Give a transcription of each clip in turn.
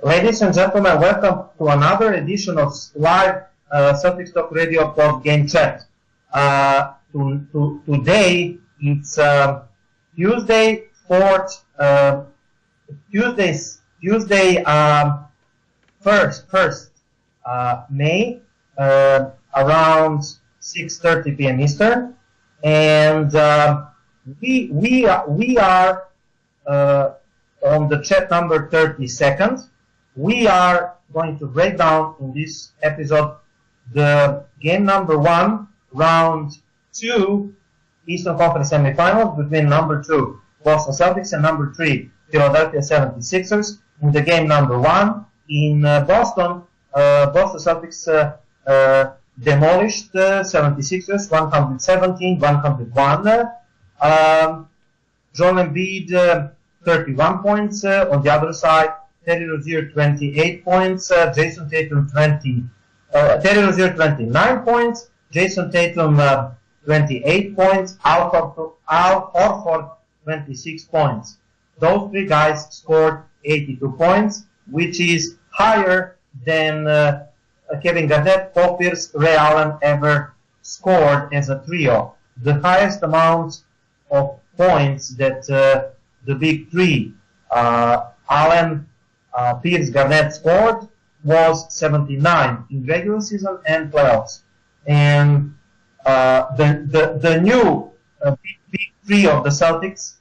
Ladies and gentlemen, welcome to another edition of live Celtics Talk Radio post-game chat. Today it's Tuesday, first May, around 6:30 p.m. Eastern, and we are on the chat number 32nd. We are going to break down in this episode the game number 1, round 2, Eastern Conference Semifinals between number 2 Boston Celtics and number 3 Philadelphia 76ers. In the game number 1 in Boston, Boston Celtics demolished 76ers 117-101. Joel Embiid 31 points. On the other side, Terry Rozier 28 points. Jayson Tatum Terry Rozier 29 points. Jayson Tatum 28 points. Al Horford 26 points. Those three guys scored 82 points, which is higher than Kevin Garnett, Paul Pierce, Ray Allen ever scored as a trio. The highest amount of points that the big three, Allen, Pierce, Garnett scored was 79 in regular season and playoffs. And the new big three of the Celtics,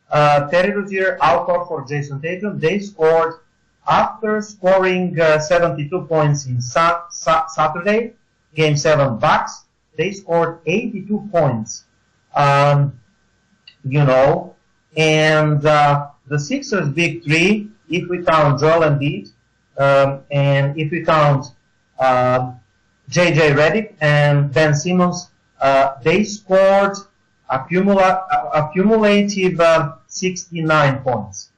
Terry Rozier, Al Horford, Jayson Tatum, they scored after scoring 72 points in Saturday, Game 7 Bucks. They scored 82 points. And the Sixers big three, if we count Joel Embiid, and if we count JJ Redick and Ben Simmons, they scored accumulative 69 points.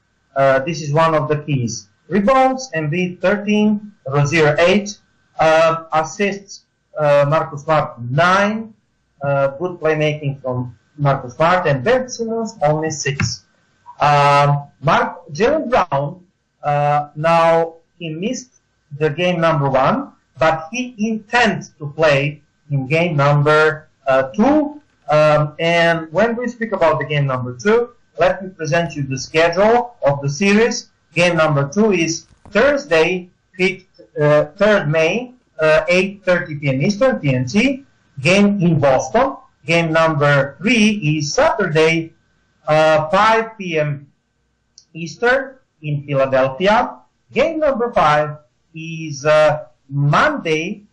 This is one of the keys. Rebounds, Embiid 13, Rozier 8, assists, Marcus Smart 9, good playmaking from Marcus Smart, and Ben Simmons only 6. Jaylen Brown, now he missed the game number 1, but he intends to play in game number 2. And when we speak about the game number 2, let me present you the schedule of the series. Game number 2 is Thursday, 3rd May, 8:30 p.m. Eastern, TNT. Game in Boston. Game number 3 is Saturday, 5 p.m. Eastern in Philadelphia. Game number 5 is Monday,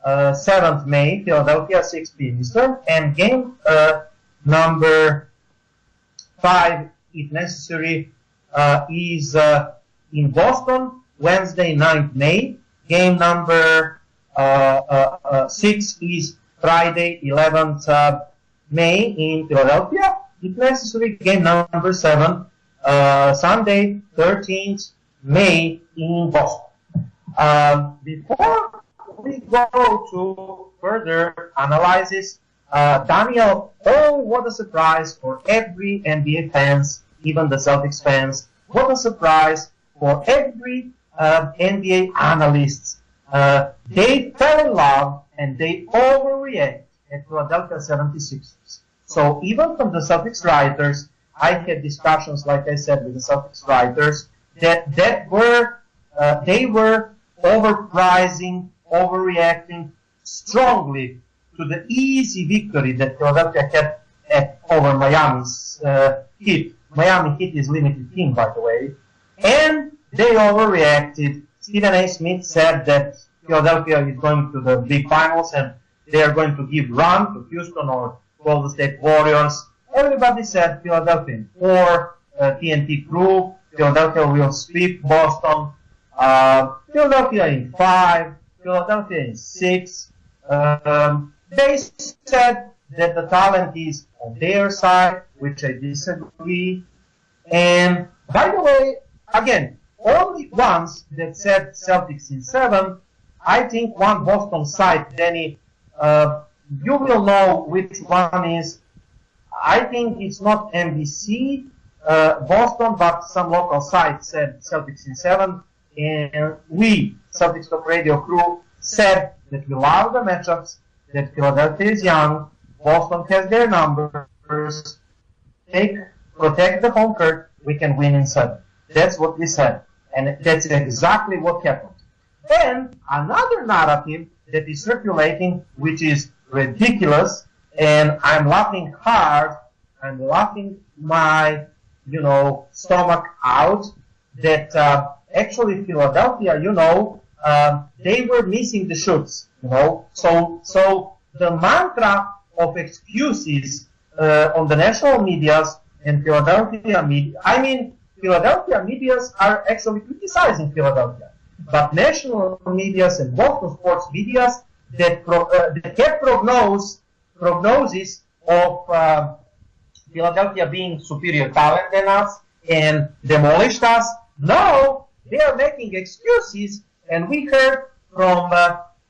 7th May, Philadelphia, 6 p.m. Eastern. And game number 5, if necessary, is in Boston, Wednesday, 9th May. Game number 6 is Friday, 11th May in Philadelphia. If necessary, game number 7, Sunday, 13th May in Boston. Before we go to further analysis, Daniel, what a surprise for every NBA fans, even the Celtics fans. What a surprise for every NBA analysts. They fell in love and they overreact at Philadelphia 76ers. So even from the Celtics writers, I had discussions, like I said, with the Celtics writers that they were overpricing, overreacting strongly to the easy victory that Philadelphia had over Miami's Heat. Miami Heat is limited team, by the way. And they overreacted. Stephen A. Smith said that Philadelphia is going to the big finals and they are going to give run to Houston or Golden State Warriors. Everybody said Philadelphia in 4, TNT crew, Philadelphia will sweep Boston, Philadelphia in 5, Philadelphia in 6. They said that the talent is on their side, which I disagree. And by the way, again, only ones that said Celtics in 7, I think one Boston side, Danny, you will know which one is. I think it's not NBC Boston, but some local site said Celtics in 7, and we, Celtics Talk Radio crew, said that we love the matchups, that Philadelphia is young, Boston has their numbers, protect the home court, we can win in 7. That's what we said. And that's exactly what happened. And another narrative that is circulating, which is ridiculous, and I'm laughing hard, I'm laughing my, stomach out, that actually Philadelphia, they were missing the shoots, So the mantra of excuses on the national medias and Philadelphia media, Philadelphia medias are actually criticizing Philadelphia, but national medias and Boston sports medias that have prognosis of Philadelphia being superior talent than us and demolished us. No, they are making excuses, and we heard from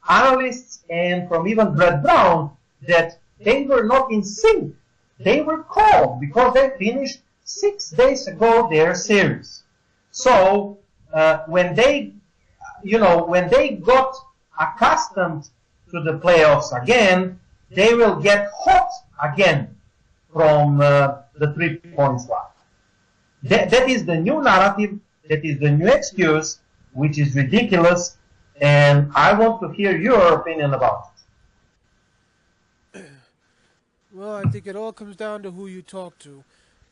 analysts and from even Brett Brown that they were not in sync. They were called because they finished 6 days ago their series. So when they got accustomed to the playoffs again, they will get hot again from the 3-point line. That is the new narrative. That is the new excuse, which is ridiculous. And I want to hear your opinion about it. Well, I think it all comes down to who you talk to.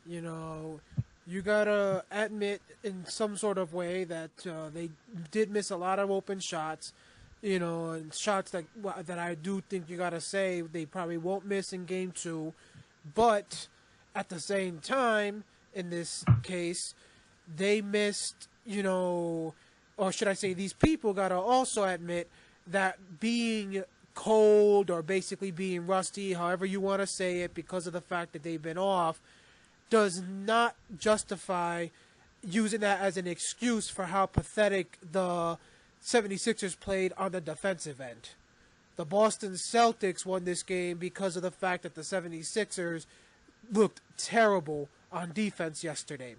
You gotta admit in some sort of way that they did miss a lot of open shots. And shots that I do think you gotta say they probably won't miss in Game 2. But at the same time, in this case, they missed, or should I say these people got to also admit that being cold or basically being rusty, however you want to say it, because of the fact that they've been off, does not justify using that as an excuse for how pathetic the 76ers played on the defensive end. The Boston Celtics won this game because of the fact that the 76ers looked terrible on defense yesterday.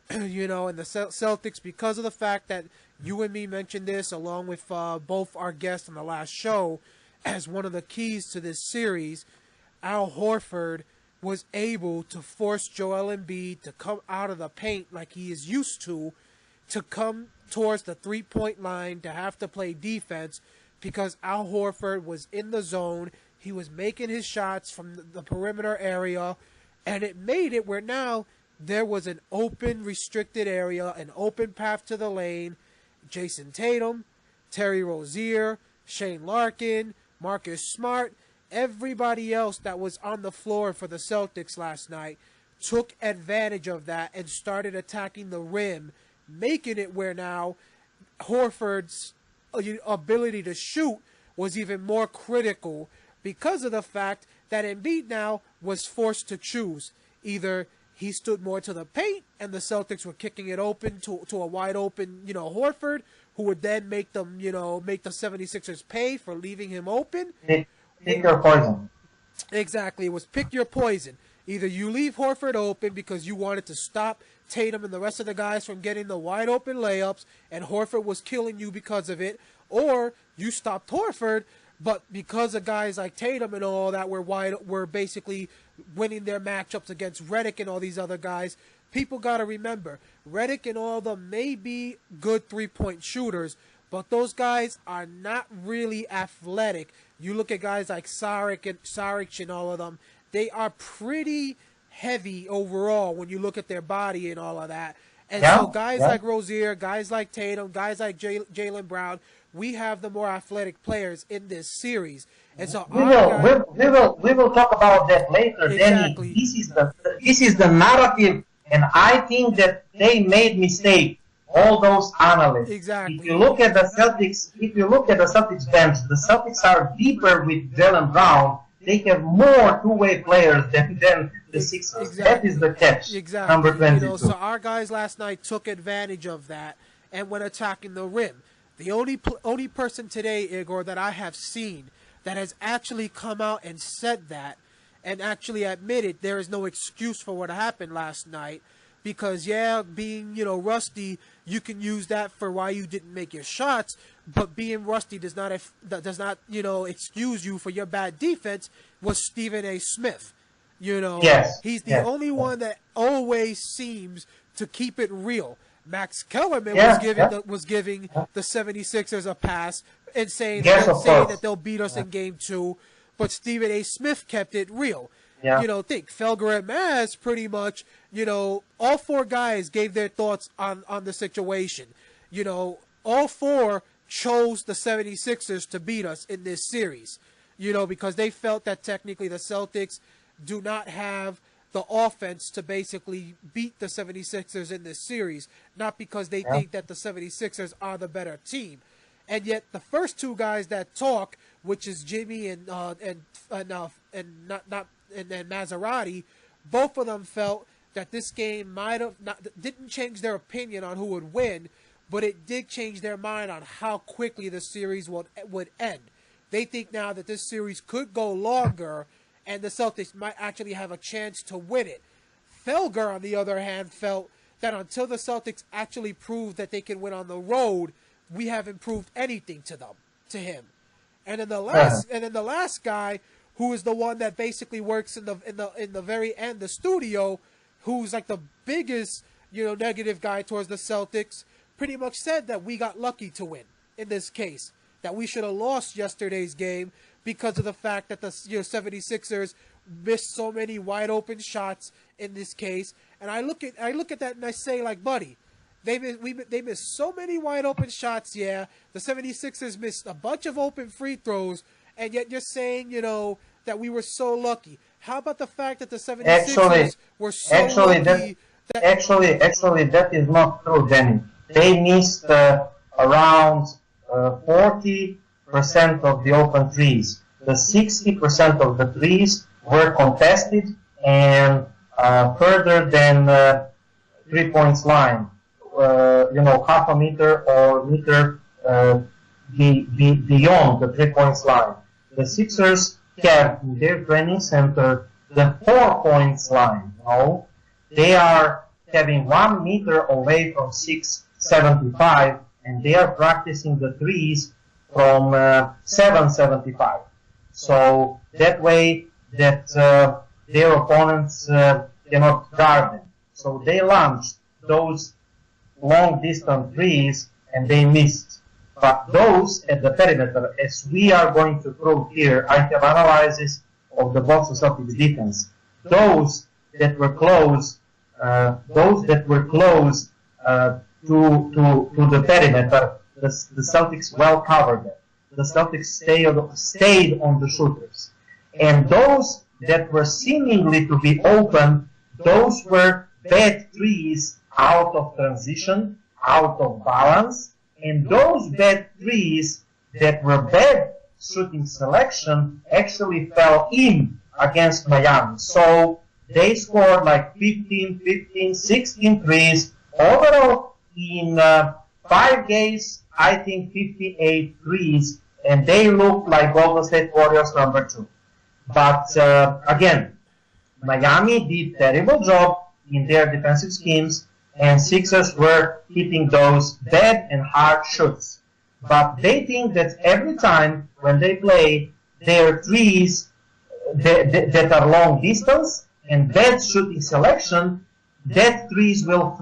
And the Celtics, because of the fact that you and me mentioned this along with both our guests on the last show as one of the keys to this series, Al Horford was able to force Joel Embiid to come out of the paint like he is used to come towards the three-point line, to have to play defense, because Al Horford was in the zone. He was making his shots from the perimeter area, and it made it where now there was an open, restricted area, an open path to the lane. Jayson Tatum, Terry Rozier, Shane Larkin, Marcus Smart, everybody else that was on the floor for the Celtics last night took advantage of that and started attacking the rim, making it where now Horford's ability to shoot was even more critical because of the fact that Embiid now was forced to choose. Either he stood more to the paint and the Celtics were kicking it open to a wide open, Horford, who would then make them, make the 76ers pay for leaving him open. Pick your poison. Exactly. It was pick your poison. Either you leave Horford open because you wanted to stop Tatum and the rest of the guys from getting the wide open layups, and Horford was killing you because of it, or you stopped Horford, but because of guys like Tatum and all that were basically winning their matchups against Redick and all these other guys, people got to remember, Redick and all of them may be good three-point shooters, but those guys are not really athletic. You look at guys like Saric and all of them, they are pretty heavy overall when you look at their body and all of that. And so guys like Rozier, guys like Tatum, guys like Jaylen Brown, we have the more athletic players in this series. And so we will talk about that later, exactly. Danny. This is the narrative, and I think that they made mistake. All those analysts. Exactly. If you look at the Celtics bench, the Celtics are deeper with Jaylen Brown. They have more two-way players than the Sixers. Exactly. That is the catch. Exactly. Number 22. So our guys last night took advantage of that and went attacking the rim. The only person today, Igor, that I have seen that has actually come out and said that and actually admitted there is no excuse for what happened last night, because being rusty, you can use that for why you didn't make your shots, but being rusty does not excuse you for your bad defense. Was Stephen A. Smith. Yes. He's the only one that always seems to keep it real. Max Kellerman was giving the 76ers a pass and saying that they'll beat us in game 2, but Stephen A. Smith kept it real. Yeah. Think Felger and Maz pretty much, all 4 guys gave their thoughts on the situation. All 4 chose the 76ers to beat us in this series, because they felt that technically the Celtics do not have the offense to basically beat the 76ers in this series, not because they think that the 76ers are the better team. And yet the first 2 guys that talk, which is Jimmy and Maserati, both of them felt that this game didn't change their opinion on who would win, but it did change their mind on how quickly the series would end. They think now that this series could go longer and the Celtics might actually have a chance to win it. Felger, on the other hand, felt that until the Celtics actually prove that they can win on the road, we haven't proved anything to him. And then the last guy, who is the one that basically works in the very end, the studio, who's like the biggest negative guy towards the Celtics, pretty much said that we got lucky to win in this case, that we should have lost yesterday's game because of the fact that the 76ers missed so many wide open shots in this case. And I look at that and I say, like, buddy, they missed so many wide open shots. The 76ers missed a bunch of open free throws, and yet you're saying that we were so lucky. How about the fact that the 76ers were so lucky? Actually, that is not true, Danny. They missed around 40% of the open threes. The 60% of the threes were contested and further than 3 points line. Half a meter or meter beyond the 3 points line. The Sixers have in their training center the 4 points line. They are having 1 meter away from 675, and they are practicing the threes from 775. So that way that their opponents cannot guard them. So they launched those long distance threes and they missed. But those at the perimeter, as we are going to prove here, I have analysis of the Boston Celtics defense. Those that were close, to the perimeter, the Celtics well covered them. The Celtics stayed on the shooters. And those that were seemingly to be open, those were bad threes out of transition, out of balance, and those bad threes that were bad shooting selection actually fell in against Miami. So they scored like 15, 16 threes. Overall, in 5 games, I think 58 threes, and they look like Golden State Warriors #2. But again, Miami did terrible job in their defensive schemes, and Sixers were hitting those bad and hard shots. But they think that every time when they play their threes that are long distance and bad shooting selection, that threes will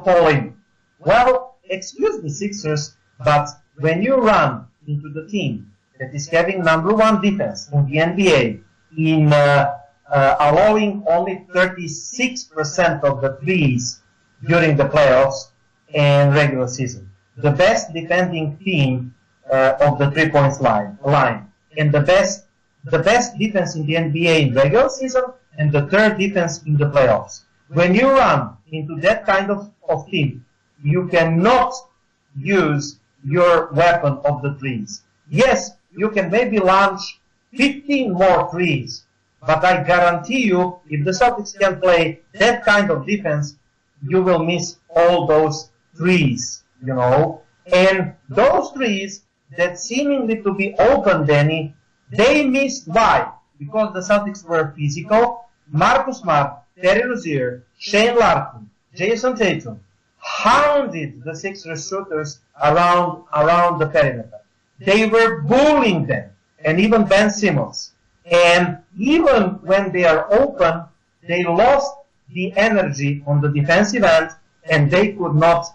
fall in. Well, excuse me, Sixers, but when you run into the team that is having #1 defense in the NBA, in allowing only 36% of the threes during the playoffs and regular season, the best defending team of the 3 points line, and the best defense in the NBA in regular season, and the third defense in the playoffs. When you run into that kind of team, you cannot use your weapon of the threes. Yes, you can maybe launch 15 more threes, but I guarantee you, if the Celtics can play that kind of defense, you will miss all those threes, And those threes that seemingly to be open, Danny, they missed. Why? Because the Celtics were physical. Marcus Smart Terry Rozier, Shane Larkin, Jayson Tatum hounded the Sixers shooters around the perimeter. They were bullying them, and even Ben Simmons. And even when they are open, they lost the energy on the defensive end, and they could not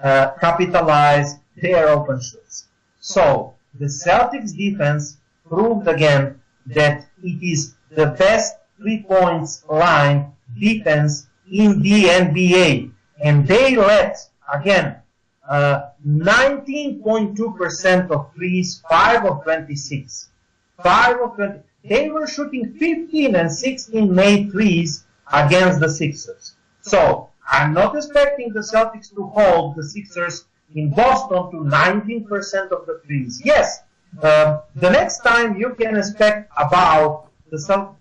capitalize their open shots. So the Celtics defense proved again that it is the best 3-point line defense in the NBA. And they let, again, 19.2% of threes, 5 of 26. 5 of 20. They were shooting 15 and 16 made threes against the Sixers. So I'm not expecting the Celtics to hold the Sixers in Boston to 19% of the threes. Yes, the next time you can expect about the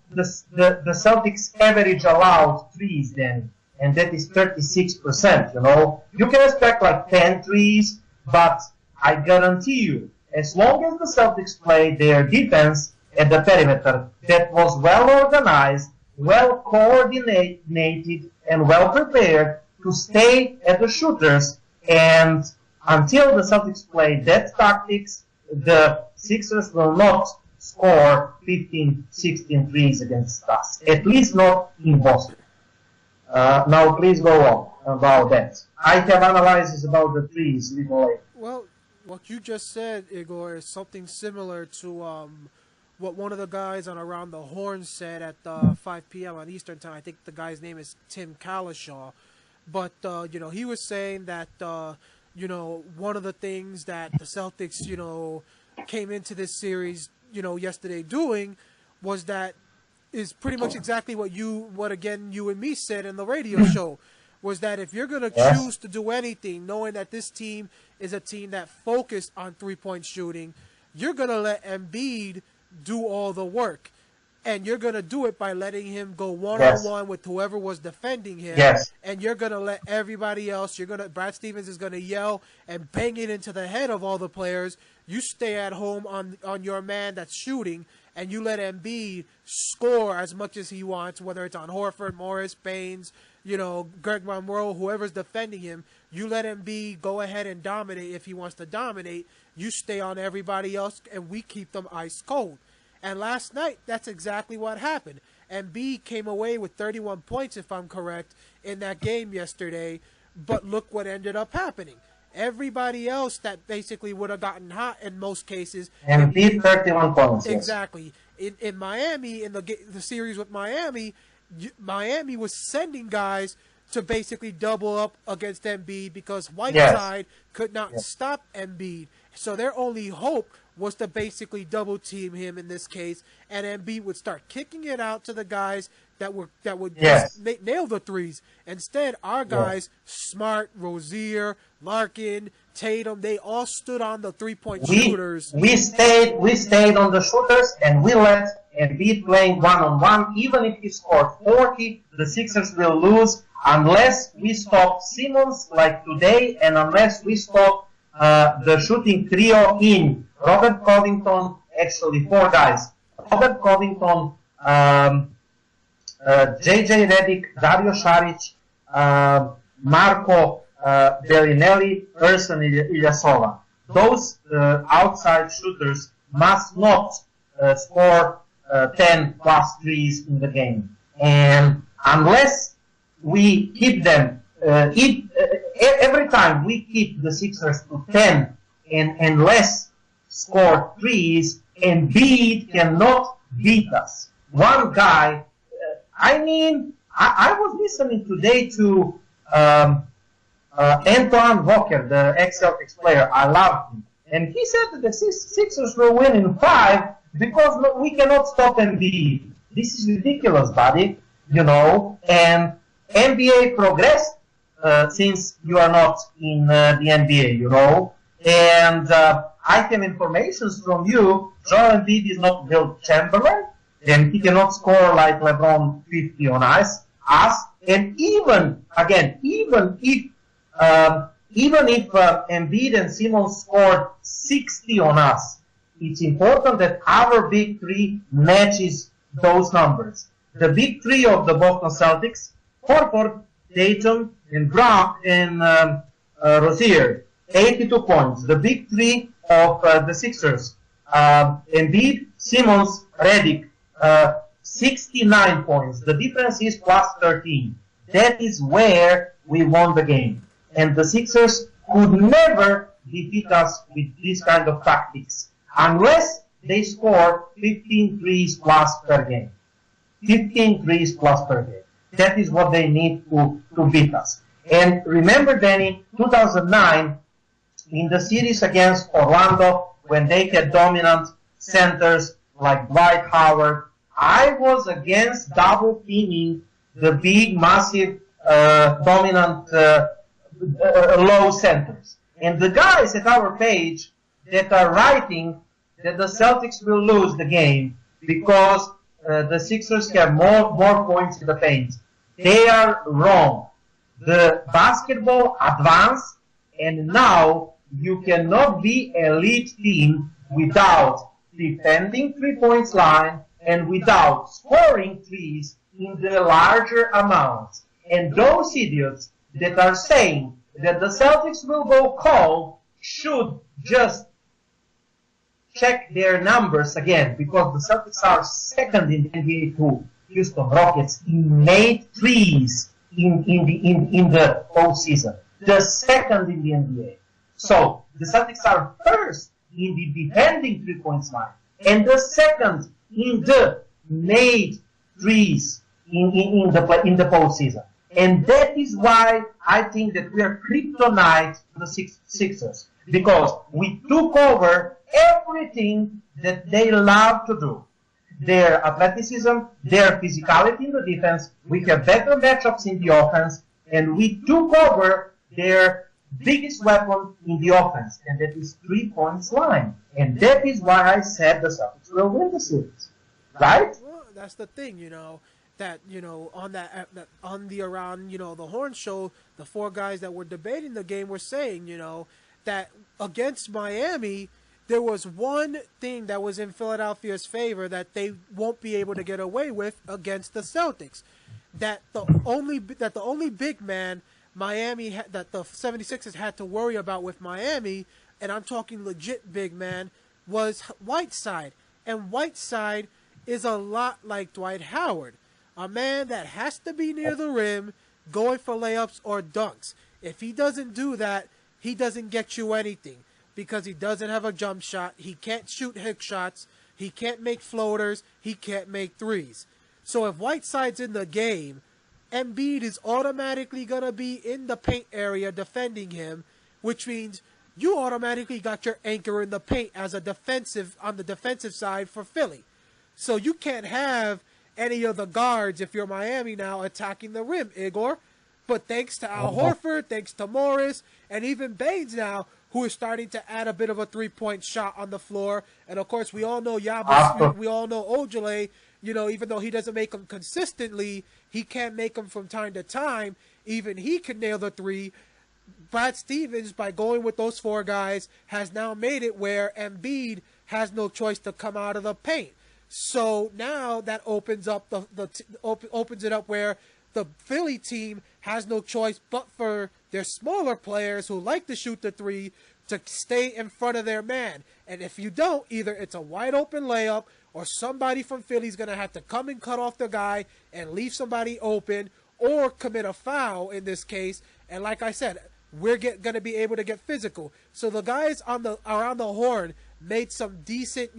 Celtics average allowed threes then, and that is 36%, you know. You can expect like 10 threes, but I guarantee you, as long as the Celtics play their defense at the perimeter that was well organized, well coordinated, and well prepared to stay at the shooters, and until the Celtics play that tactics, the Sixers will not score 15, 16 threes against us. At least not in Boston. Now please go on about that. I have analysis about the threes a little later. Well, what you just said, Igor, is something similar to what one of the guys on Around the Horn said at 5 p.m. on Eastern Time. I think the guy's name is Tim Calishaw. But, you know, he was saying that, you know, one of the things that the Celtics, you know, came into this series, you know, yesterday doing was that is pretty much exactly what you and me said in the radio show, was that if you're going to choose to do anything, knowing that this team is a team that focused on three-point shooting, you're going to let Embiid do all the work. And you're going to do it by letting him go one-on-one with whoever was defending him. And you're going to let everybody else, Brad Stevens is going to yell and bang it into the head of all the players. You stay at home on your man that's shooting, and you let Embiid score as much as he wants, whether it's on Horford, Morris, Baines, you know, Greg Monroe, whoever's defending him. You let Embiid go ahead and dominate if he wants to dominate. You stay on everybody else, and we keep them ice cold. And last night, that's exactly what happened. Embiid came away with 31 points, if I'm correct, in that game yesterday. But look what ended up happening. Everybody else that basically would have gotten hot in most cases. Embiid 31 points. Exactly. In Miami, in the series with Miami, Miami was sending guys to basically double up against Embiid because Whiteside could not stop Embiid. So their only hope was to basically double team him in this case, and Embiid would start kicking it out to the guys that would just nail the threes. Instead, our guys, Smart, Rozier, Larkin, Tatum, they all stood on the three-point shooters. We stayed on the shooters, and we let Embiid playing one-on-one. Even if he scored 40, the Sixers will lose unless we stop Simmons like today, and unless we stop the shooting trio in Robert Covington, actually 4 guys. Robert Covington, JJ Redick, Dario Šarić, Marco Bellinelli, Ersan Ilyasova. Those outside shooters must not score 10 plus threes in the game. And unless we keep them, every time we keep the Sixers to 10 and less score threes, Embiid cannot beat us. One guy, I was listening today to Antoine Walker, the ex-Celtics player. I love him. And he said that the Sixers will win in 5 because we cannot stop Embiid. This is ridiculous, buddy. You know, and NBA progressed since you are not in the NBA, you know. And I have information from you. Joel Embiid is not Will Chamberlain, and he cannot score like LeBron 50 on us. And even if Embiid and Simmons scored 60 on us, it's important that our big three matches those numbers. the big three of the Boston Celtics, Horford, Tatum, and Rozier, 82 points. The big three of the Sixers, Embiid, Simmons, Redick, 69 points. The difference is plus 13. That is where we won the game. And the Sixers could never defeat us with this kind of tactics unless they score 15 threes plus per game. 15 threes plus per game. That is what they need to beat us. And remember, Danny, 2009, in the series against Orlando, when they had dominant centers like Dwight Howard, I was against double teaming the big, massive, dominant, low centers. And the guys at our page that are writing that the Celtics will lose the game because the Sixers have more points in the paint, they are wrong. The basketball advanced, and now you cannot be elite team without defending 3-point line and without scoring threes in the larger amounts. And those idiots that are saying that the Celtics will go cold should just check their numbers again, because the Celtics are second in the NBA to Houston Rockets in made threes in the postseason. The second in the NBA. So the Celtics are first in the defending 3-point line and the second in the made threes in the postseason. And that is why I think that we are kryptonite to the Sixers, because we took over everything that they love to do. Their athleticism, their physicality in the defense, we have better matchups in the offense, and we took over their biggest weapon in the offense, and that is 3-point line. And that is why I said the Celtics will win the series. Right? Well, that's the thing, that, on the Around, the Horn show, the four guys that were debating the game were saying, that against Miami, there was one thing that was in Philadelphia's favor that they won't be able to get away with against the Celtics. That the only big man that the 76ers had to worry about with Miami, and I'm talking legit big man, was Whiteside. And Whiteside is a lot like Dwight Howard, a man that has to be near the rim, going for layups or dunks. If he doesn't do that, he doesn't get you anything, because he doesn't have a jump shot, he can't shoot hook shots, he can't make floaters, he can't make threes. So if Whiteside's in the game, Embiid is automatically going to be in the paint area defending him, which means you automatically got your anchor in the paint as on the defensive side for Philly. So you can't have any of the guards, if you're Miami now, attacking the rim, Igor. But thanks to Al Horford, thanks to Morris, and even Baines now, who is starting to add a bit of a 3-point shot on the floor. And, of course, we all know we all know Ojale, even though he doesn't make them consistently, he can make them from time to time. Even he can nail the three. Brad Stevens, by going with those four guys, has now made it where Embiid has no choice to come out of the paint. So now that opens up opens it up where the Philly team has no choice but for their smaller players who like to shoot the three to stay in front of their man. And if you don't, either it's a wide open layup or somebody from Philly's going to have to come and cut off the guy and leave somebody open or commit a foul in this case. And like I said, we're going to be able to get physical. So the guys around the horn made some decent,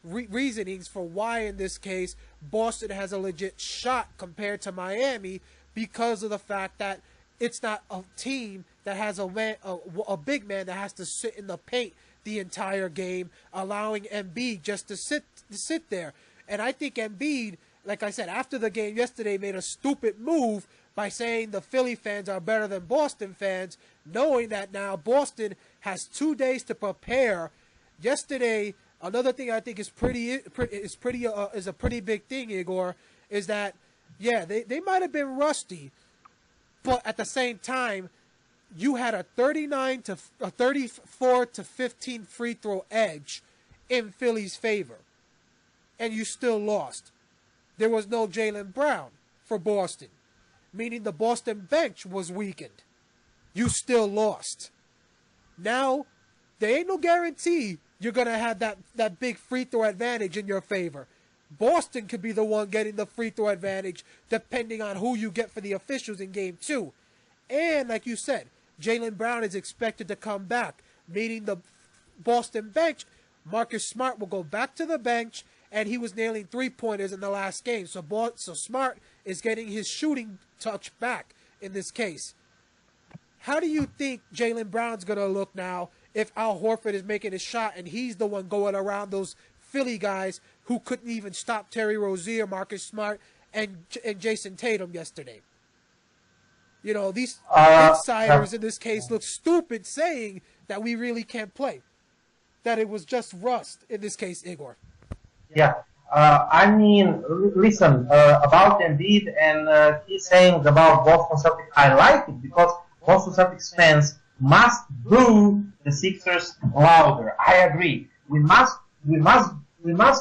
reasonings for why in this case Boston has a legit shot compared to Miami, because of the fact that it's not a team that has a big man that has to sit in the paint the entire game, allowing Embiid just to sit there. And I think Embiid, like I said, after the game yesterday, made a stupid move by saying the Philly fans are better than Boston fans, knowing that now Boston has 2 days to prepare. Yesterday, another thing I think is a pretty big thing, Igor, is that they might have been rusty, but at the same time, you had a 34 to 15 free throw edge in Philly's favor, and you still lost. there was no Jaylen Brown for Boston, meaning the Boston bench was weakened. You still lost. Now, there ain't no guarantee you're going to have that big free throw advantage in your favor. Boston could be the one getting the free throw advantage depending on who you get for the officials in Game 2. And like you said, Jaylen Brown is expected to come back, meaning the Boston bench, Marcus Smart will go back to the bench, and he was nailing three-pointers in the last game. So Smart is getting his shooting touch back in this case. How do you think Jaylen Brown's going to look now if Al Horford is making a shot and he's the one going around those Philly guys who couldn't even stop Terry Rozier, Marcus Smart, and Jayson Tatum yesterday? You know, these insiders in this case look stupid saying that we really can't play, that it was just rust in this case, Igor. Yeah. I mean, listen, about Embiid and he's saying about Boston Celtics, I like it because Boston Celtics fans must boo the Sixers louder. I agree. We must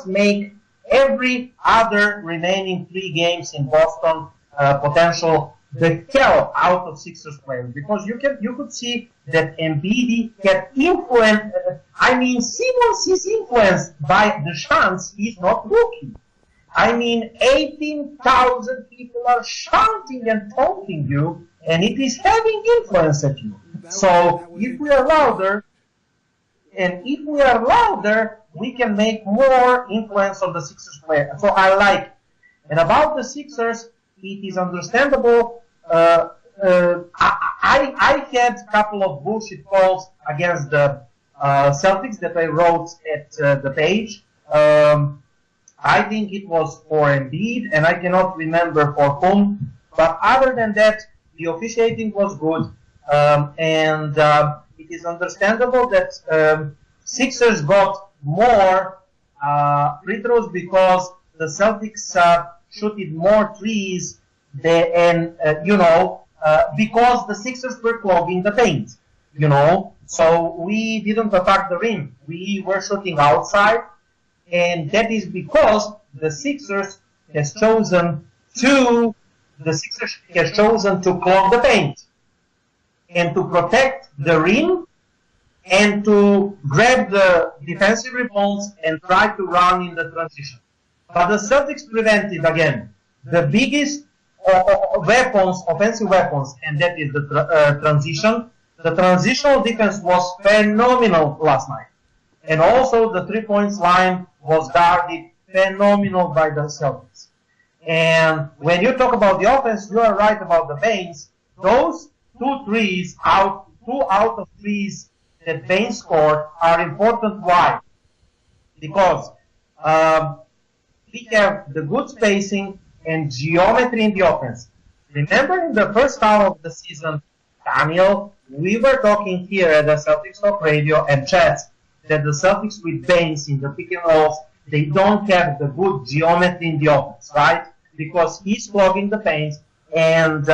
make every other remaining 3 games in Boston potential the hell out of Sixers players, because you could see that Embiid can influence. I mean, Simmons is influenced by the chants. He's not rookie. I mean, 18,000 people are shouting and taunting you, and it is having influence at you. So if we are louder, we can make more influence on the Sixers player. So I like it. And about the Sixers, it is understandable. I had a couple of bullshit calls against the Celtics that I wrote at the page. I think it was for Embiid, and I cannot remember for whom. But other than that, the officiating was good, and it is understandable that Sixers got more free throws because the Celtics shooted more threes because the Sixers were clogging the paint, So we didn't attack the rim. We were shooting outside, and that is because the Sixers has chosen to clog the paint and to protect the rim and to grab the defensive rebounds and try to run in the transition. But the Celtics prevented, again, the biggest offensive weapons, and that is the transition. The transitional defense was phenomenal last night. And also the 3-point line was guarded phenomenal by the Celtics. And when you talk about the offense, you are right about the Baines. Those 2 out of 3 that Baines scored are important. Why? Because we have the good spacing and geometry in the offense. Remember in the first half of the season, Daniel, we were talking here at the Celtics Talk Radio and chats that the Celtics with Baines in the pick and rolls, they don't have the good geometry in the offense, right? Because he's clogging the paint, and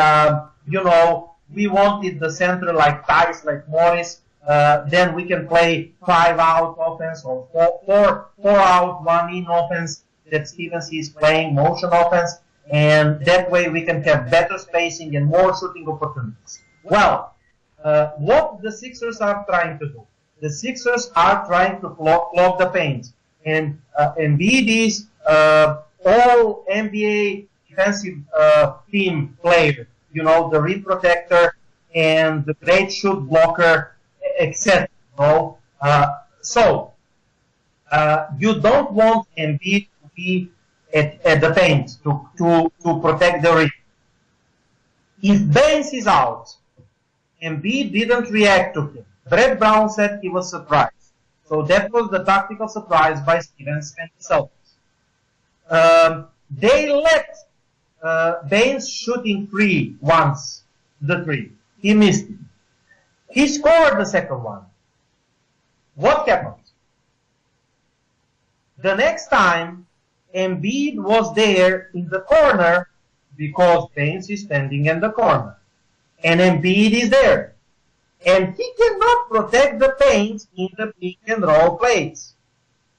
we wanted the center like Tice, like Morris. Then we can play 5-out offense or 4-out, 1-in offense that Stevens is playing, motion offense, and that way we can have better spacing and more shooting opportunities. Well, what the Sixers are trying to do? The Sixers are trying to clog the paint, and Embiid is all NBA defensive team player, the rim protector and the great shoot blocker, etc. So you don't want Embiid to be at the paint to protect the rim. If Baines is out, Embiid didn't react to him. Brett Brown said he was surprised. So that was the tactical surprise by Stevens and the Celtics. They let Baines shooting free once, the 3. He missed it. He scored the second one. What happened? The next time, Embiid was there in the corner because Baines is standing in the corner. And Embiid is there. And he cannot protect the paint in the pick and roll plays.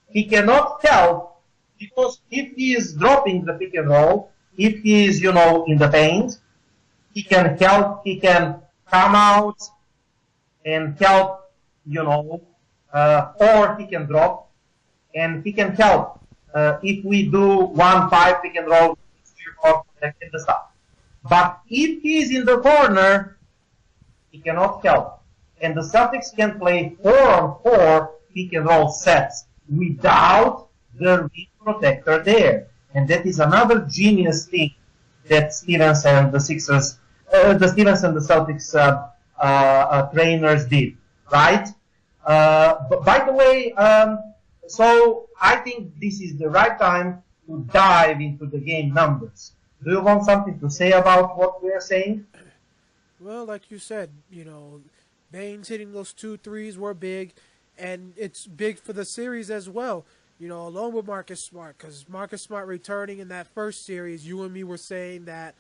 He cannot help Because if he is dropping the pick and roll, if he is, in the paint, he can help, he can come out and help, or he can drop and he can help. If we do 1-5 pick and roll, protecting the stuff. But if he is in the corner, he cannot help. And the Celtics can play 4-on-4 pick and roll sets without the rim protector there. And that is another genius thing that Stevens and the Sixers, the Celtics trainers did, right? By the way, so I think this is the right time to dive into the game numbers. Do you want something to say about what we are saying? Well, like you said, Baines hitting those 2 threes were big, and it's big for the series as well. Along with Marcus Smart, because Marcus Smart returning in that first series, you and me were saying that,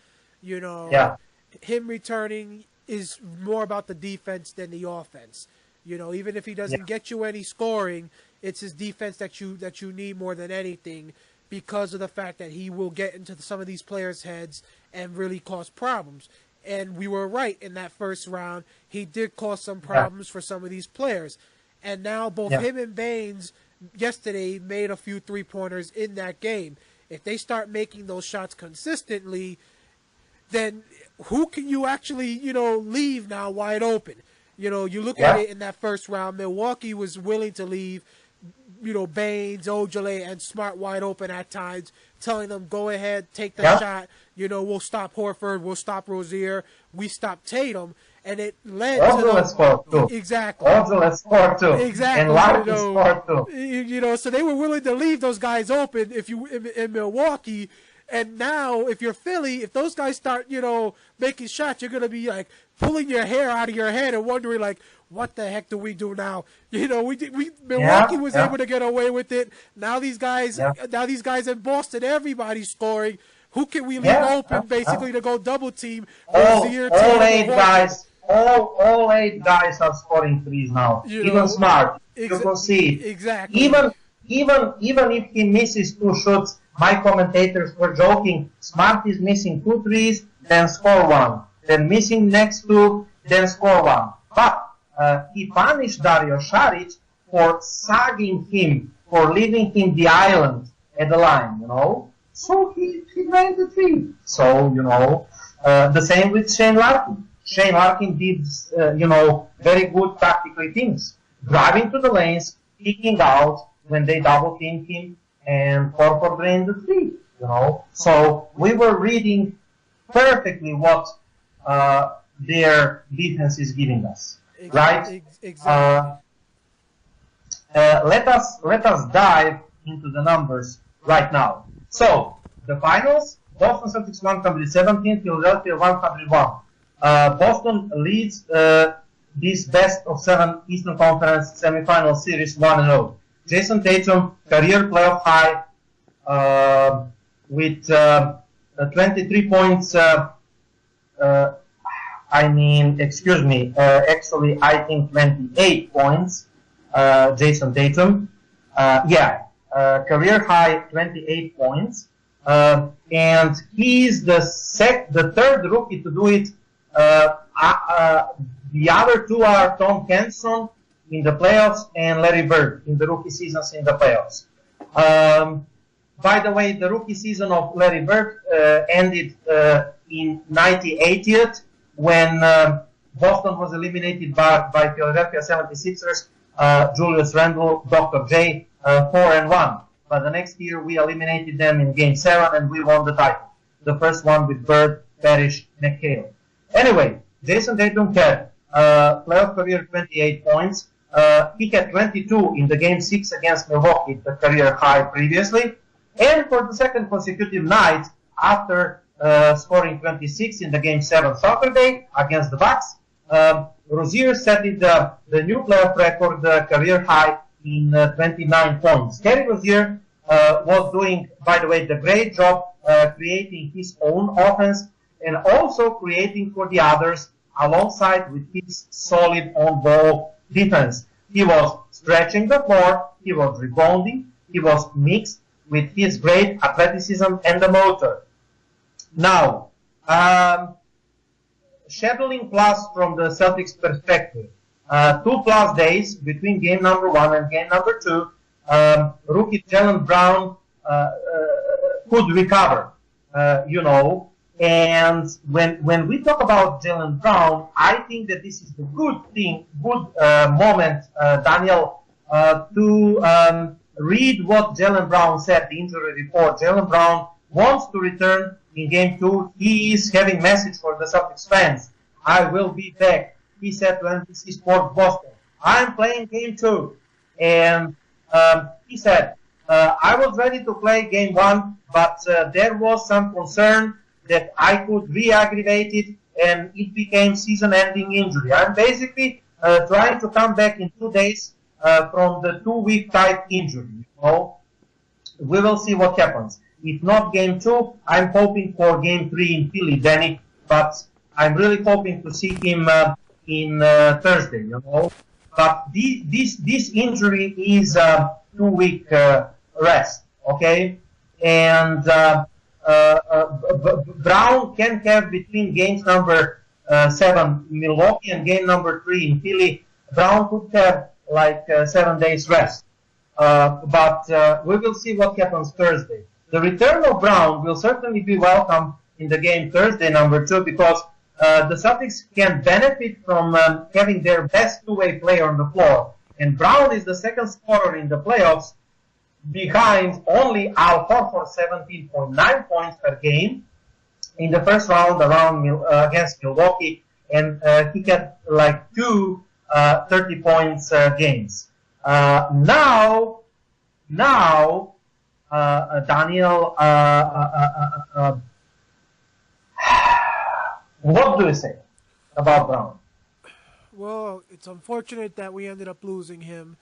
him returning is more about the defense than the offense. Even if he doesn't get you any scoring, it's his defense that you need more than anything, because of the fact that he will get into some of these players' heads and really cause problems. And we were right in that first round. He did cause some problems for some of these players. And now both him and Baines yesterday made a few three-pointers in that game. If they start making those shots consistently, then who can you actually, leave now wide open? You look at it in that first round, Milwaukee was willing to leave, Baines, Ojale, and Smart wide open at times, telling them, go ahead, take the shot. We'll stop Horford, we'll stop Rozier, we stop Tatum. And it led also to let's score too. Exactly. Also let's score too. Exactly. And Larkin scored too. So they were willing to leave those guys open in Milwaukee. And now, if you're Philly, if those guys start, making shots, you're going to be like pulling your hair out of your head and wondering, like, what the heck do we do now? Milwaukee was able to get away with it. Now these guys, in Boston, everybody's scoring. Who can we leave open basically to go double team? All 8 guys. All 8 guys are scoring threes now. Even Smart. You can see it. Exactly. Even if he misses 2 shots, my commentators were joking. Smart is missing 2 threes, then score 1. Then missing next 2, then score 1. But he punished Dario Saric for sagging him, for leaving him the island at the line, So he drained the 3. So, the same with Shane Larkin. Shane Larkin did, very good tactical things. Driving to the lanes, kicking out when they double teamed him, and Horford drained the 3, So we were reading perfectly what their defense is giving us, right? Exactly. Let us dive into the numbers right now. So, the finals, Boston Celtics 117, Philadelphia 101. Boston leads this best of 7 Eastern Conference Semifinals Series 1-0. Jayson Tatum, career playoff high, with 23 points, actually I think 28 points, Jayson Tatum. Career high 28 points. And he's the third rookie to do it. The other 2 are Tom Henson in the playoffs and Larry Bird in the rookie seasons in the playoffs. By the way, the rookie season of Larry Bird ended in 1980 when Boston was eliminated by Philadelphia 76ers, Julius Randle, Dr. J, 4-1. But the next year we eliminated them in Game 7 and we won the title. The first one with Bird, Parrish, McHale. Anyway, Jayson Tatum had playoff career 28 points. He had 22 in the Game 6 against Milwaukee, the career high previously. And for the second consecutive night, after scoring 26 in the Game 7 Saturday against the Bucks, Rozier set the new playoff record, career high, in 29 points. Terry Rozier was doing, by the way, the great job creating his own offense and also creating for the others alongside with his solid on-ball defense. He was stretching the floor, he was rebounding, he was mixed, with his great athleticism and the motor. Now, scheduling plus from the Celtics perspective. 2+ days between game number 1 and game number 2. Rookie Jaylen Brown could recover, And when we talk about Jaylen Brown, I think that this is the good moment, Daniel, to read what Jaylen Brown said, the injury report. Jaylen Brown wants to return in game 2. He is having message for the Celtics fans. I will be back, he said to NBC Sports Boston. I'm playing game 2. And he said, I was ready to play game 1, but there was some concern that I could re-aggravate it, and it became season-ending injury. I'm basically trying to come back in 2 days from the 2-week type injury. We will see what happens. If not game 2, I'm hoping for game 3 in Philly, Danny, but I'm really hoping to see him in Thursday, But this injury is 2-week rest, okay? And Brown can have between games number 7 Milwaukee and game number 3 in Philly. Brown could have like 7 days rest. But we will see what happens Thursday. The return of Brown will certainly be welcome in the game Thursday number 2 because the Celtics can benefit from having their best two-way player on the floor. And Brown is the second scorer in the playoffs behind only Al Horford, 17.9 points per game in the first round against Milwaukee. And he had like 2 30 points games. Now, Daniel, what do you say about Brown? Well, it's unfortunate that we ended up losing him.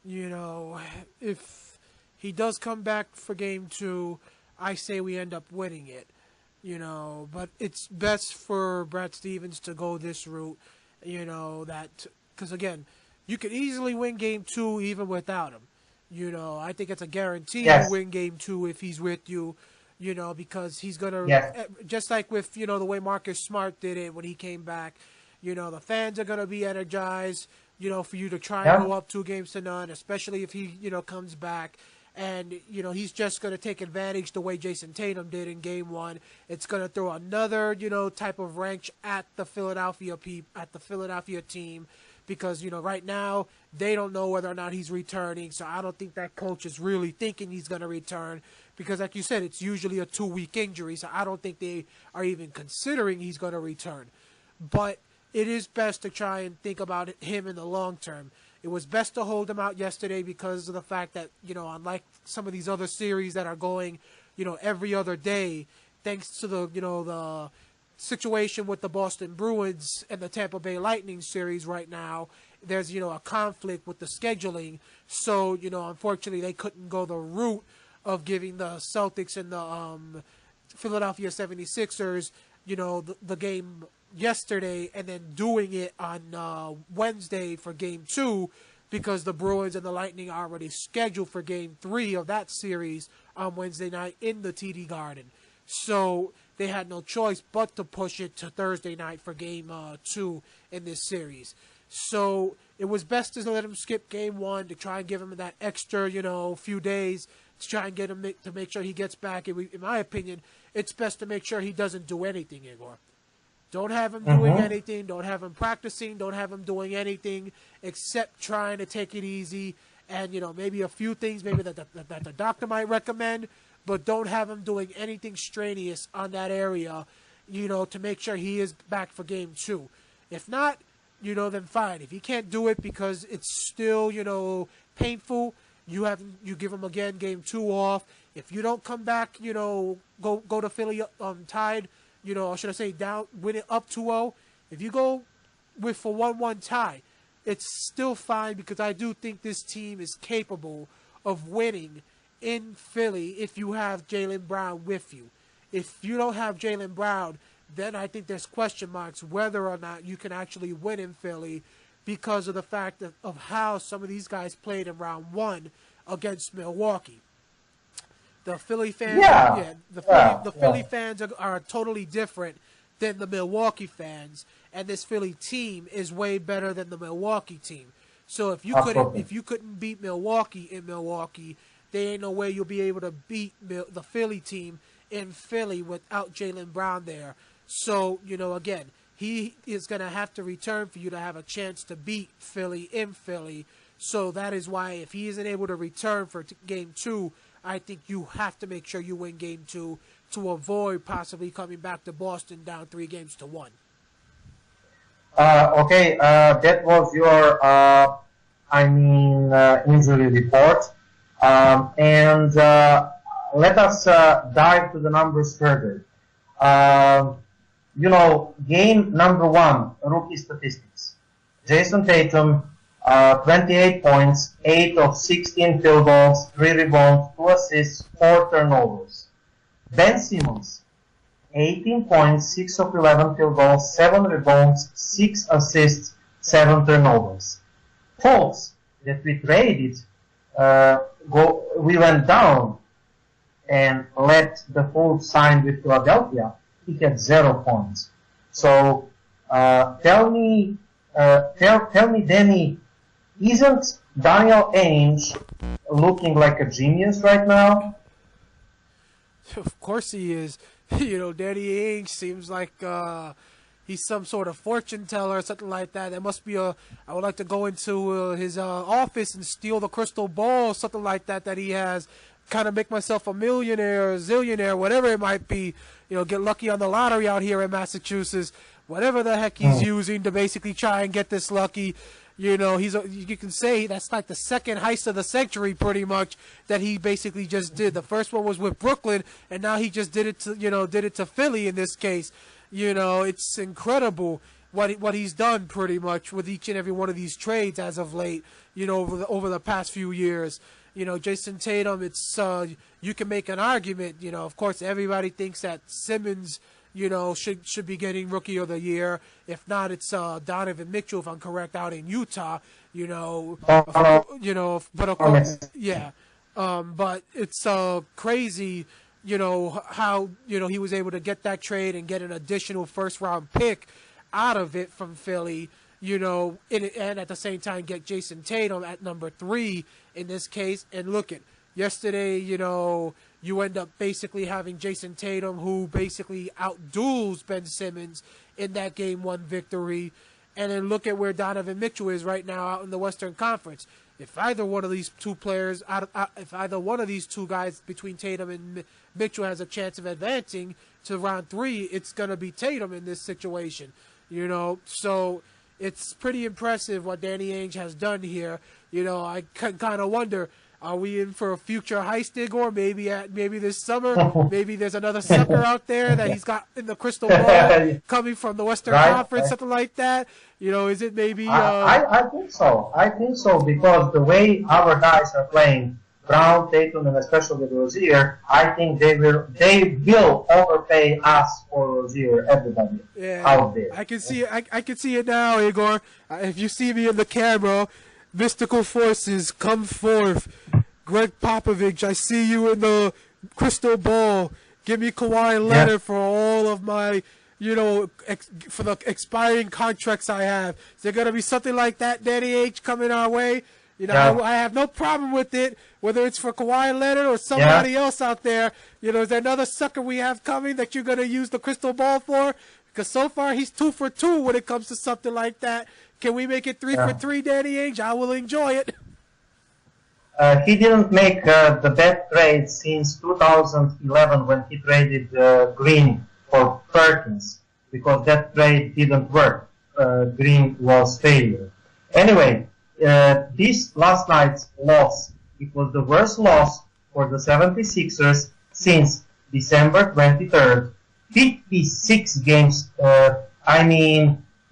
If he does come back for game 2, I say we end up winning it. But it's best for Brad Stevens to go this route, because again, you could easily win game 2 even without him. I think it's a guarantee to win game 2 if he's with you. Because he's going to, just like with, the way Marcus Smart did it when he came back, the fans are going to be energized, for you to try and go up 2-0, especially if he, comes back. And, he's just going to take advantage the way Jayson Tatum did in game 1. It's going to throw another, type of wrench at the Philadelphia team. Because, right now, they don't know whether or not he's returning. So I don't think that coach is really thinking he's going to return. Because, like you said, it's usually a 2-week injury. So I don't think they are even considering he's going to return. But it is best to try and think about him in the long term. It was best to hold him out yesterday because of the fact that, unlike some of these other series that are going, every other day, thanks to the situation with the Boston Bruins and the Tampa Bay Lightning series right now, there's, a conflict with the scheduling. So, unfortunately, they couldn't go the route of giving the Celtics and the Philadelphia 76ers, the game yesterday and then doing it on Wednesday for game 2 because the Bruins and the Lightning are already scheduled for game 3 of that series on Wednesday night in the TD Garden. So they had no choice but to push it to Thursday night for game 2 in this series. So it was best to let him skip game 1 to try and give him that extra, few days to try and get him to make sure he gets back. In my opinion, it's best to make sure he doesn't do anything, Igor. Don't have him doing anything. Don't have him practicing. Don't have him doing anything except trying to take it easy and, maybe a few things maybe that the doctor might recommend, but don't have him doing anything strenuous on that area, to make sure he is back for game 2. If not, then fine. If he can't do it because it's still, painful, you give him again game 2 off. If you don't come back, go to Philly tied, or should I say down, win it up 2-0. If you go with a 1-1 tie, it's still fine because I do think this team is capable of winning in Philly if you have Jaylen Brown with you. If you don't have Jaylen Brown, then I think there's question marks whether or not you can actually win in Philly because of the fact of how some of these guys played in round 1 against Milwaukee. The Philly fans, Yeah, the yeah. Philly fans are totally different than the Milwaukee fans, and this Philly team is way better than the Milwaukee team. So Absolutely. if you couldn't beat Milwaukee in Milwaukee, there ain't no way you'll be able to beat the Philly team in Philly without Jaylen Brown there. So again, he is going to have to return for you to have a chance to beat Philly in Philly. So that is why if he isn't able to return for game 2, I think you have to make sure you win game 2 to avoid possibly coming back to Boston down 3-1. Okay, that was your, injury report. And let us dive to the numbers further. Game number 1, rookie statistics. Jayson Tatum, 28 points, 8 of 16 field goals, 3 rebounds, 2 assists, 4 turnovers. Ben Simmons, 18 points, 6 of 11 field goals, 7 rebounds, 6 assists, 7 turnovers. Folks that we traded, we went down and let the Fultz sign with Philadelphia. He had 0 points. So tell me, Danny, isn't Daniel Ainge looking like a genius right now? Of course he is. Danny Ainge seems like he's some sort of fortune teller or something like that. There must be I would like to go into his office and steal the crystal ball, something like that he has. Kind of make myself a millionaire or zillionaire, whatever it might be. Get lucky on the lottery out here in Massachusetts. Whatever the heck he's using to basically try and get this lucky. You can say that's like the second heist of the century, pretty much, that he basically just did. The first one was with Brooklyn, and now he just did it to Philly in this case. It's incredible what he's done pretty much with each and every one of these trades as of late. Over the past few years. Jayson Tatum. It's you can make an argument. Of course, everybody thinks that Simmons, should be getting Rookie of the Year. If not, it's Donovan Mitchell, if I'm correct, out in Utah. But of course, yeah. But it's crazy, how he was able to get that trade and get an additional first-round pick out of it from Philly. And at the same time get Jayson Tatum at number 3 in this case. And look at yesterday, you end up basically having Jayson Tatum, who basically outduels Ben Simmons in that Game 1 victory. And then look at where Donovan Mitchell is right now out in the Western Conference. If either one of these two players, if either one of these two guys between Tatum and Mitchell has a chance of advancing to round 3, it's going to be Tatum in this situation. So it's pretty impressive what Danny Ainge has done here. I kind of wonder, are we in for a future heist, Igor? Maybe this summer, maybe there's another sucker out there that he's got in the crystal ball coming from the Western Conference, something like that. Is it maybe? I think so. I think so because the way our guys are playing, Brown, Tatum, and especially Rozier, I think they will overpay us for Rozier, everybody out there. I can see it now, Igor. If you see me in the camera, mystical forces come forth. Greg Popovich, I see you in the crystal ball. Give me Kawhi Leonard for all of my, for the expiring contracts I have. Is there going to be something like that, Danny H, coming our way? I have no problem with it, whether it's for Kawhi Leonard or somebody else out there. Is there another sucker we have coming that you're going to use the crystal ball for? Because so far he's 2 for 2 when it comes to something like that. Can we make it 3 for 3, Danny Ainge? I will enjoy it. He didn't make the best trade since 2011 when he traded Green for Perkins because that trade didn't work. Green was failure. Anyway, this last night's loss, it was the worst loss for the 76ers since December 23rd, 56 games,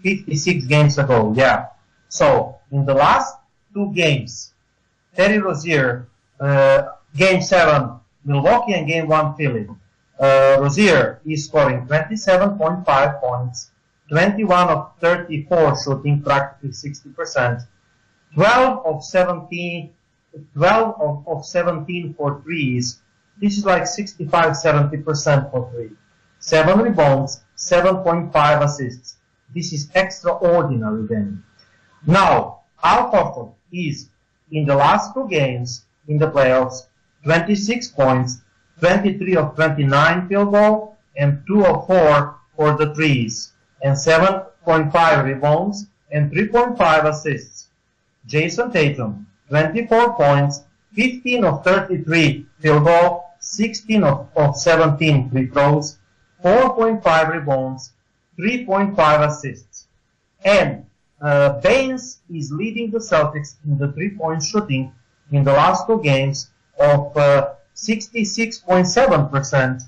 56 games ago, yeah. So, in the last 2 games, Terry Rozier, Game 7, Milwaukee, and Game 1, Philly. Rozier is scoring 27.5 points, 21 of 34 shooting, practically 60%, 12 of 17 for threes, This is like 65-70% for three. 7 rebounds, 7.5 assists. This is extraordinary then. Now, Al Horford is, in the last two games in the playoffs, 26 points, 23 of 29 field goal, and 2 of 4 for the threes, and 7.5 rebounds, and 3.5 assists. Jayson Tatum, 24 points, 15 of 33 field goal, 16 of 17 free throws, 4.5 rebounds, 3.5 assists. And Baines is leading the Celtics in the three-point shooting in the last two games of 66.7%,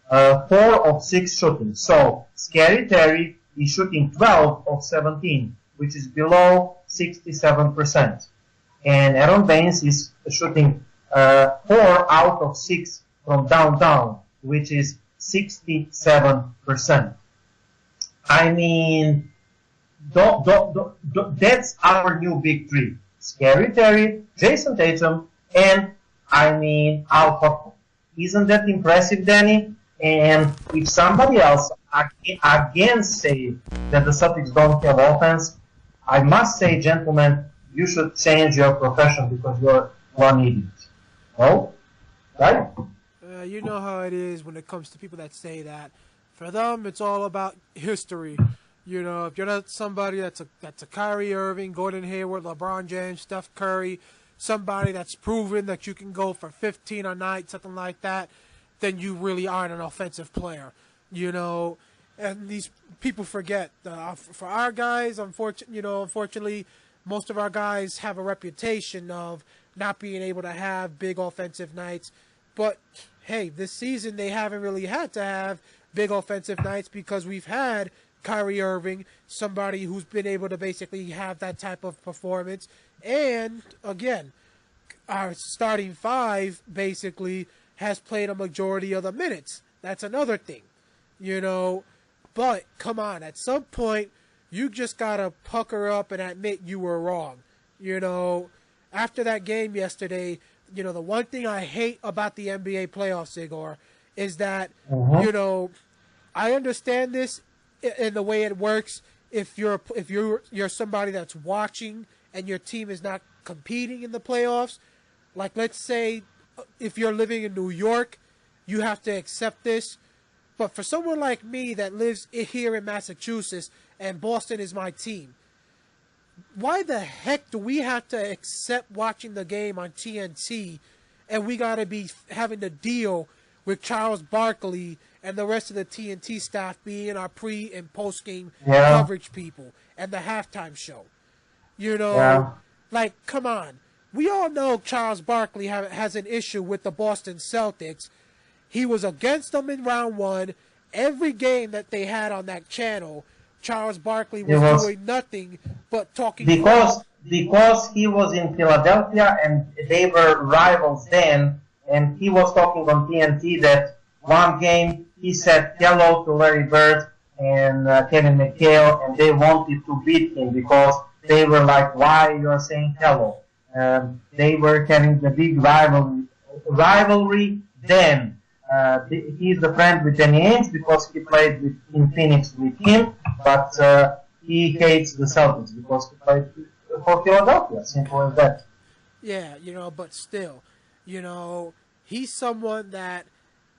4 of 6 shooting. So Scary Terry is shooting 12 of 17, which is below 67%. And Aaron Baines is shooting 4 out of 6 from downtown, which is 67%. I mean, that's our new big three. Scary Terry, Jayson Tatum, and Al Horford. Isn't that impressive, Danny? And if somebody else again say that the Celtics don't have offense, I must say, gentlemen, you should change your profession because you're one idiot. Oh, right? You know how it is when it comes to people that say that. For them, it's all about history. You know, if you're not somebody that's a Kyrie Irving, Gordon Hayward, LeBron James, Steph Curry, somebody that's proven that you can go for 15 a night, something like that, then you really aren't an offensive player. You know, and these people forget. For our guys, unfortunately, most of our guys have a reputation of not being able to have big offensive nights. But hey, this season they haven't really had to have big offensive nights because we've had Kyrie Irving, somebody who's been able to basically have that type of performance. And again, our starting five basically has played a majority of the minutes. That's another thing, you know. But come on, at some point, you just gotta pucker up and admit you were wrong. You know, after that game yesterday, you know, the one thing I hate about the NBA playoffs, Igor, is that, you know, I understand this in the way it works. If you're somebody that's watching and your team is not competing in the playoffs, like let's say if you're living in New York, you have to accept this. But for someone like me that lives here in Massachusetts and Boston is my team, why the heck do we have to accept watching the game on TNT and we got to be having to deal with Charles Barkley and the rest of the TNT staff being our pre- and post-game coverage people and the halftime show? You know, like, come on. We all know Charles Barkley has an issue with the Boston Celtics. He was against them in round one. Every game that they had on that channel, Charles Barkley was doing nothing but talking. Because he was in Philadelphia and they were rivals then, and he was talking on TNT that one game he said hello to Larry Bird and Kevin McHale, and they wanted to beat him because they were like, why you are saying hello? They were having the big rivalry then. He's a friend with Danny Ainge because he played in Phoenix with him, but he hates the Celtics because he played for Philadelphia. Simple as that. Yeah, you know, but still, you know, he's someone that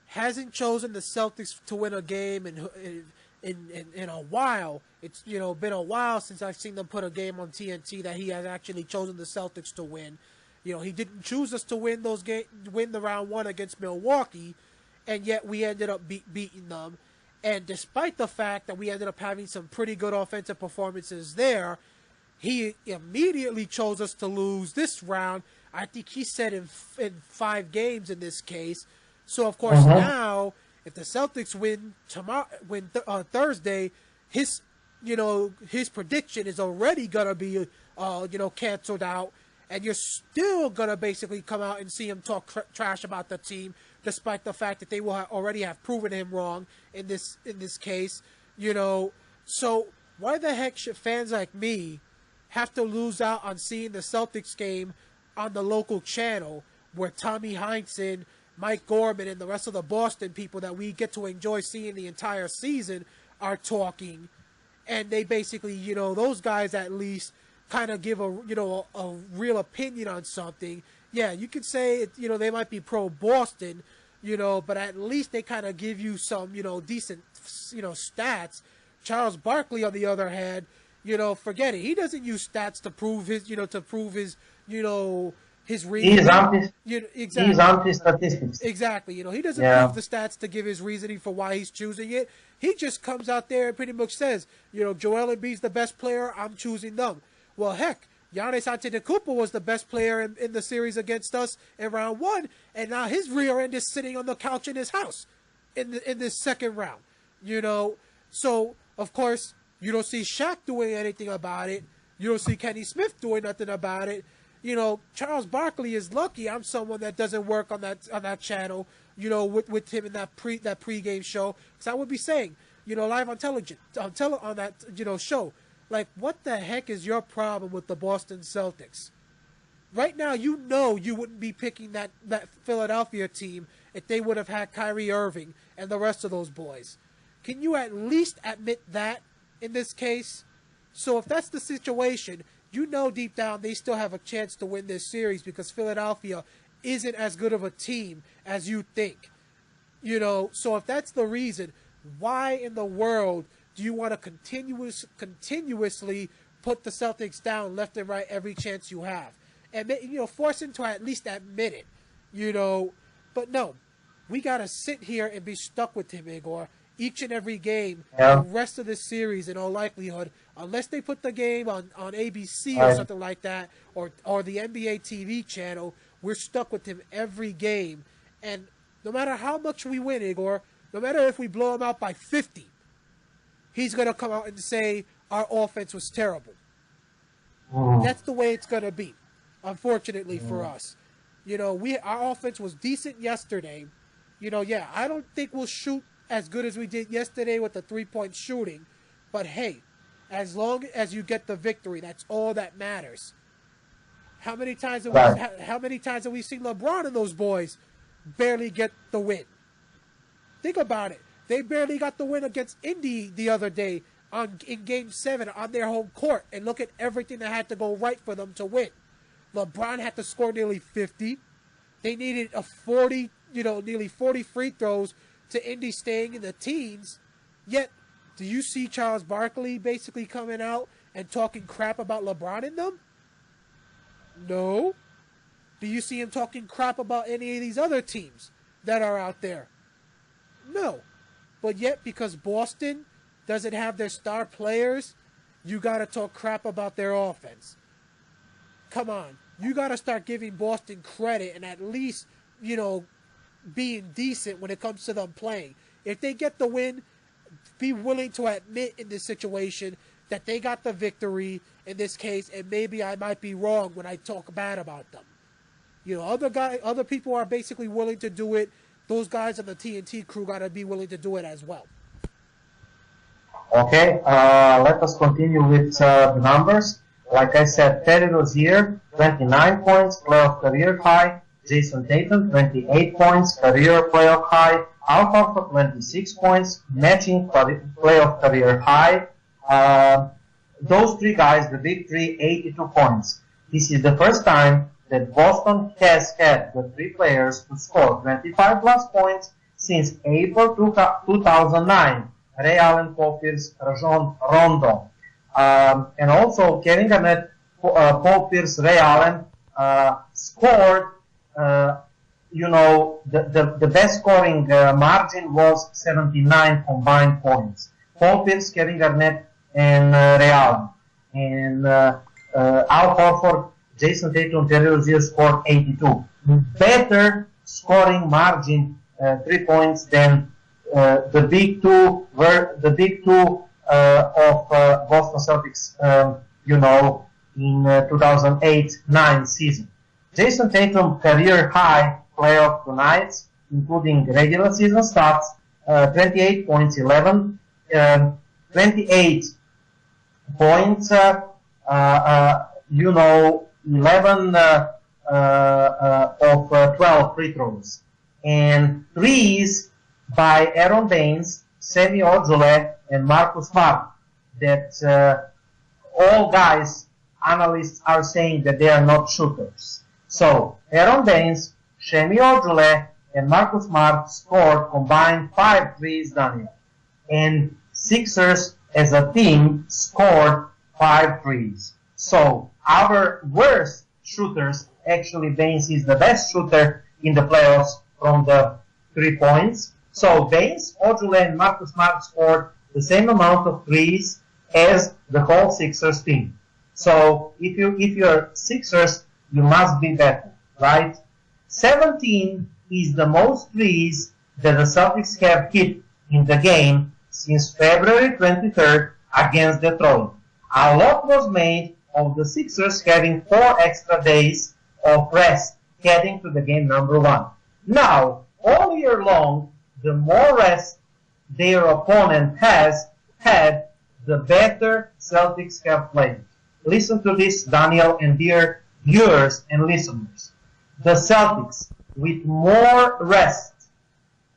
hasn't chosen the Celtics to win a game in a while. It's, you know, been a while since I've seen them put a game on TNT that he has actually chosen the Celtics to win. You know, he didn't choose us to win win the round one against Milwaukee, and yet we ended up beating them. And despite the fact that we ended up having some pretty good offensive performances there, he immediately chose us to lose this round. I think he said in 5 games in this case. So of course now, if the Celtics win Thursday, his prediction is already gonna be canceled out, and you're still gonna basically come out and see him talk trash about the team, despite the fact that they will already have proven him wrong in this case. You know, so why the heck should fans like me have to lose out on seeing the Celtics game on the local channel where Tommy Heinsohn, Mike Gorman and the rest of the Boston people that we get to enjoy seeing the entire season are talking, and they basically, those guys at least kind of give a real opinion on something. Yeah, you could say, they might be pro Boston, but at least they kind of give you some, decent, stats. Charles Barkley, on the other hand, forget it. He doesn't use stats to prove his, his reasoning. He's anti-statistics. Exactly. He doesn't prove the stats to give his reasoning for why he's choosing it. He just comes out there and pretty much says, Joel Embiid's the best player, I'm choosing them. Well, heck, Giannis Antetokounmpo was the best player in the series against us in round 1, and now his rear end is sitting on the couch in his house in this second round. So of course you don't see Shaq doing anything about it. You don't see Kenny Smith doing nothing about it. Charles Barkley is lucky I'm someone that doesn't work on that channel. With him in that pregame show, because I would be saying, live on television, on that show. Like, what the heck is your problem with the Boston Celtics? Right now, you wouldn't be picking that Philadelphia team if they would have had Kyrie Irving and the rest of those boys. Can you at least admit that in this case? So if that's the situation, deep down they still have a chance to win this series because Philadelphia isn't as good of a team as you think. So if that's the reason, why in the world do you want to continuously put the Celtics down left and right every chance you have? And, force them to at least admit it, But no, we got to sit here and be stuck with him, Igor, each and every game, the rest of this series in all likelihood, unless they put the game on ABC or something like that, or the NBA TV channel, we're stuck with him every game. And no matter how much we win, Igor, no matter if we blow him out by 50, he's going to come out and say our offense was terrible. That's the way it's going to be, unfortunately for us. Our offense was decent yesterday. I don't think we'll shoot as good as we did yesterday with the three-point shooting. But, hey, as long as you get the victory, that's all that matters. How many times have we seen LeBron and those boys barely get the win? Think about it. They barely got the win against Indy the other day in Game 7 on their home court. And look at everything that had to go right for them to win. LeBron had to score nearly 50. They needed nearly 40 free throws to Indy staying in the teens. Yet, do you see Charles Barkley basically coming out and talking crap about LeBron and them? No. Do you see him talking crap about any of these other teams that are out there? No. But yet, because Boston doesn't have their star players, you got to talk crap about their offense. Come on. You got to start giving Boston credit and at least, being decent when it comes to them playing. If they get the win, be willing to admit in this situation that they got the victory in this case, and maybe I might be wrong when I talk bad about them. Other people are basically willing to do it. Those guys on the TNT crew got to be willing to do it as well. Okay, let us continue with the numbers. Like I said, Terry Rozier, 29 points, playoff career high. Jayson Tatum, 28 points, career playoff high. Al Horford, 26 points, matching playoff career high. Those three guys, the big three, 82 points. This is the first time that Boston has had the three players to score 25 plus points since April 2009. Ray Allen, Paul Pierce, Rajon Rondo. And also Kevin Garnett, Paul Pierce, Ray Allen scored, the best scoring margin was 79 combined points. Paul Pierce, Kevin Garnett, and Ray Allen. And Al Horford, Jayson Tatum, Terry Rozier scored 82. Better scoring margin, 3 points than the big two of Boston Celtics, in 2008-9 season. Jayson Tatum career high playoff tonight, including regular season starts, 28 points, 11, 28 points, 11 of 12 free throws. and threes by Aaron Baines, Semi Ojeleye, and Marcus Smart. That all guys, analysts are saying that they are not shooters. So Aaron Baines, Semi Ojeleye, and Marcus Smart scored combined 5 threes, Daniel. And Sixers as a team scored 5 threes. So our worst shooters, actually Baines is the best shooter in the playoffs from the 3 points. So Baines, Ojeleye, and Marcus Smart scored the same amount of threes as the whole Sixers team. So if you're Sixers, you must be better, right? 17 is the most threes that the Celtics have hit in the game since February 23rd against Detroit. A lot was made of the Sixers having 4 extra days of rest heading to the game number 1. Now, all year long, the more rest their opponent has had, the better Celtics have played. Listen to this, Daniel, and dear viewers and listeners. The Celtics, with more rest,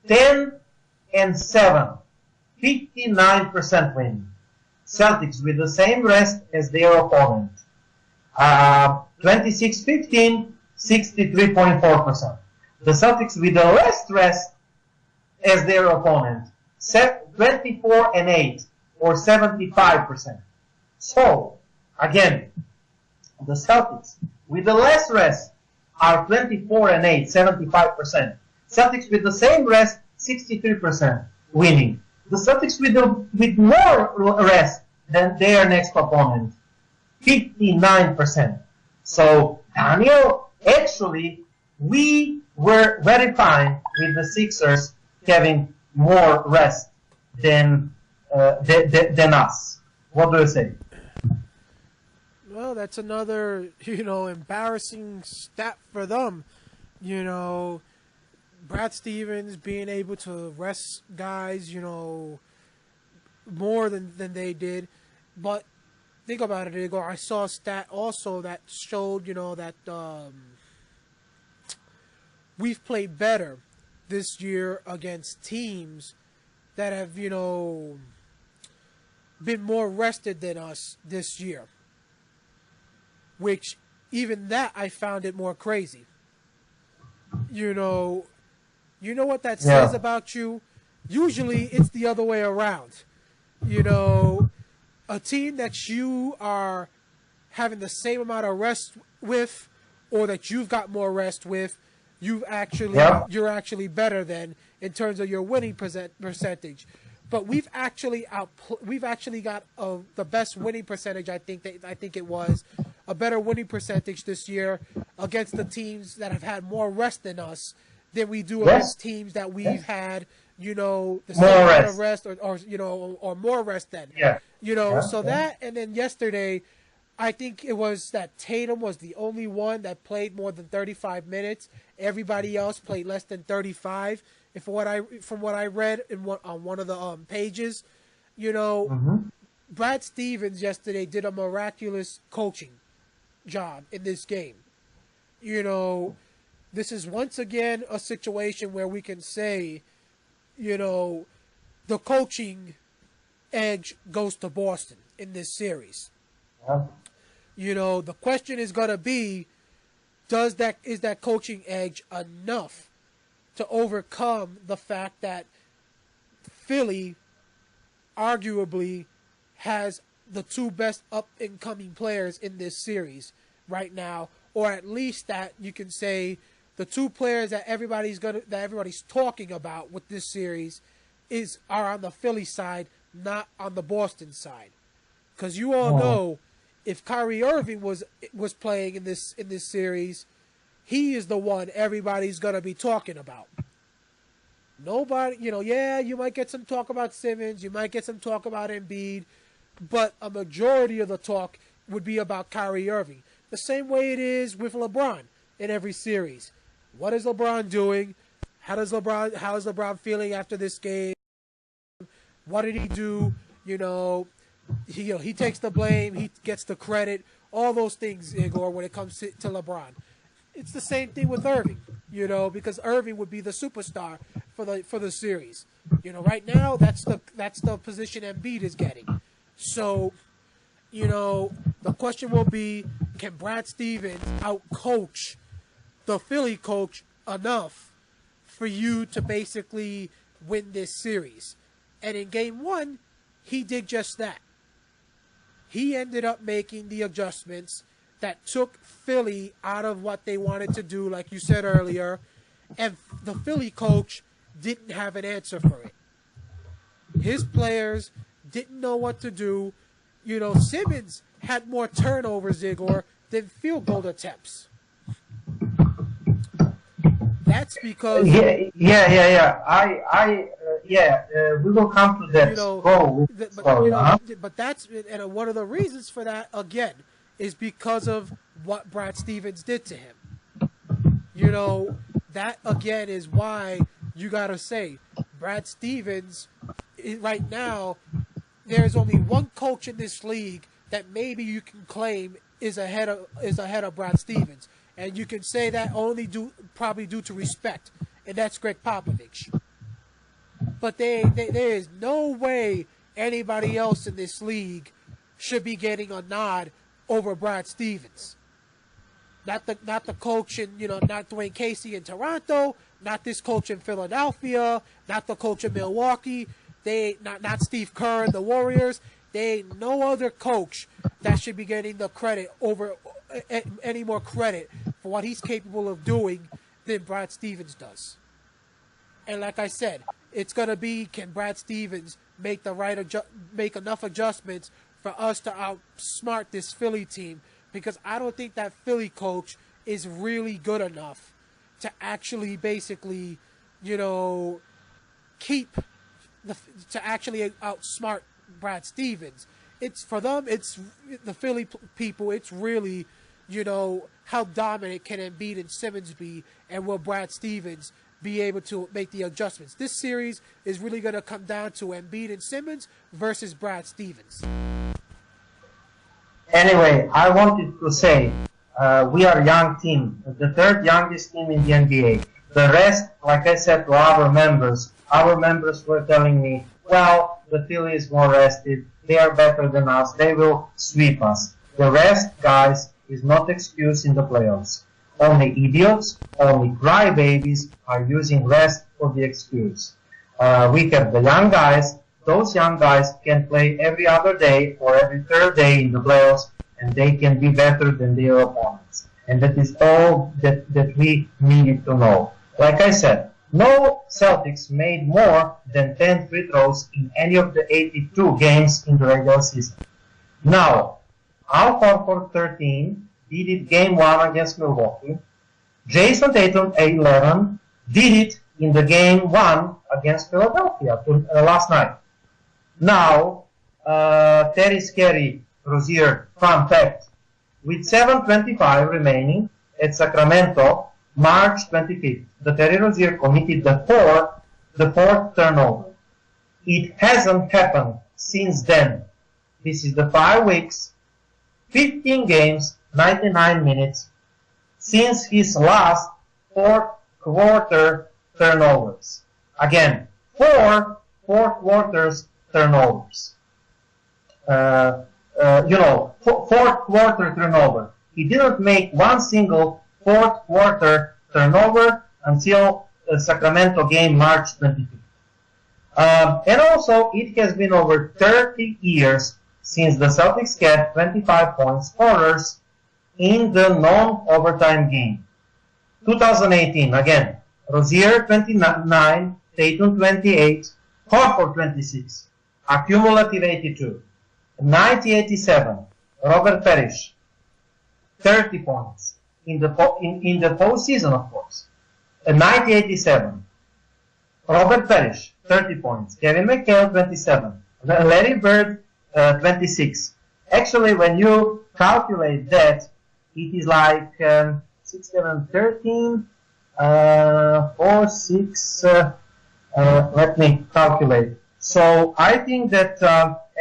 10-7, 59% winning. Celtics with the same rest as their opponent, 26-15, 63.4%. The Celtics with the less rest as their opponent, 24-8, or 75%. So, again, the Celtics with the less rest are 24-8, 75%. Celtics with the same rest, 63% winning. The Celtics with more rest than their next opponent, 59%. So, Daniel, actually, we were very fine with the Sixers having more rest than us. What do you say? Well, that's another, embarrassing stat for them. Brad Stevens being able to rest guys, more than they did. But think about it, Igor. I saw a stat also that showed, that we've played better this year against teams that have, been more rested than us this year. Which, even that, I found it more crazy. You know what that says about you? Usually, it's the other way around. A team that you are having the same amount of rest with, or that you've got more rest with, you're actually better than in terms of your winning percentage. But we've actually got the best winning percentage. I think it was a better winning percentage this year against the teams that have had more rest than us than we do against teams that we've had, the same amount of rest or more rest than. That, and then yesterday, I think it was that Tatum was the only one that played more than 35 minutes. Everybody else played less than 35. From what I read on one of the pages, Brad Stevens yesterday did a miraculous coaching job in this game. This is once again a situation where we can say, the coaching edge goes to Boston in this series. The question is going to be, is that coaching edge enough to overcome the fact that Philly arguably has the 2 best up-and-coming players in this series right now, or at least that you can say the 2 players that everybody's talking about with this series are on the Philly side, not on the Boston side. Because you all know, if Kyrie Irving was playing in this series, he is the one everybody's going to be talking about. Nobody, you might get some talk about Simmons, you might get some talk about Embiid, but a majority of the talk would be about Kyrie Irving. The same way it is with LeBron in every series. What is LeBron doing? How is LeBron feeling after this game? What did he do? He takes the blame, he gets the credit, all those things, Igor, when it comes to LeBron. it's the same thing with Irving, because Irving would be the superstar for the series. Right now that's the position Embiid is getting. So, the question will be, can Brad Stevens outcoach the Philly coach enough for you to basically win this series? And in game one, he did just that. He ended up making the adjustments that took Philly out of what they wanted to do, like you said earlier, and the Philly coach didn't have an answer for it. His players didn't know what to do. Simmons had more turnovers, Igor, than field goal attempts. That's because we will come to that goal. But that's, and one of the reasons for that again is because of what Brad Stevens did to him. That again is why you gotta say Brad Stevens right now. There's only one coach in this league that maybe you can claim is ahead of Brad Stevens. And you can say that probably due to respect, and that's Greg Popovich. But there is no way anybody else in this league should be getting a nod over Brad Stevens. Not the coach in not Dwayne Casey in Toronto, not this coach in Philadelphia, not the coach in Milwaukee. Not Steve Kerr and the Warriors. There ain't no other coach that should be getting the credit over any more credit for what he's capable of doing than Brad Stevens does. And like I said, it's gonna be, can Brad Stevens make make enough adjustments for us to outsmart this Philly team? Because I don't think that Philly coach is really good enough to actually basically, to actually outsmart Brad Stevens. It's for them. It's the Philly people. It's really, how dominant can Embiid and Simmons be, and will Brad Stevens be able to make the adjustments? This series is really going to come down to Embiid and Simmons versus Brad Stevens. Anyway, I wanted to say we are a young team, the third youngest team in the NBA. The rest, like I said to our members were telling me, well, the Philly is more rested, they are better than us, they will sweep us. The rest, guys, is not excuse in the playoffs. Only idiots, only crybabies are using rest for the excuse. We have the young guys. Those young guys can play every other day or every third day in the playoffs, and they can be better than their opponents. And that is all that we needed to know. Like I said, no Celtics made more than 10 free throws in any of the 82 games in the regular season. Now, Al Horford 13 did it game 1 against Milwaukee. Jayson Tatum 11 did it in the game 1 against Philadelphia last night. Now, Terry Rozier, fun fact, with 7:25 remaining at Sacramento, March 25th, the Terry Rozier committed the fourth turnover. It hasn't happened since then. This is the 5 weeks, 15 games, 99 minutes since his last fourth quarter turnovers. Again, 4 fourth quarters turnovers. Fourth quarter turnover. He didn't make one single fourth quarter turnover until the Sacramento game March 25th. And also, it has been over 30 years since the Celtics kept 25 point scorers in the non-overtime game. 2018, again, Rozier 29, Tatum 28, Horford 26, accumulative 82. 1987, Robert Parrish, 30 points in the postseason, of course. 1987, Robert Parrish, 30 points. Kevin McHale, 27. Larry Bird, 26. Actually, when you calculate that, it is like 6, 7, 13, 4, 6. Let me calculate. So I think that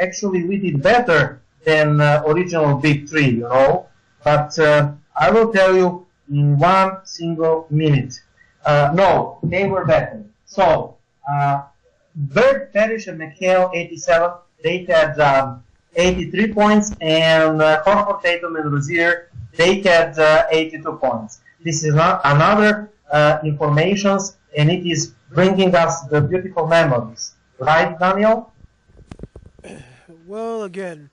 actually we did better than original Big Three, But I will tell you, in one single minute. No, they were better. So, Bird, Parrish, and McHale, 87. They had 83 points, and Horford, Tatum, and Rozier, they had 82 points. This is not another informations, and it is bringing us the beautiful memories. Right, Daniel? Well, again,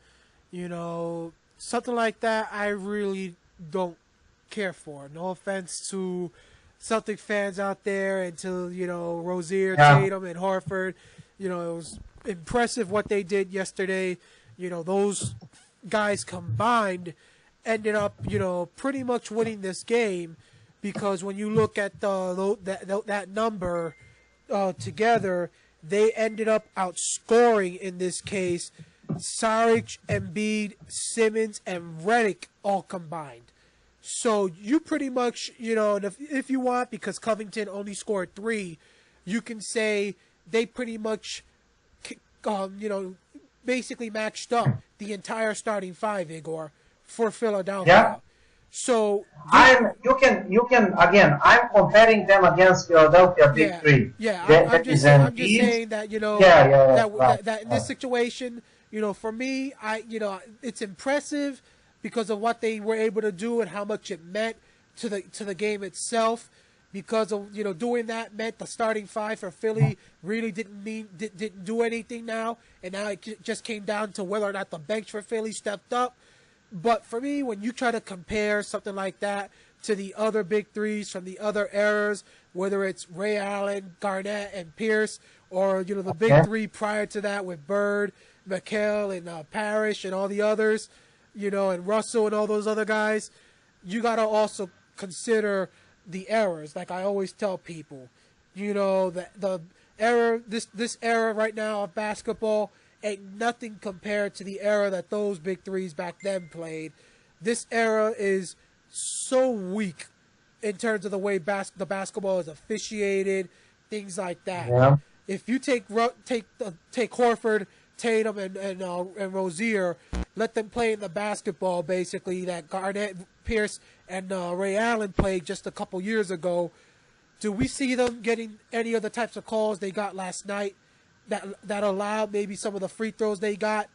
something like that I really don't care for. No offense to Celtic fans out there and to, Rozier, Tatum, and Horford. It was impressive what they did yesterday. Those guys combined ended up, pretty much winning this game, because when you look at that number together, they ended up outscoring, in this case, Saric, Embiid, Simmons, and Redick all combined. So you pretty much, if you want, because Covington only scored 3, you can say they pretty much, basically matched up the entire starting 5, Igor, for Philadelphia. Yeah. So you can again. I'm comparing them against Philadelphia Big Three. Yeah, I'm just saying that that in this situation, for me, it's impressive because of what they were able to do and how much it meant to the game itself. Because of doing that meant the starting 5 for Philly really didn't do anything now, and now it just came down to whether or not the bench for Philly stepped up. But for me, when you try to compare something like that to the other big threes from the other eras, whether it's Ray Allen, Garnett, and Pierce, or the big 3 prior to that with Bird, McHale, and Parrish, and all the others, and Russell and all those other guys, you got to also consider the errors. Like I always tell people, the era, this era right now of basketball ain't nothing compared to the era that those big threes back then played. This era is so weak in terms of the way the basketball is officiated, things like that. Yeah. If you take Horford, Tatum, and Rozier, let them play in the basketball basically that Garnett, Pierce, and Ray Allen played just a couple years ago, do we see them getting any of the types of calls they got last night that allowed maybe some of the free throws they got?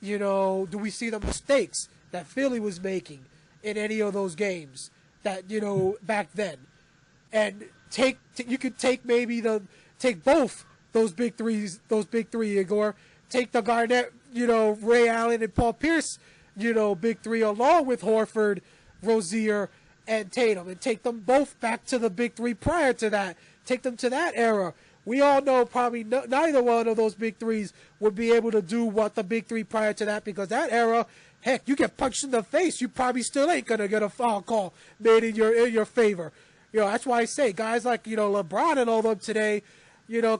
Do we see the mistakes that Philly was making in any of those games that, back then? And you could take both those big three, Igor. Take the Garnett, Ray Allen and Paul Pierce, big 3 along with Horford, Rozier, and Tatum, and take them both back to the big 3 prior to that. Take them to that era. We all know probably neither one of those big 3s would be able to do what the big 3 prior to that, because that era, heck, you get punched in the face, you probably still ain't going to get a foul call made in your favor. That's why I say guys like, LeBron and all them today,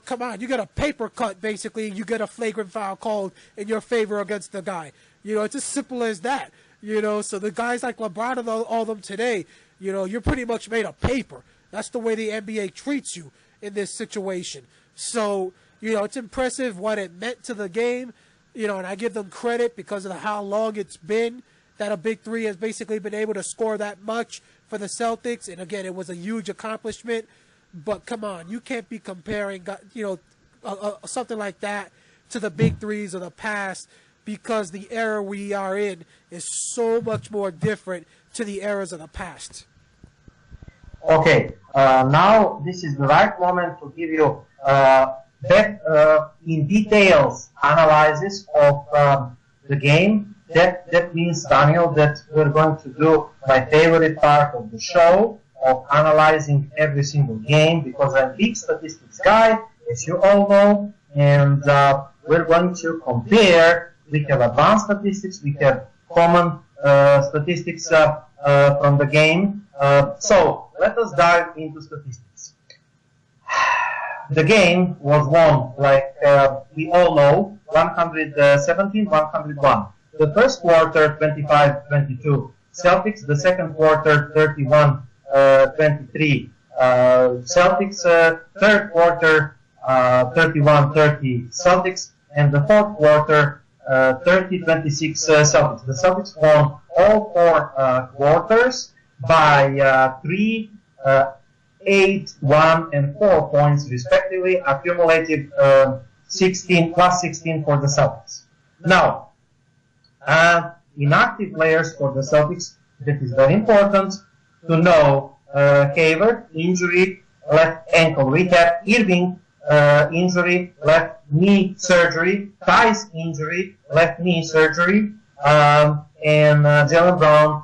come on, you get a paper cut basically, you get a flagrant foul called in your favor against the guy. It's as simple as that. So the guys like LeBron and all them today, you're pretty much made of paper. That's the way the NBA treats you in this situation. So, it's impressive what it meant to the game, and I give them credit because of how long it's been that a big 3 has basically been able to score that much for the Celtics. And again, it was a huge accomplishment. But come on, you can't be comparing, something like that to the big 3s of the past, because the era we are in is so much more different to the eras of the past. Okay, now this is the right moment to give you in details analysis of the game. That means, Daniel, that we're going to do my favorite part of the show, of analyzing every single game, because I'm a big statistics guy, as you all know, and we're going to compare. We have advanced statistics, we have common statistics from the game. So let us dive into statistics. The game was won, like we all know, 117-101. The first quarter, 25-22. Celtics, the second quarter, 31-23. Celtics, third quarter, 31-30. Celtics, and the fourth quarter, 30-26 Celtics. The Celtics won all 4 quarters, by 3, 8, 1, and 4 points respectively, accumulative 16 plus 16 for the Celtics. Now, inactive players for the Celtics, that is very important to know. Hayward, injury, left ankle rehab. Irving, injury, left knee surgery. Tice, injury, left knee surgery. And Jaylen Brown,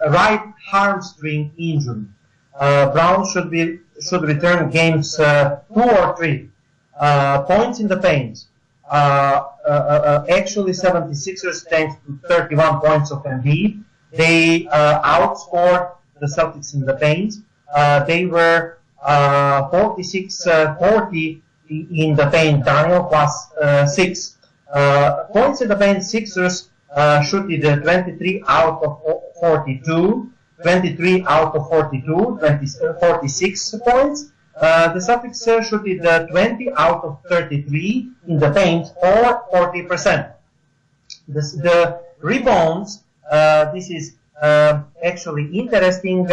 right hamstring injury. Brown should return games 2 or 3. Points in the paint. Actually 76ers thanks to 31 points of Embiid. They outscored the Celtics in the paint. They were 46-40 in the paint, Daniel, plus 6. Points in the paint, Sixers shooted 23 out of 42, 23 out of 42, 46 points. The Celtics shooted 20 out of 33 in the paint, or 40%. The rebounds, this is actually interesting.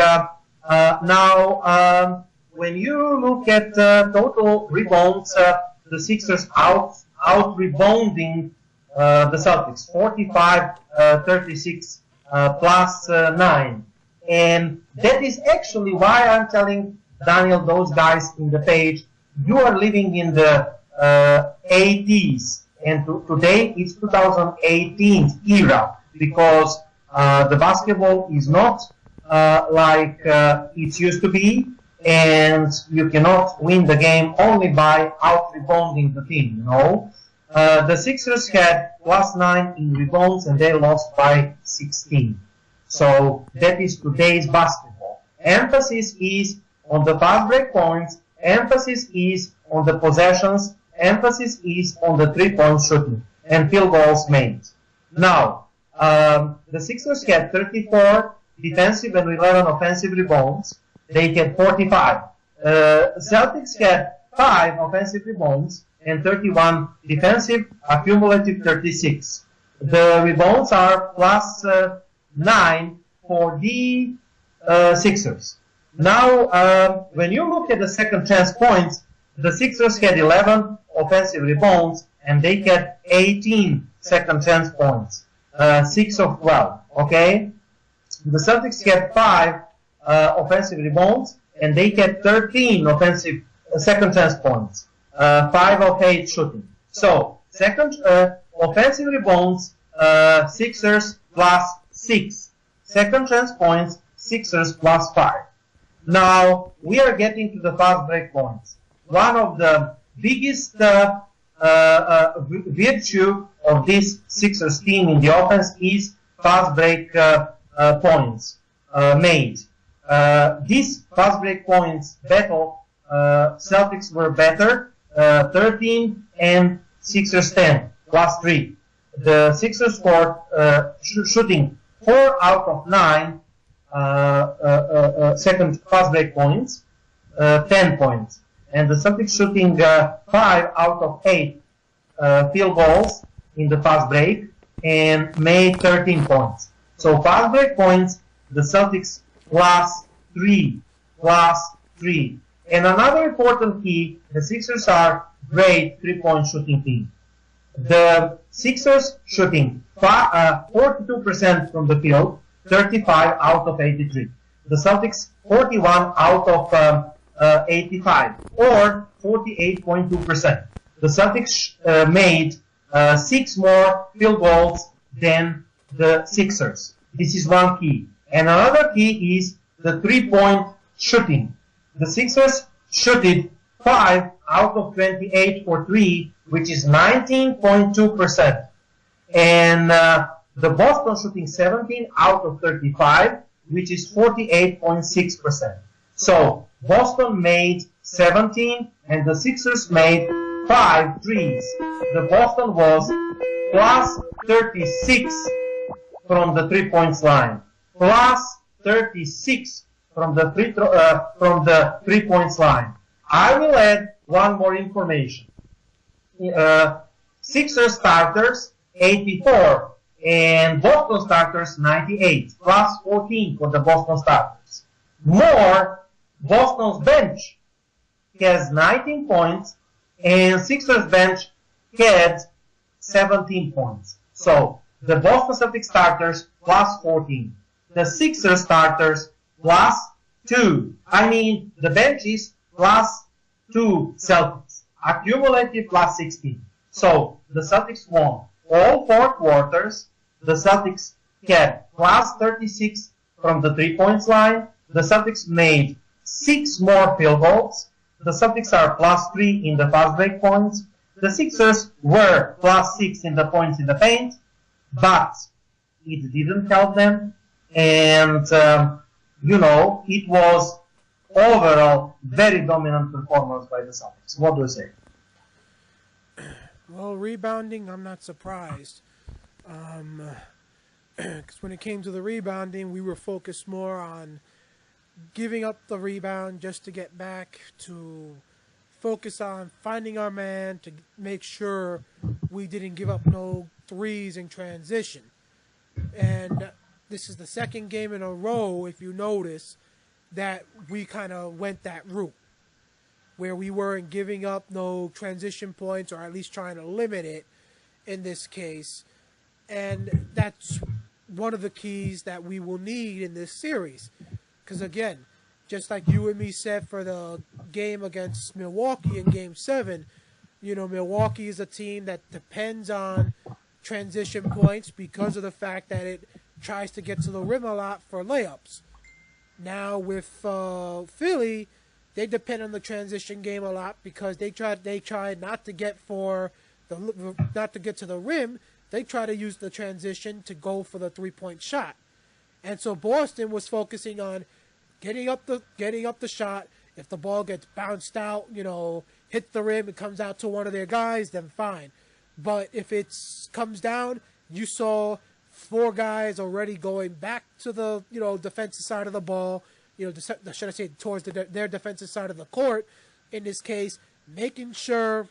Now, when you look at total rebounds, the Sixers out-rebounding the Celtics, 45-36 plus 9. And that is actually why I'm telling Daniel, those guys in the page, you are living in the 80s, and today it's 2018 era, because the basketball is not like it used to be, and you cannot win the game only by out-rebounding the team, you know. The Sixers had plus 9 in rebounds, and they lost by 16. So that is today's basketball. Emphasis is on the fast break points, emphasis is on the possessions, emphasis is on the three-point shooting and field goals made. Now, the Sixers had 34 defensive and 11 offensive rebounds. They had 45. Celtics had 5 offensive rebounds and 31 defensive, accumulative 36. The rebounds are plus 9 for the Sixers. Now, when you look at the second chance points, the Sixers had 11 offensive rebounds and they had 18 second chance points, 6 of 12, okay? The Celtics had 5 offensive rebounds and they had 13 offensive second chance points, 5 of 8 shooting. So, second offensive rebounds, Sixers plus 6. Second chance points, Sixers plus 5. Now, we are getting to the fast break points. One of the biggest virtue of this Sixers team in the offense is fast break points made. This fast break points battle, Celtics were better, 13 and Sixers 10, plus 3. The Sixers scored shooting 4 out of 9 second fast break points, 10 points. And the Celtics shooting 5 out of 8 field goals in the fast break and made 13 points. So fast break points, the Celtics plus 3, plus 3. And another important key, the Sixers are great three-point shooting team. The Sixers shooting 42% from the field, 35 out of 83. The Celtics 41 out of 85, or 48.2%. The Celtics made 6 more field goals than the Sixers. This is one key. And another key is the three-point shooting. The Sixers shooted 5 out of 28 for 3, which is 19.2%. And the Boston shooting 17 out of 35, which is 48.6%. So Boston made 17 and the Sixers made 5 threes. The Boston was plus 36 from the 3-point line, plus 36 from the 3-point line. I will add one more information. Sixers starters 84 And Boston starters 98, plus 14 for the Boston starters. More, Boston's bench has 19 points, and Sixers bench had 17 points. So the Boston Celtics starters plus 14. The Sixers starters plus 2. I mean, the benches plus 2 Celtics. Accumulative plus 16. So the Celtics won all 4 quarters. The Celtics had plus 36 from the 3-point line. The Celtics made 6 more field goals. The Celtics are plus 3 in the fast break points. The Sixers were plus 6 in the points in the paint, but it didn't help them. And, it was overall very dominant performance by the Celtics. What do you say? Well, rebounding, I'm not surprised. Because when it came to the rebounding, we were focused more on giving up the rebound just to get back, to focus on finding our man, to make sure we didn't give up no threes in transition. And this is the second game in a row, if you notice, that we kind of went that route, where we weren't giving up no transition points, or at least trying to limit it in this case. And that's one of the keys that we will need in this series. Because again, just like you and me said for the game against Milwaukee in Game 7, Milwaukee is a team that depends on transition points because of the fact that it tries to get to the rim a lot for layups. Now with Philly, they depend on the transition game a lot because they try not to get to the rim. They try to use the transition to go for the 3-point shot. And so Boston was focusing on getting up the shot. If the ball gets bounced out, hit the rim, it comes out to one of their guys, then fine. But if it comes down, you saw 4 guys already going back to the defensive side of the ball. Should I say towards their defensive side of the court? In this case, making sure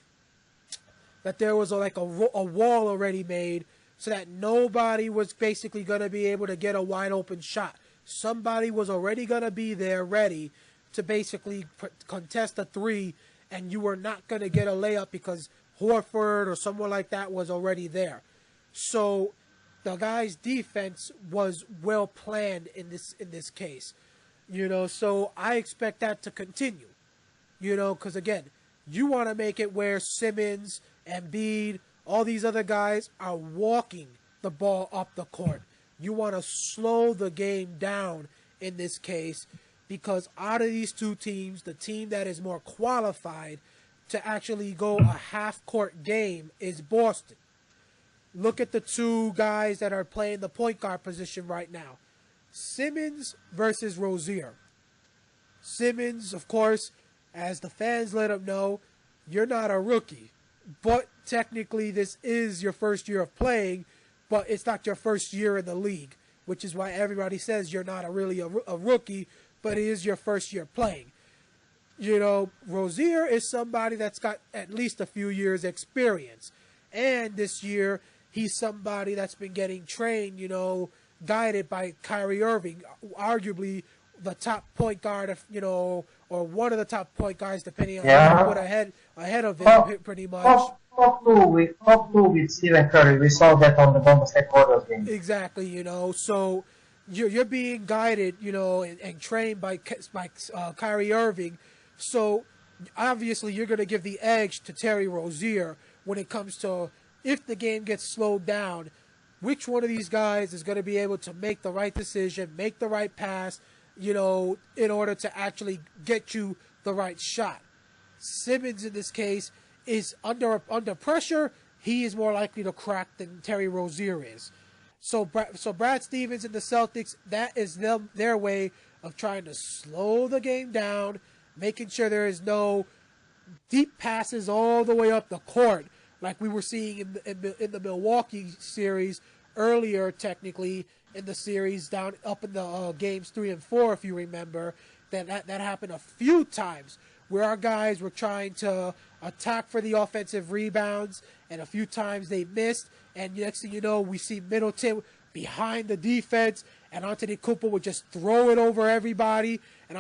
that there was a wall already made, so that nobody was basically going to be able to get a wide open shot. Somebody was already going to be there ready to basically contest a 3, and you were not going to get a layup because Horford or someone like that was already there. So the guy's defense was well planned in this case. So I expect that to continue. Because again, you want to make it where Simmons, Embiid, all these other guys are walking the ball up the court. You want to slow the game down in this case, because out of these 2 teams, the team that is more qualified to actually go a half-court game is Boston. Look at the 2 guys that are playing the point guard position right now. Simmons versus Rozier. Simmons, of course, as the fans let him know, you're not a rookie. But technically, this is your first year of playing, but it's not your first year in the league, which is why everybody says you're not really a rookie, but it is your first year playing. Rozier is somebody that's got at least a few years experience. And this year, he's somebody that's been getting trained, guided by Kyrie Irving, arguably the top point guard, or one of the top point guards, depending on who you put ahead of him, pretty much. Top two with Stephen Curry. We saw that on the Golden State Warriors game. Exactly, so you're being guided, and trained by Kyrie Irving. So obviously you're going to give the edge to Terry Rozier when it comes to, if the game gets slowed down, which one of these guys is going to be able to make the right decision, make the right pass, in order to actually get you the right shot. Simmons, in this case, is under pressure. He is more likely to crack than Terry Rozier is. So Brad Stevens and the Celtics, that is their way of trying to slow the game down, making sure there is no deep passes all the way up the court, like we were seeing in the Milwaukee series earlier, technically, in the series down up in the games 3 and 4, if you remember. That happened a few times where our guys were trying to attack for the offensive rebounds, and a few times they missed, and next thing you know, we see Middleton behind the defense, and Antetokounmpo would just throw it over everybody, and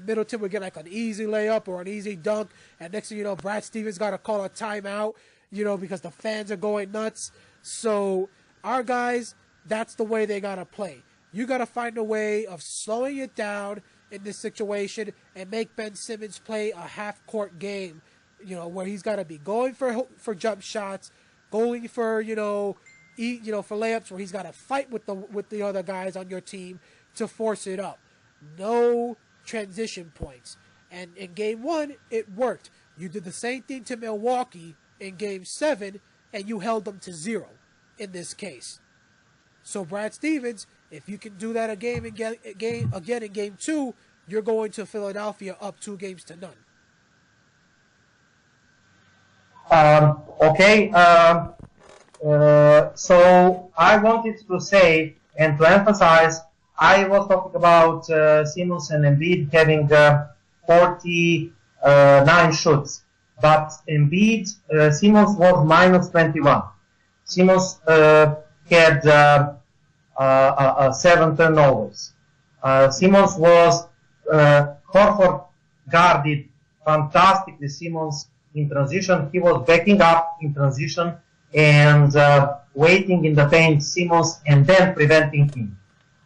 Middleton would get like an easy layup or an easy dunk, and next thing you know, Brad Stevens got to call a timeout, because the fans are going nuts. So our guys, that's the way they got to play. You got to find a way of slowing it down in this situation and make Ben Simmons play a half-court game, where he's got to be going for jump shots, going for, for layups, where he's got to fight with the other guys on your team to force it up. No transition points. And in Game 1, it worked. You did the same thing to Milwaukee in Game 7, and you held them to 0 in this case. So Brad Stevens, if you can do that again in Game 2, you're going to Philadelphia up 2-0. Okay. So I wanted to say and to emphasize, I was talking about Simmons and Embiid having 49 shoots, but Embiid, Simmons was minus 21. Simmons had 7 turnovers. Simmons was Horford guarded fantastically. Simmons in transition, he was backing up in transition and waiting in the paint Simmons and then preventing him.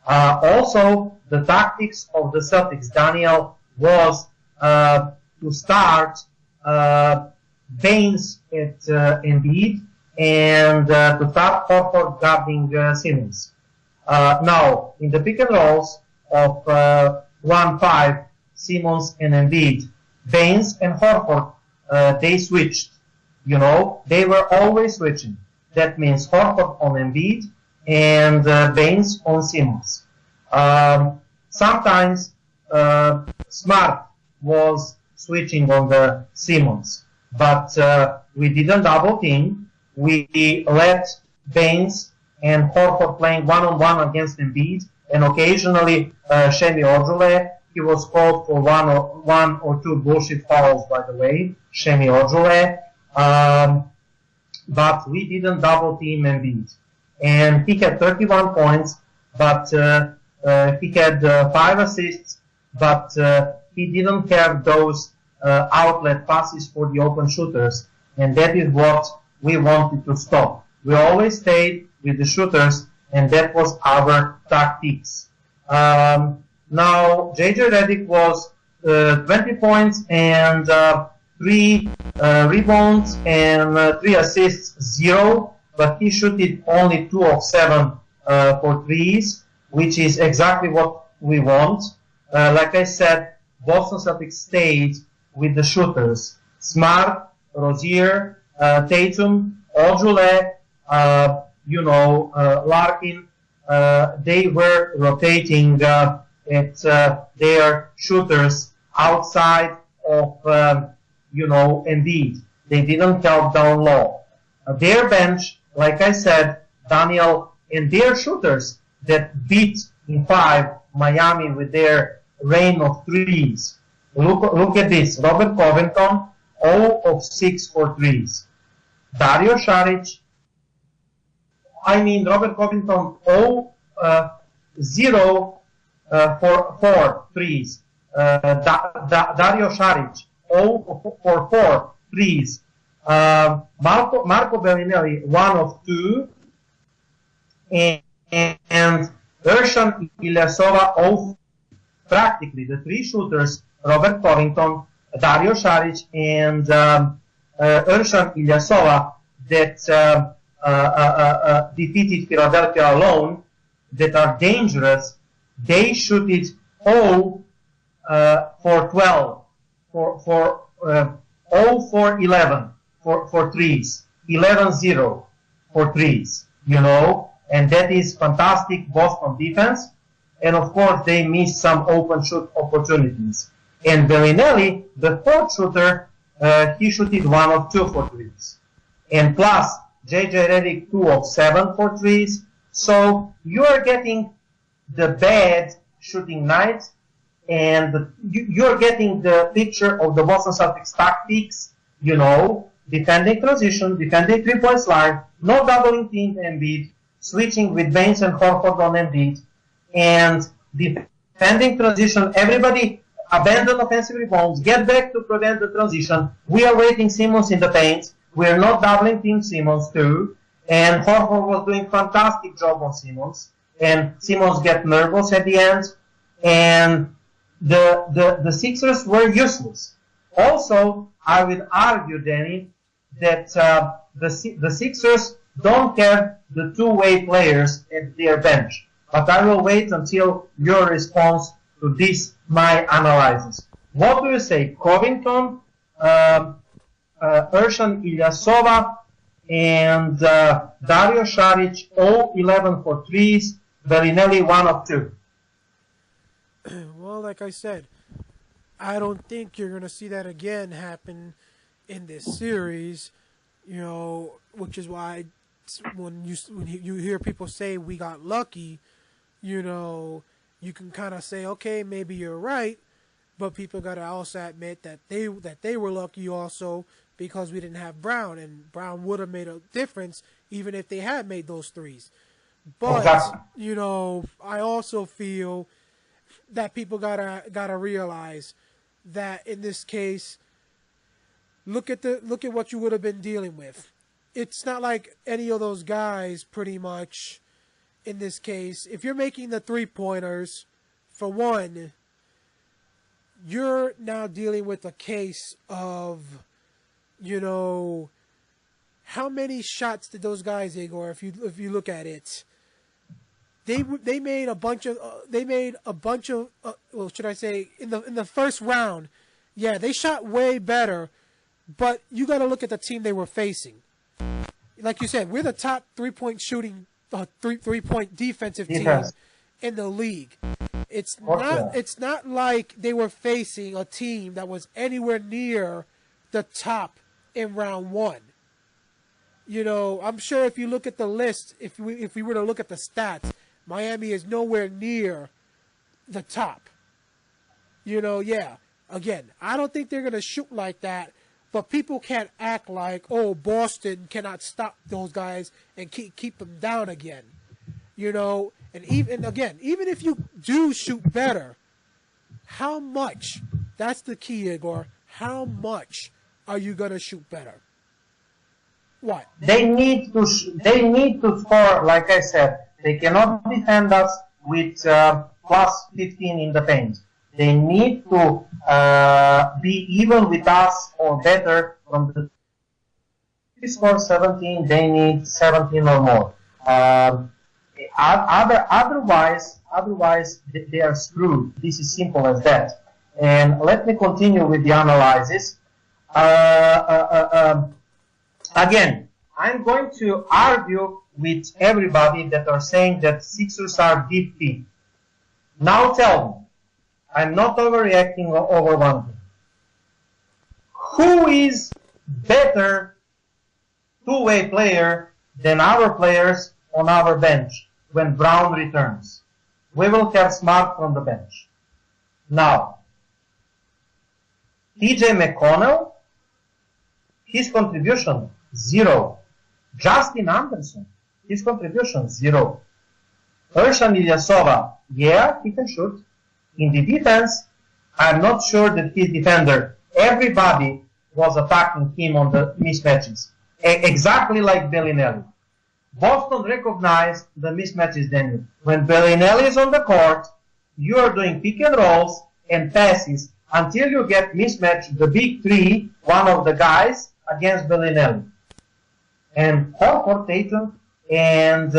Also, the tactics of the Celtics, Daniel, was to start Baines at Embiid and to start Horford guarding Simmons. Now, in the pick and rolls of 1-5, Simmons and Embiid, Baines and Horford, they switched. They were always switching. That means Horford on Embiid and Baines on Simmons. Sometimes Smart was switching on the Simmons, but we didn't double team. We let Baines and Horford playing one-on-one against Embiid, and occasionally Semi Ojeleye. He was called for one or two bullshit fouls, by the way, Semi Ojeleye. But we didn't double team Embiid. And he had 31 points, but he had 5 assists, but he didn't have those outlet passes for the open shooters, and that is what we wanted to stop. We always stayed with the shooters, and that was our tactics. Now, JJ Redick was 20 points and 3 rebounds and 3 assists, 0, but he shooted only 2 of 7 for threes, which is exactly what we want. Like I said, Boston Celtics stayed with the shooters. Smart, Rozier, Tatum, Ojeleye, Larkin, they were rotating at their shooters outside of, Embiid. They didn't help down low. Their bench, like I said, Daniel, and their shooters that beat in 5 Miami with their rain of threes. Look at this. Robert Covington, 0 of 6 for threes. Dario Saric, Robert Covington, 0 for 4 threes. Dario Saric, 0 for 4 threes. Marco Bellinelli, 1 of 2. And Ersan Ilyasova, 0. Practically the 3 shooters, Robert Covington, Dario Saric, and Ersan Ilyasova, that defeated Philadelphia alone, that are dangerous, they shooted 0 for 12, for 0 for 11 for threes, 11-0 for threes, and that is fantastic Boston defense. And of course, they missed some open shoot opportunities. And Bellinelli, the 4th shooter, he shooted 1 of 2 for threes. And plus, JJ Redick, 2 of 7 for threes. So you are getting the bad shooting night, and you're getting the picture of the Boston Celtics tactics. defending transition, defending 3-point line, no doubling team Embiid, switching with Baines and Horford on Embiid, and defending transition. Everybody abandon offensive rebounds, get back to prevent the transition. We are waiting Simmons in the paint. We are not doubling team Simmons too. And Horford was doing fantastic job on Simmons. And Simmons get nervous at the end. And the Sixers were useless. Also, I would argue, Danny, that the Sixers don't have the two-way players at their bench. But I will wait until your response to this, my analysis. What do you say? Covington, Ersan Ilyasova, and Dario Saric, all 11 for threes, Bellinelli 1 of 2. Well, like I said, I don't think you're going to see that again happen in this series, which is why when you hear people say we got lucky, you can kind of say, okay, maybe you're right, but people got to also admit that they were lucky also because we didn't have Brown, and Brown would have made a difference even if they had made those threes. But, I also feel that people gotta realize that in this case, look at what you would have been dealing with. It's not like any of those guys pretty much in this case. If you're making the 3-pointers, for one, you're now dealing with a case of, how many shots did those guys, Igor, if you look at it, they made a bunch of well, should I say in the first round, yeah, they shot way better, but you got to look at the team they were facing. Like you said, we're the top 3-point shooting, 3-point defensive team in the league. It's not like they were facing a team that was anywhere near the top in round one. I'm sure if you look at the list, if we were to look at the stats, Miami is nowhere near the top. Yeah. Again, I don't think they're going to shoot like that, but people can't act like, oh, Boston cannot stop those guys and keep them down again. And even if you do shoot better, how much? That's the key, Igor. How much are you going to shoot better? What? They need to score, like I said. They cannot defend us with plus 15 in the paint. They need to be even with us or better from the. If we score 17, they need 17 or more. Otherwise, they are screwed. This is simple as that. And let me continue with the analysis. Again, I'm going to argue with everybody that are saying that Sixers are deep team. Now tell me, I'm not overreacting over one thing. Who is better two-way player than our players on our bench when Brown returns? We will have Smart from the bench. Now, TJ McConnell, his contribution, 0. Justin Anderson, his contribution, 0. Ersan Ilyasova, yeah, he can shoot. In the defense, I'm not sure that he's defender. Everybody was attacking him on the mismatches. Exactly like Bellinelli. Boston recognized the mismatches then. When Bellinelli is on the court, you are doing pick and rolls and passes until you get mismatched the big three, one of the guys, against Bellinelli. And Horford, Tatum, and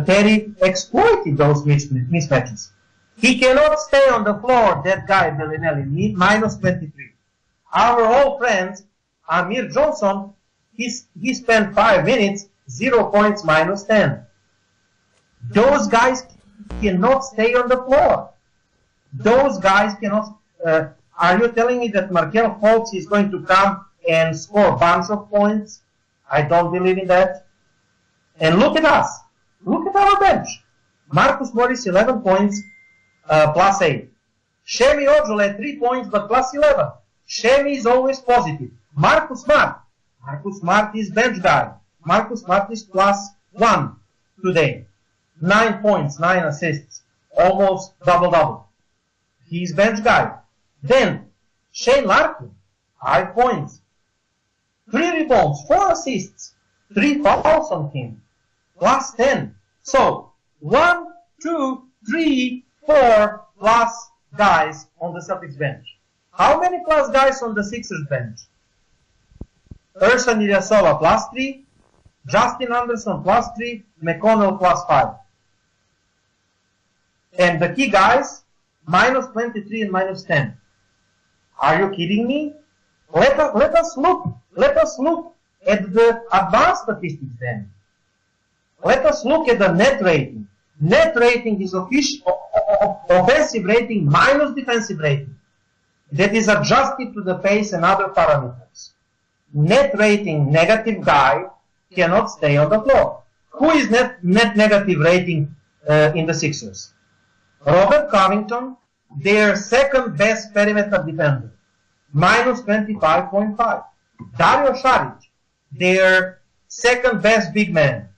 Terry exploited those mismatches. He cannot stay on the floor, that guy, Bellinelli, minus 23. Our old friend, Amir Johnson, he spent 5 minutes, 0 points, minus 10. Those guys cannot stay on the floor. Those guys cannot. Are you telling me that Markelle Fultz is going to come and score a bunch of points? I don't believe in that. And look at us. Look at our bench. Marcus Morris, 11 points, plus 8. Shemi Ojole, 3 points, but plus 11. Shemi is always positive. Marcus Smart. Marcus Smart is bench guy. Marcus Smart is +1 today. 9 points, 9 assists. Almost double-double. He's bench guy. Then, Shane Larkin, 5 points. 3 rebounds, 4 assists. 3 fouls on him. +10. So, 1, 2, 3, 4 plus guys on the Celtics bench. How many plus guys on the Sixers bench? Ersan Ilyasova +3, Justin Anderson +3, McConnell +5. And the key guys, -23 and -10. Are you kidding me? Let us look at the advanced statistics then. Let us look at the net rating. Net rating is offensive rating minus defensive rating. That is adjusted to the pace and other parameters. Net rating negative guy cannot stay on the floor. Who is net negative rating in the Sixers? Robert Covington, their second best perimeter defender, -25.5. Dario Saric, their second best big man,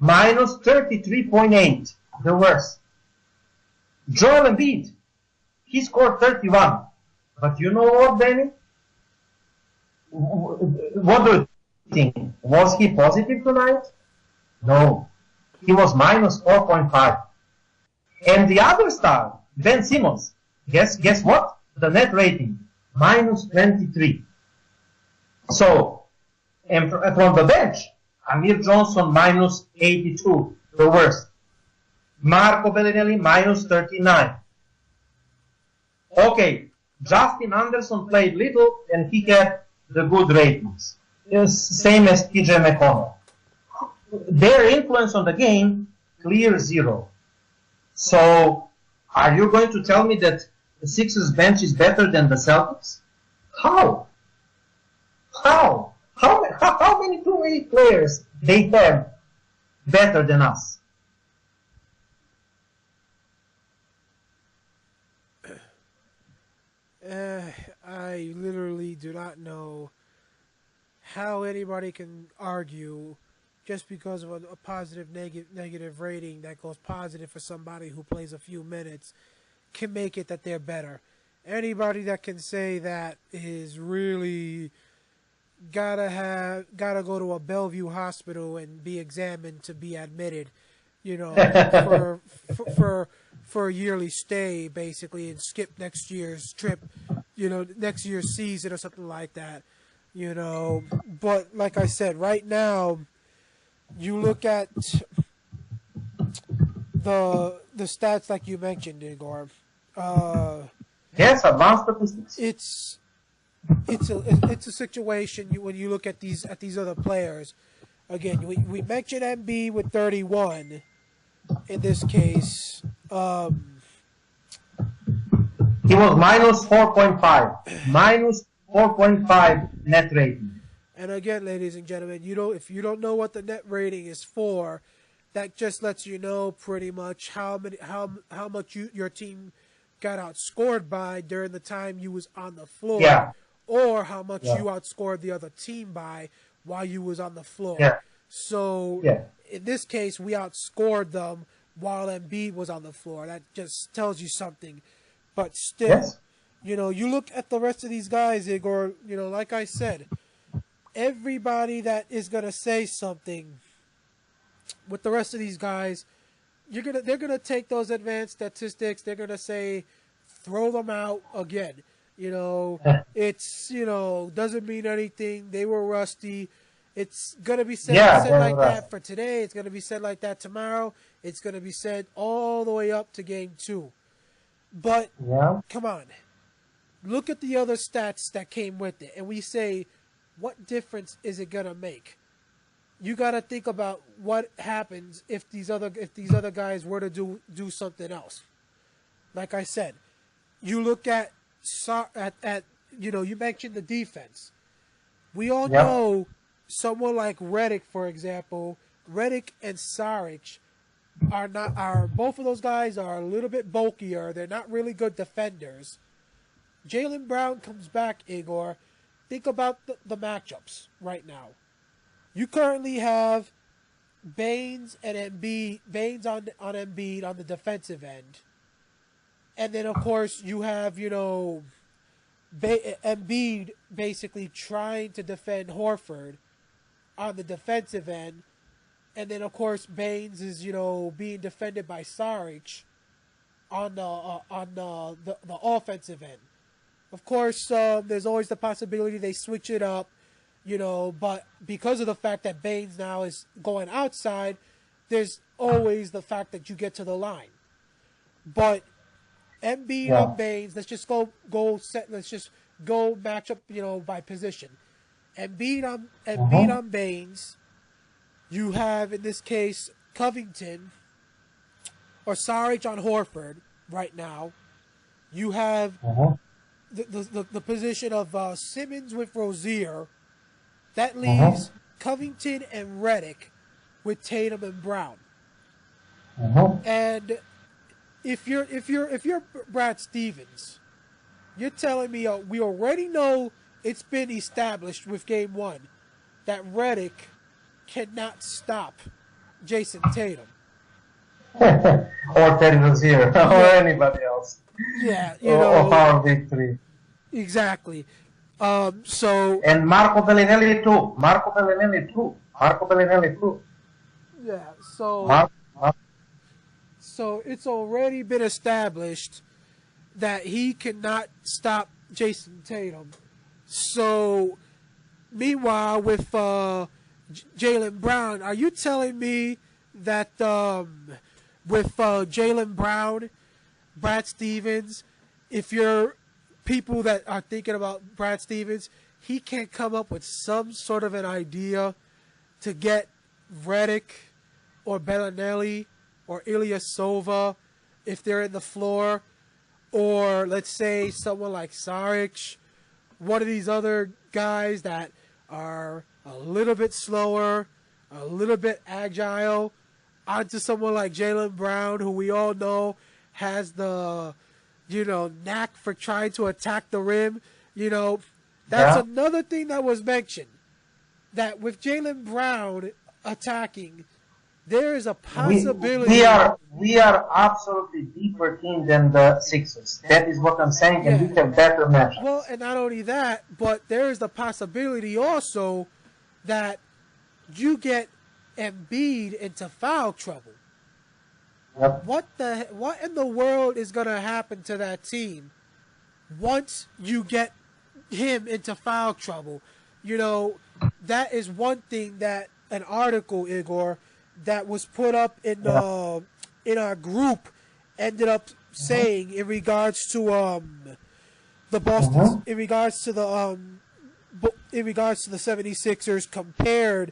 -33.8, the worst. Joel Embiid, he scored 31. But you know what, Danny? What do you think? Was he positive tonight? No. He was -4.5. And the other star, Ben Simmons, guess what? The net rating, -23. So, and from the bench, Amir Johnson, -82, the worst. Marco Bellinelli, -39. Okay, Justin Anderson played little and he had the good ratings. Same as TJ McConnell. Their influence on the game, clear 0. So, are you going to tell me that the Sixers bench is better than the Celtics? How? How many two-way players they have better than us? I literally do not know how anybody can argue just because of a positive negative rating that goes positive for somebody who plays a few minutes can make it that they're better. Anybody that can say that is really gotta go to a Bellevue hospital and be examined to be admitted, for a yearly stay basically, and skip next year's trip, next year's season or something like that, But like I said, right now, you look at the stats like you mentioned, Igor. Yes, advanced statistics. It's a situation when you look at these other players. Again, we mentioned Embiid with 31. In this case, he was -4.5, -4.5 net rating. And again, ladies and gentlemen, if you don't know what the net rating is for, that just lets you know pretty much how much your team got outscored by during the time you was on the floor, or how much you outscored the other team by while you was on the floor. So in this case, we outscored them while Embiid was on the floor. That just tells you something. But still, you look at the rest of these guys, Igor. Like I said, everybody that is gonna say something with the rest of these guys, they're gonna take those advanced statistics. They're gonna say, throw them out again. It's doesn't mean anything. They were rusty. It's gonna be said like that for today. It's gonna be said like that tomorrow. It's gonna be said all the way up to game 2. But come on, look at the other stats that came with it, and we say, what difference is it gonna make? You got to think about what happens if these other guys were to do something else. Like I said, you look at you mentioned the defense. We all know someone like Redick, for example. Redick and Saric are both of those guys are a little bit bulkier. They're not really good defenders. Jaylen Brown comes back, Igor. think about the matchups right now. You currently have Baines and Embiid, Baines on Embiid on the defensive end. And then, of course, you have, Embiid basically trying to defend Horford on the defensive end. And then, of course, Baines is, being defended by Saric on the offensive end. Of course, there's always the possibility they switch it up, but because of the fact that Baines now is going outside, there's always the fact that you get to the line. But Embiid on Baines, let's just go match up, by position. Embiid on Baines. You have, in this case, Covington or Saric on Horford right now. You have the position of Simmons with Rozier. That leaves Covington and Redick with Tatum and Brown. And if you're Brad Stevens, you're telling me we already know it's been established with Game 1 that Redick cannot stop Jayson Tatum. Or Terry Rozier, or anybody else. Yeah, or our victory. Exactly. And Marco Bellinelli too. Yeah, so it's already been established that he cannot stop Jayson Tatum. So, meanwhile, with Jaylen Brown, are you telling me that with Jaylen Brown, Brad Stevens, if you're people that are thinking about Brad Stevens, he can't come up with some sort of an idea to get Redick or Bellinelli or Ilyasova if they're in the floor, or let's say someone like Saric, one of these other guys that are a little bit slower, a little bit agile, onto someone like Jaylen Brown, who we all know has the, knack for trying to attack the rim. That's another thing that was mentioned, that with Jaylen Brown attacking, there is a possibility. We are absolutely deeper team than the Sixers. That is what I'm saying, and we have better matchups. Well, and not only that, but there is the possibility also that you get Embiid into foul trouble. Yep. What in the world is going to happen to that team once you get him into foul trouble? That is one thing that an article, Igor, that was put up in our group ended up saying in regards to the Boston, in regards to the 76ers compared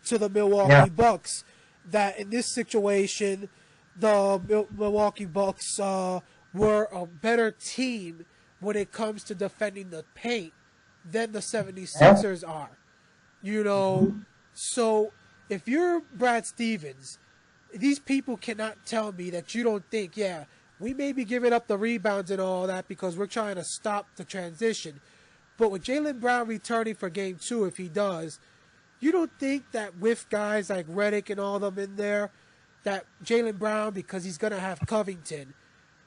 to the Milwaukee Bucks, that in this situation the Milwaukee Bucks were a better team when it comes to defending the paint than the 76ers are. So if you're Brad Stevens, these people cannot tell me that you don't think, we may be giving up the rebounds and all that because we're trying to stop the transition. But with Jaylen Brown returning for Game 2, if he does, you don't think that with guys like Redick and all them in there, that Jaylen Brown, because he's going to have Covington,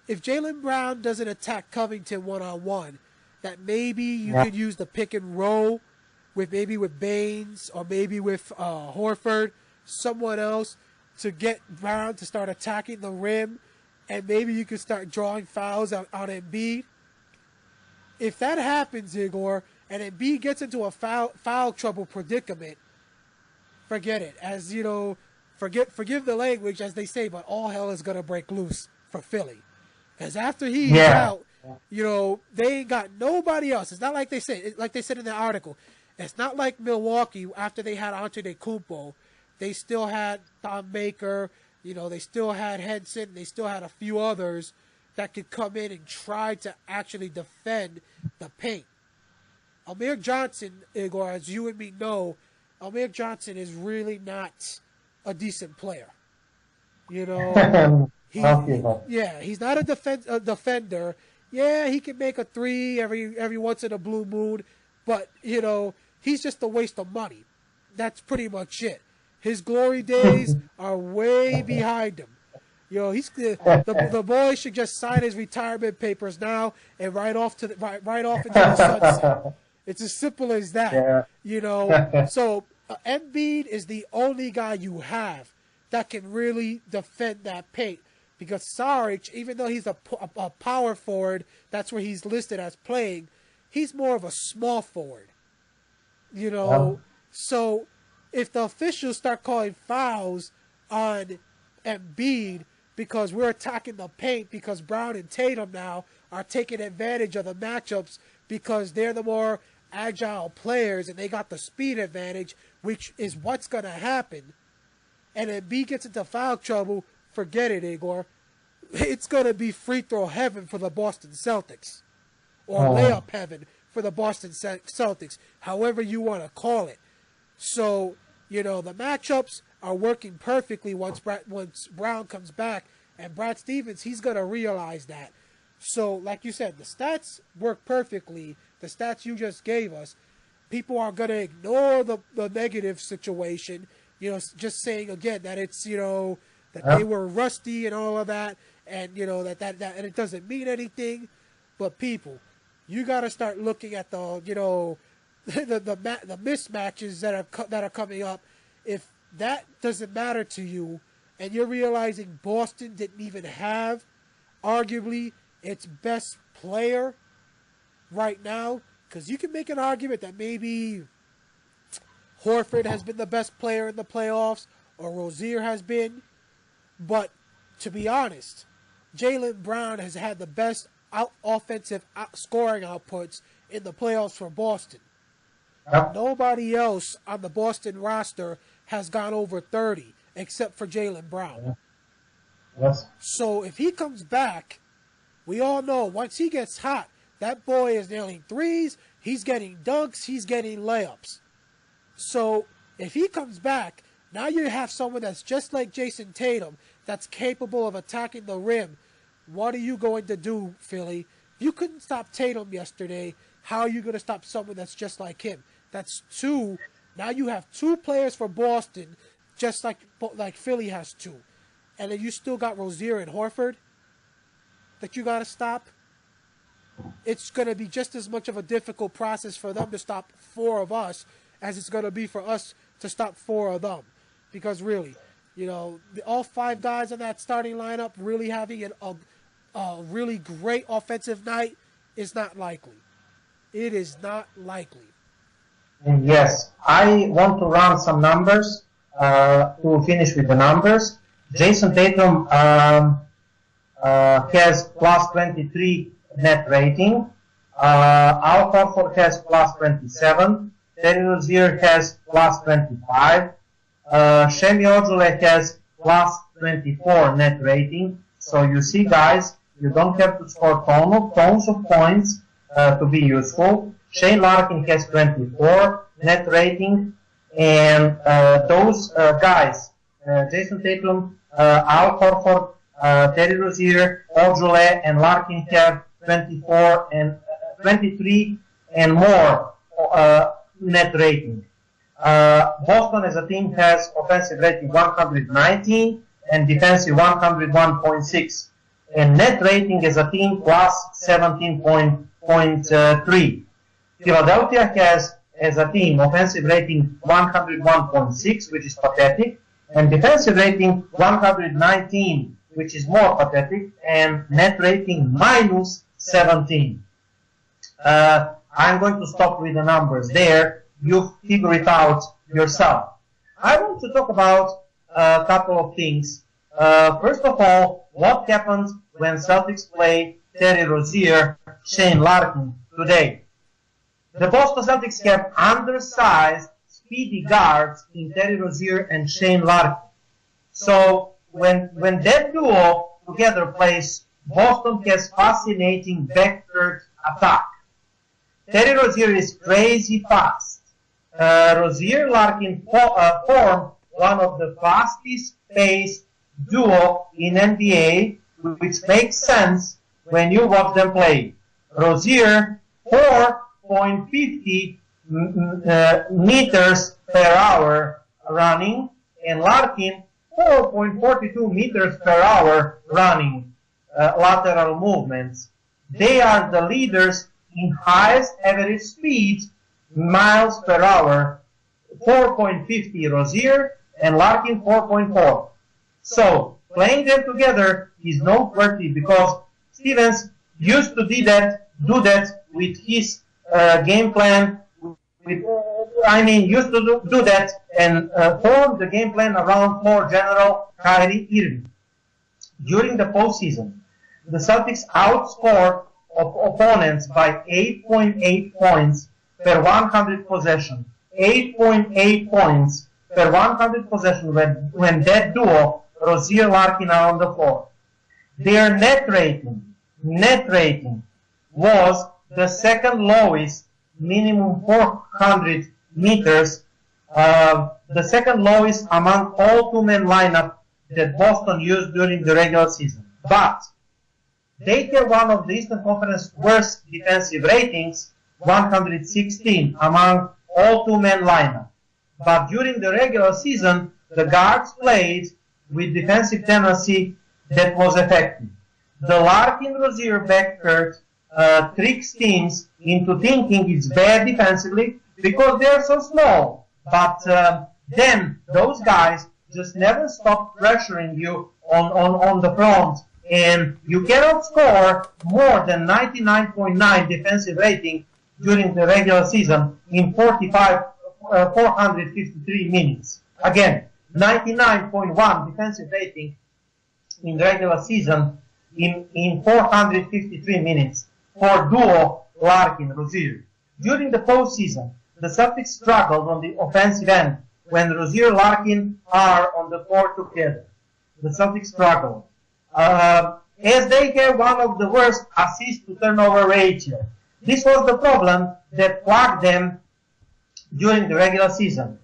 if Jaylen Brown doesn't attack Covington one-on-one, that maybe you could use the pick and roll with Baines or maybe with Horford, someone else, to get Brown to start attacking the rim, and maybe you could start drawing fouls on Embiid. If that happens, Igor, and Embiid gets into a foul trouble predicament, forget it. As forgive the language, as they say, but all hell is gonna break loose for Philly, because after he's out, they ain't got nobody else. It's not like they said in the article. It's not like Milwaukee after they had Antetokounmpo. They still had Thon Maker. They still had Henson. They still had a few others that could come in and try to actually defend the paint. Amir Johnson, Igor, as you and me know, Amir Johnson is really not a decent player. He's not a defender. Yeah, he can make a three every once in a blue moon, But, he's just a waste of money. That's pretty much it. His glory days are way behind him. The boy should just sign his retirement papers now and ride off into the sunset. It's as simple as that. Yeah. So Embiid is the only guy you have that can really defend that paint. Because Saric, even though he's a power forward, that's where he's listed as playing, he's more of a small forward. So if the officials start calling fouls on Embiid because we're attacking the paint because Brown and Tatum now are taking advantage of the matchups because they're the more agile players and they got the speed advantage, which is what's going to happen, and Embiid gets into foul trouble, forget it, Igor. It's going to be free throw heaven for the Boston Celtics. Or layup heaven for the Boston Celtics, however you want to call it. So, the matchups are working perfectly once Brown comes back. And Brad Stevens, he's going to realize that. So, like you said, the stats work perfectly. The stats you just gave us. People are going to ignore the negative situation. Just saying, again, that it's, that they were rusty and all of that. And, that and it doesn't mean anything. But people, you got to start looking at the mismatches that are coming up. If that doesn't matter to you, and you're realizing Boston didn't even have, arguably, its best player right now, because you can make an argument that maybe Horford has been the best player in the playoffs, or Rozier has been, but to be honest, Jaylen Brown has had the best offensive scoring outputs in the playoffs for Boston. Nobody else on the Boston roster has gone over 30, except for Jaylen Brown. Yes. So if he comes back, we all know once he gets hot, that boy is nailing threes, he's getting dunks, he's getting layups. So if he comes back, now you have someone that's just like Jayson Tatum, that's capable of attacking the rim. What are you going to do, Philly? You couldn't stop Tatum yesterday. How are you going to stop someone that's just like him? That's two. Now you have two players for Boston, just like Philly has two. And then you still got Rozier and Horford that you got to stop. It's going to be just as much of a difficult process for them to stop four of us as it's going to be for us to stop four of them. Because really, all five guys in that starting lineup really having a really great offensive night is not likely. It is not likely. Yes, I want to run some numbers to finish with the numbers. Jayson Tatum has plus 23 net rating. Al Horford has plus 27. Terry Rozier has plus 25. Shemi Ojule has plus 24 net rating. So you see, guys, you don't have to score tons of points to be useful. Shane Larkin has 24 net rating, and those guys, Jayson Tatum, Al Horford, Terry Rozier, Ojule, and Larkin have 24 and 23 and more net rating. Boston as a team has offensive rating 119 and defensive 101.6, and net rating as a team plus 17.3. Philadelphia has, as a team, offensive rating 101.6, which is pathetic, and defensive rating 119, which is more pathetic, and net rating minus 17. I'm going to stop with the numbers there. You figure it out yourself. I want to talk about a couple of things. First of all, what happened when Celtics play Terry Rozier, Shane Larkin today? The Boston Celtics have undersized, speedy guards in Terry Rozier and Shane Larkin. So when that duo together plays, Boston has fascinating vectored attack. Terry Rozier is crazy fast. Rozier Larkin form one of the fastest paced duo in NBA, which makes sense when you watch them play. Rozier, 4 4.50 meters per hour running, and Larkin 4.42 meters per hour running lateral movements. They are the leaders in highest average speed, miles per hour, 4.50 Rozier and Larkin 4.4. So playing them together is noteworthy because Stevens used to do that with his game plan. Used to do that and form the game plan around floor general Kyrie Irving. During the postseason, the Celtics outscored opponents by 8.8 points per 100 possession. 8.8 points per 100 possession when that duo, Rozier-Larkin, are on the floor. Their net rating was the second lowest, minimum 400 meters, the second lowest among all two-man lineup that Boston used during the regular season. But they have one of the Eastern Conference worst defensive ratings, 116 among all two-man lineup. But during the regular season, the guards played with defensive tendency that was effective. The Larkin-Rozier backcourt tricks teams into thinking it's bad defensively because they're so small. But then those guys just never stop pressuring you on the front, and you cannot score more than 99.9 defensive rating during the regular season in 453 minutes. Again, 99.1 defensive rating in regular season in 453 minutes for duo Larkin-Rozier. During the postseason, the Celtics struggled on the offensive end when Rozier-Larkin are on the court together. The Celtics struggled. As they have one of the worst assist-to-turnover ratio. This was the problem that plagued them during the regular season.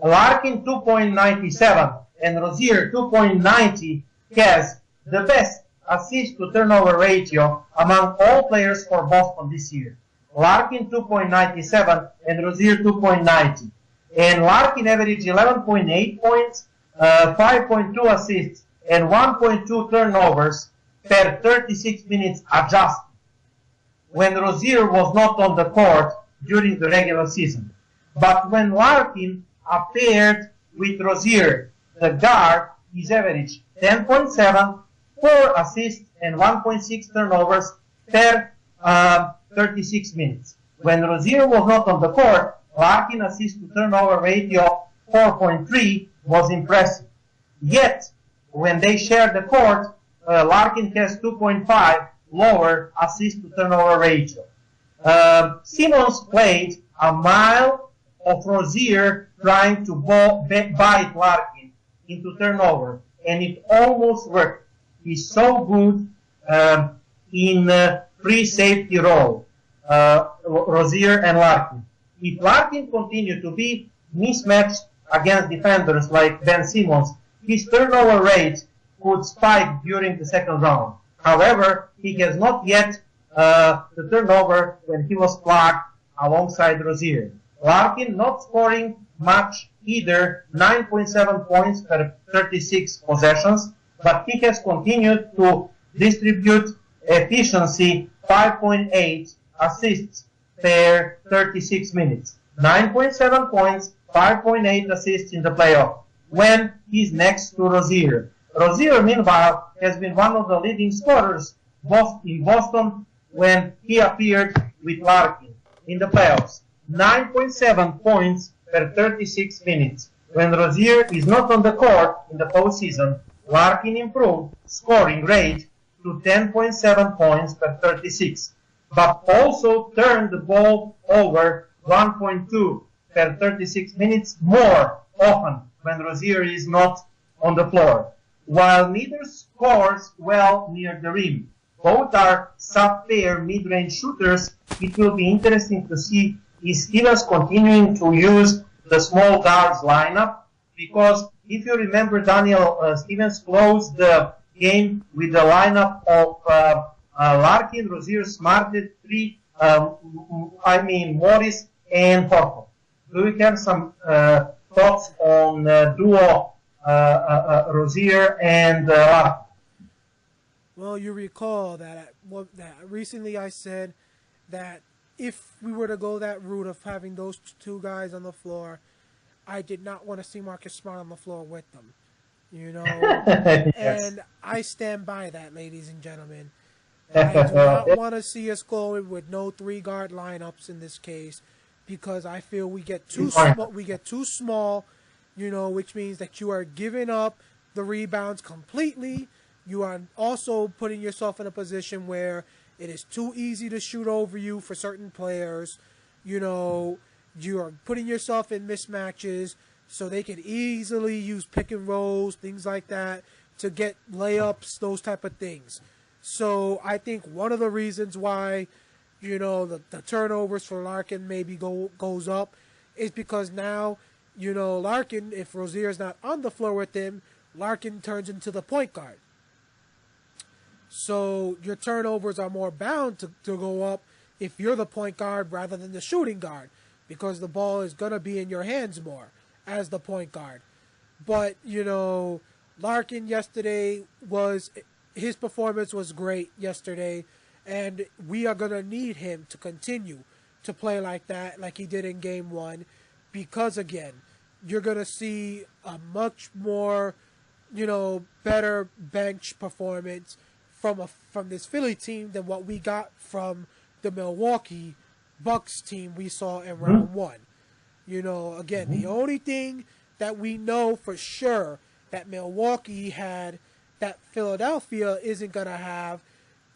Larkin 2.97 and Rozier 2.90 has the best assist-to-turnover ratio among all players for Boston this year. Larkin 2.97 and Rozier 2.90. And Larkin averaged 11.8 points, 5.2 assists, and 1.2 turnovers per 36 minutes adjusted when Rozier was not on the court during the regular season. But when Larkin appeared with Rozier, the guard, his average 10.7, 4 assists, and 1.6 turnovers per 36 minutes. When Rozier was not on the court, Larkin assist-to-turnover ratio 4.3 was impressive. Yet, when they share the court, Larkin has 2.5 lower assist-to-turnover ratio. Simmons played a mile of Rozier trying to bite Larkin into turnover, and it almost worked. He's so good in free safety role, Rozier and Larkin. If Larkin continued to be mismatched against defenders like Ben Simmons, his turnover rate could spike during the second round. However, he has not yet the turnover when he was plugged alongside Rozier. Larkin not scoring much either, 9.7 points per 36 possessions, but he has continued to distribute efficiency 5.8 assists per 36 minutes. 9.7 points, 5.8 assists in the playoff when he's next to Rozier. Rozier, meanwhile, has been one of the leading scorers in Boston when he appeared with Larkin in the playoffs. 9.7 points per 36 minutes. When Rozier is not on the court in the postseason, Larkin improved scoring rate to 10.7 points per 36, but also turned the ball over 1.2 per 36 minutes more often when Rozier is not on the floor. While neither scores well near the rim, both are sub-pair mid-range shooters, it will be interesting to see is Stevens continuing to use the small guards lineup, because if you remember, Daniel, Stevens closed the game with the lineup of Larkin, Rozier, Smart, 3 I mean Morris and Horford. Do you have some thoughts on duo Rozier and Larkin? Well, you recall that recently I said that if we were to go that route of having those two guys on the floor, I did not want to see Marcus Smart on the floor with them. You know, Yes. and I stand by that, ladies and gentlemen. I do not want to see us going with no three guard lineups in this case, because I feel we get too small. We get too small, you know, which means that you are giving up the rebounds completely. You are also putting yourself in a position where it is too easy to shoot over you for certain players. You know, you are putting yourself in mismatches, so they can easily use pick and rolls, things like that, to get layups, those type of things. So I think one of the reasons why, you know, the turnovers for Larkin maybe goes up is because now, you know, Larkin, if Rozier's not on the floor with him, Larkin turns into the point guard. So your turnovers are more bound to go up if you're the point guard rather than the shooting guard, because the ball is going to be in your hands more as the point guard. But, you know, Larkin yesterday his performance was great yesterday, and we are going to need him to continue to play like that, like he did in game one, because, again, you're going to see a much more, you know, better bench performance from this Philly team than what we got from the Milwaukee Bucks team we saw in round one. You know, again, the only thing that we know for sure that Milwaukee had that Philadelphia isn't going to have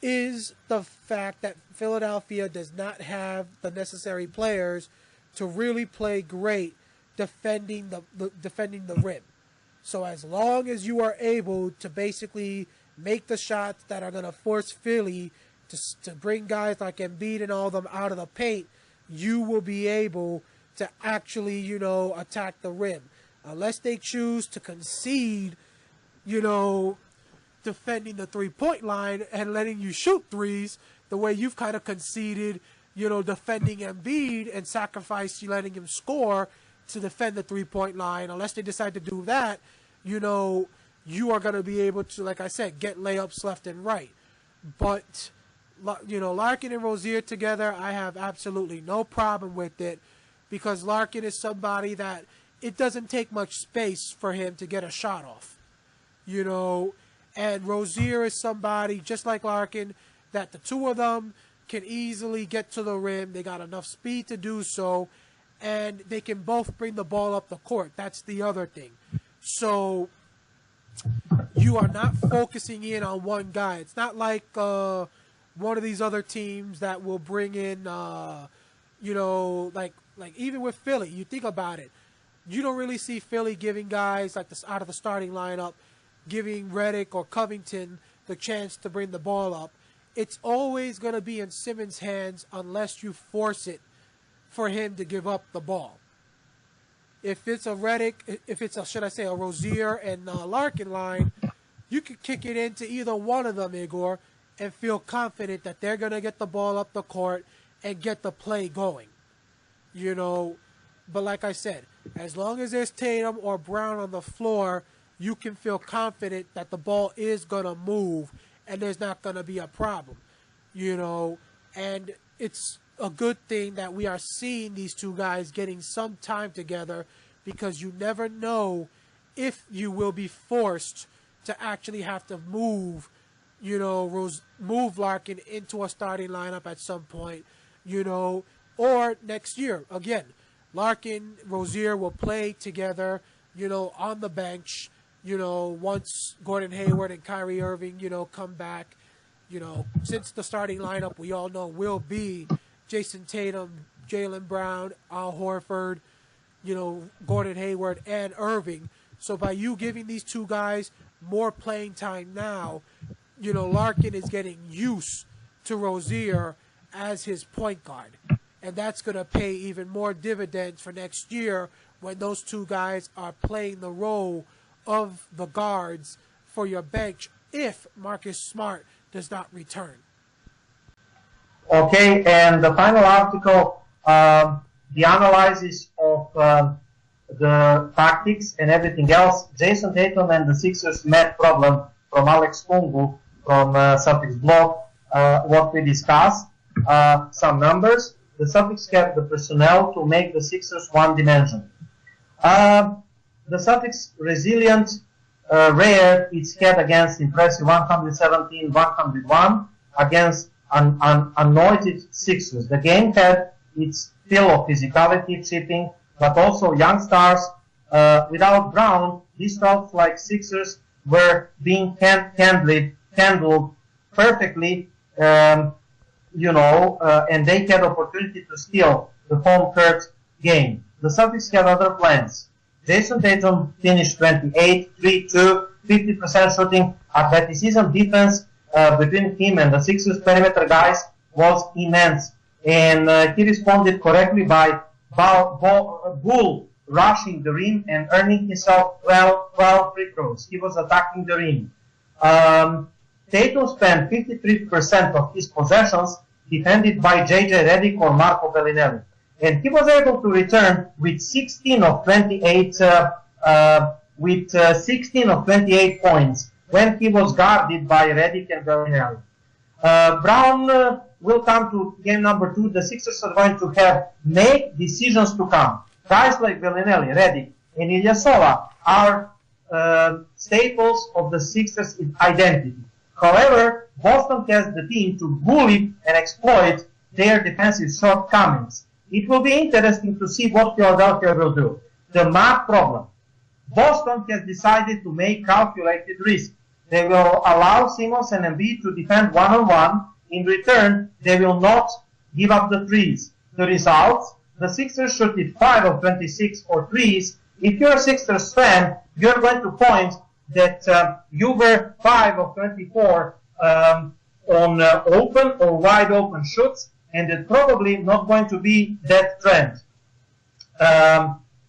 is the fact that Philadelphia does not have the necessary players to really play great defending the rim. So as long as you are able to basically make the shots that are going to force Philly to bring guys like Embiid and all them out of the paint, you will be able to actually, you know, attack the rim. Unless they choose to concede, you know, defending the three-point line and letting you shoot threes the way you've kind of conceded, you know, defending Embiid and sacrifice you letting him score to defend the three-point line. Unless they decide to do that, you know, you are going to be able to, like I said, get layups left and right. But, you know, Larkin and Rozier together, I have absolutely no problem with it, because Larkin is somebody that it doesn't take much space for him to get a shot off. You know, and Rozier is somebody, just like Larkin, that the two of them can easily get to the rim. They got enough speed to do so, and they can both bring the ball up the court. That's the other thing. So you are not focusing in on one guy. It's not like one of these other teams that will bring in, you know, like even with Philly, you think about it. You don't really see Philly giving guys like this out of the starting lineup, giving Redick or Covington the chance to bring the ball up. It's always going to be in Simmons' hands unless you force it for him to give up the ball. If it's a Redick, if it's a, should I say, a Rozier and Larkin line, you can kick it into either one of them, Igor, and feel confident that they're going to get the ball up the court and get the play going. You know, but like I said, as long as there's Tatum or Brown on the floor, you can feel confident that the ball is going to move and there's not going to be a problem. You know, and it's a good thing that we are seeing these two guys getting some time together, because you never know if you will be forced to actually have to move, you know, move Larkin into a starting lineup at some point, you know, or next year. Again, Larkin, Rozier will play together, you know, on the bench, you know, once Gordon Hayward and Kyrie Irving, you know, come back. You know, since the starting lineup we all know will be Jayson Tatum, Jaylen Brown, Al Horford, you know, Gordon Hayward, and Irving. So by you giving these two guys more playing time now, you know, Larkin is getting used to Rozier as his point guard. And that's going to pay even more dividends for next year when those two guys are playing the role of the guards for your bench if Marcus Smart does not return. Okay, and the final article, the analysis of the tactics and everything else. Jayson Tatum and the Sixers met problem from Alex Kungu from Celtics blog. What we discussed, some numbers. The Celtics have the personnel to make the Sixers one-dimensional. The Celtics resilient, rare its head against impressive 117-101 against anointed Sixers. The game had its fill of physicality, chipping, but also young stars. Without Brown, this felt like Sixers were being handled perfectly, and they had opportunity to steal the home court game. The Celtics had other plans. Jayson Tatum finished 28, 3-2, 50% shooting. Athleticism defense between him and the Sixers perimeter guys was immense. And he responded correctly by bull rushing the rim and earning himself 12 free throws. He was attacking the rim. Tatum spent 53% of his possessions defended by J.J. Redick or Marco Bellinelli. And he was able to return with 16 of 28 points when he was guarded by Redick and Bellinelli. Brown will come to game number 2. The Sixers are going to have make decisions to come. Guys like Bellinelli, Redick, and Ilyasova are staples of the Sixers' identity. However, Boston has the team to bully and exploit their defensive shortcomings. It will be interesting to see what Philadelphia will do. The math problem. Boston has decided to make calculated risk. They will allow Simmons and Embiid to defend one-on-one. In return, they will not give up the threes. The results, the Sixers shot 5 of 26 for threes. If you're a Sixers fan, you're going to point that you were 5 of 24 on open or wide open shoots, and it's probably not going to be that trend.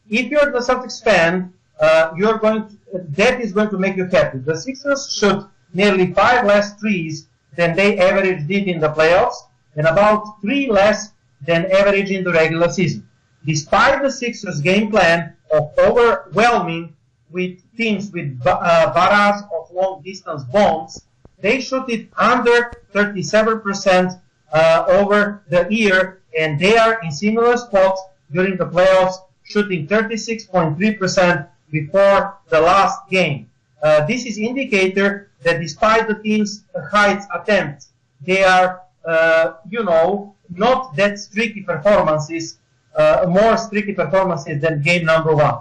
If you're the Celtics fan, that is going to make you happy. The Sixers shot nearly 5 less threes than they average did in the playoffs, and about 3 less than average in the regular season. Despite the Sixers' game plan of overwhelming with teams with barrage of long-distance bombs, they shot it under 37% over the year, and they are in similar spots during the playoffs, shooting 36.3% before the last game. This is indicator that despite the team's heights attempts, they are, not that streaky performances, more streaky performances than game number 1.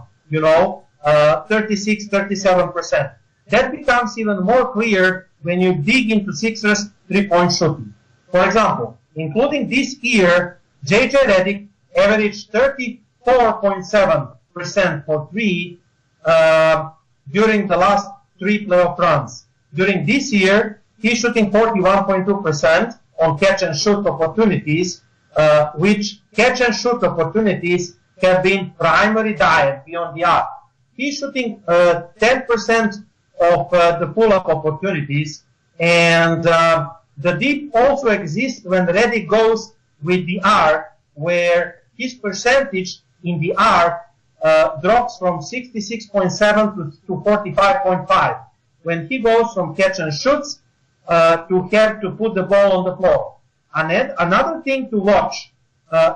36, 37%. That becomes even more clear when you dig into Sixers three-point shooting. For example, including this year, J.J. Redick averaged 34.7% for 3 during the last 3 playoff runs. During this year, he's shooting 41.2% on catch-and-shoot opportunities, which catch-and-shoot opportunities have been primary diet beyond the arc. He's shooting 10% of the pull-up opportunities, and the dip also exists when Redick goes with the arc, where his percentage in the arc drops from 66.7 to 45.5. When he goes from catch and shoots to have to put the ball on the floor. And then another thing to watch.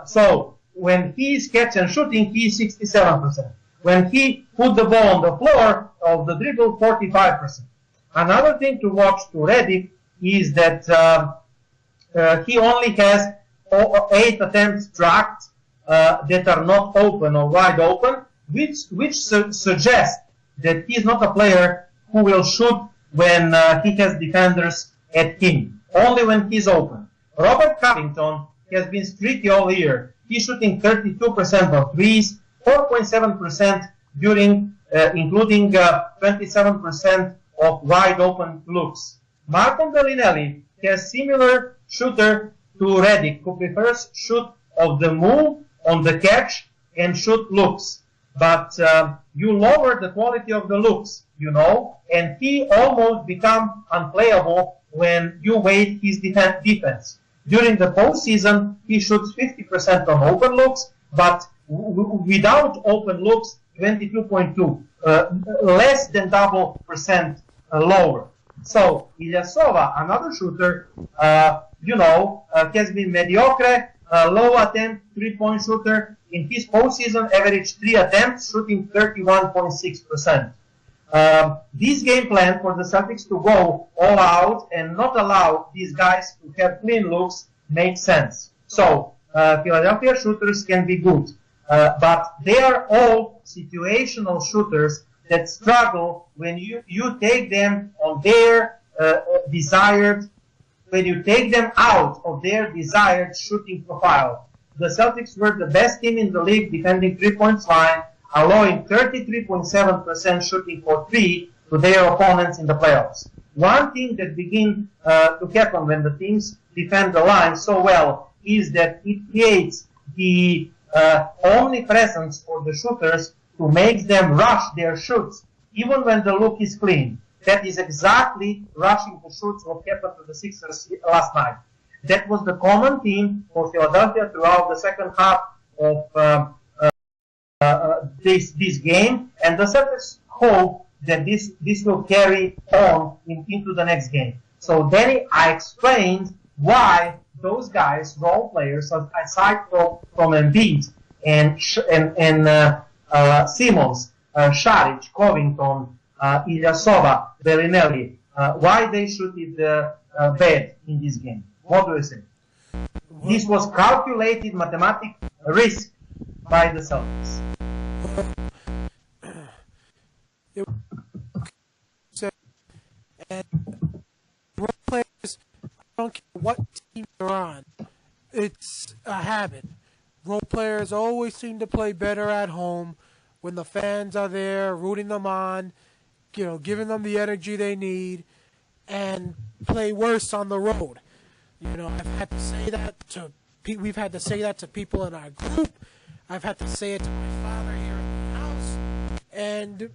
So when he is catch and shooting, he is 67%. When he put the ball on the floor of the dribble, 45%. Another thing to watch to Redick is that he only has 8 attempts tracked that are not open or wide open, which suggests that he is not a player who will shoot when he has defenders at him, only when he's open. Robert Covington has been streaky all year. He's shooting 32% of threes, 4.7% during, including 27% of wide open looks. Marco Bellinelli has similar shooter to Redick, who prefers shoot of the move on the catch and shoot looks. But you lower the quality of the looks, and he almost become unplayable when you weight his defense. During the postseason, he shoots 50% on open looks, but without open looks, 22.2, less than double percent lower. So Ilyasova, another shooter, has been mediocre, low attempt three-point shooter. In his postseason, averaged 3 attempts, shooting 31.6%. This game plan for the Celtics to go all out and not allow these guys to have clean looks makes sense. So Philadelphia shooters can be good, but they are all situational shooters that struggle when you take them on their when you take them out of their desired shooting profile. The Celtics were the best team in the league defending three-point line, allowing 33.7% shooting for three to their opponents in the playoffs. One thing that begins to happen when the teams defend the line so well is that it creates the omnipresence for the shooters to make them rush their shoots, even when the look is clean. That is exactly rushing the shoots what happened to the Sixers last night. That was the common theme for Philadelphia throughout the second half of this game, and the Celtics hope that this will carry on into the next game. So Danny, I explained why those guys, role players, aside from Embiid and Simmons, Šarić, Covington, Ilyasova, Bellinelli, why they should be bad in this game. What do you say? This was calculated mathematic risk by the Celtics. And role players, I don't care what team you're on, it's a habit. Role players always seem to play better at home when the fans are there, rooting them on, giving them the energy they need, and play worse on the road. I've had to say that we've had to say that to people in our group. I've had to say it to my father here in the house, and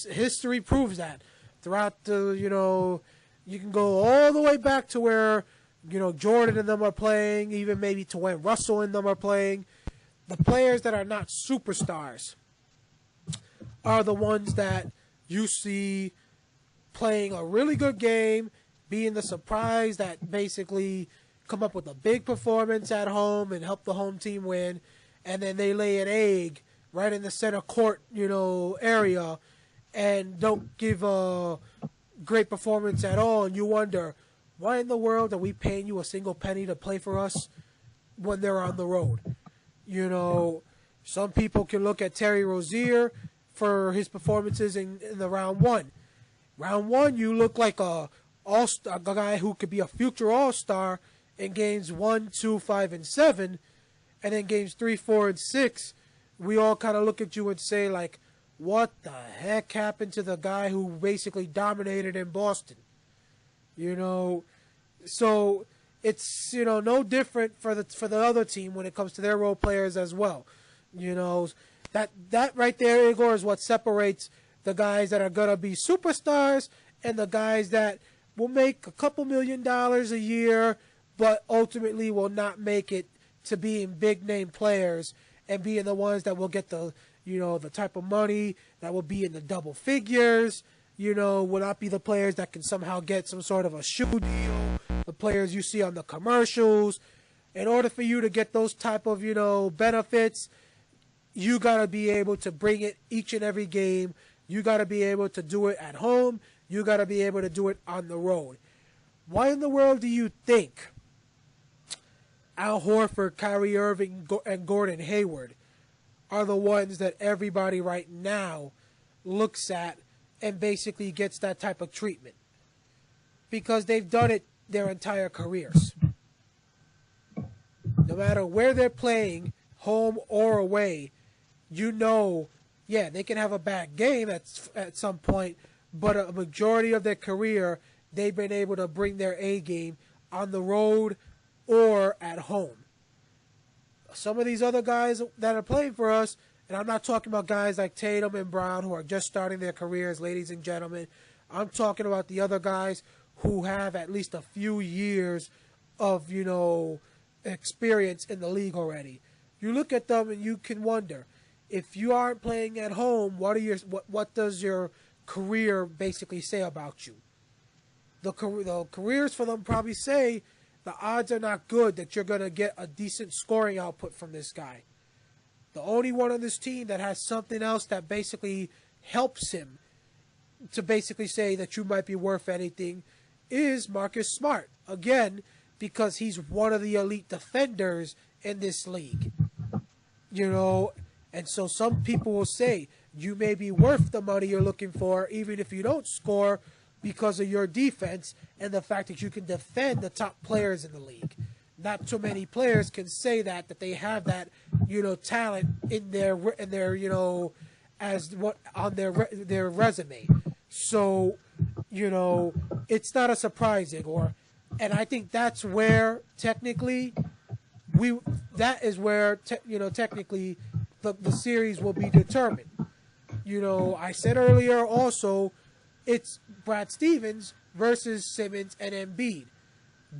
history proves that. Throughout the you can go all the way back to where Jordan and them are playing, even maybe to when Russell and them are playing. The players that are not superstars are the ones that you see playing a really good game, being the surprise that basically come up with a big performance at home and help the home team win, and then they lay an egg right in the center court, area, and don't give a great performance at all, and you wonder, why in the world are we paying you a single penny to play for us when they're on the road? Some people can look at Terry Rozier for his performances in the round one. Round one, you look like a guy who could be a future all-star in games 1, 2, 5, and 7, and then games 3, 4, and 6, we all kind of look at you and say, like, what the heck happened to the guy who basically dominated in Boston? So it's no different for the other team when it comes to their role players as well. That right there, Igor, is what separates the guys that are gonna be superstars and the guys that will make a couple $1 million a year, but ultimately will not make it to being big name players and being the ones that will get the type of money that will be in the double figures, will not be the players that can somehow get some sort of a shoe deal, the players you see on the commercials. In order for you to get those type of, benefits, you got to be able to bring it each and every game. You got to be able to do it at home. You got to be able to do it on the road. Why in the world do you think Al Horford, Kyrie Irving, and Gordon Hayward are the ones that everybody right now looks at and basically gets that type of treatment? Because they've done it their entire careers. No matter where they're playing, home or away, they can have a bad game at some point, but a majority of their career, they've been able to bring their A game on the road or at home. Some of these other guys that are playing for us, and I'm not talking about guys like Tatum and Brown who are just starting their careers, ladies and gentlemen. I'm talking about the other guys who have at least a few years of experience in the league already. You look at them and you can wonder, if you aren't playing at home, what does your career basically say about you? The careers for them probably say the odds are not good that you're going to get a decent scoring output from this guy. The only one on this team that has something else that basically helps him to basically say that you might be worth anything is Marcus Smart. Again, because he's one of the elite defenders in this league. And so some people will say you may be worth the money you're looking for even if you don't score because of your defense and the fact that you can defend the top players in the league. Not too many players can say that they have that, talent in their as what on their resume. So, it's not a surprise, Igor. And I think that's where technically technically the series will be determined. I said earlier also it's Brad Stevens versus Simmons and Embiid.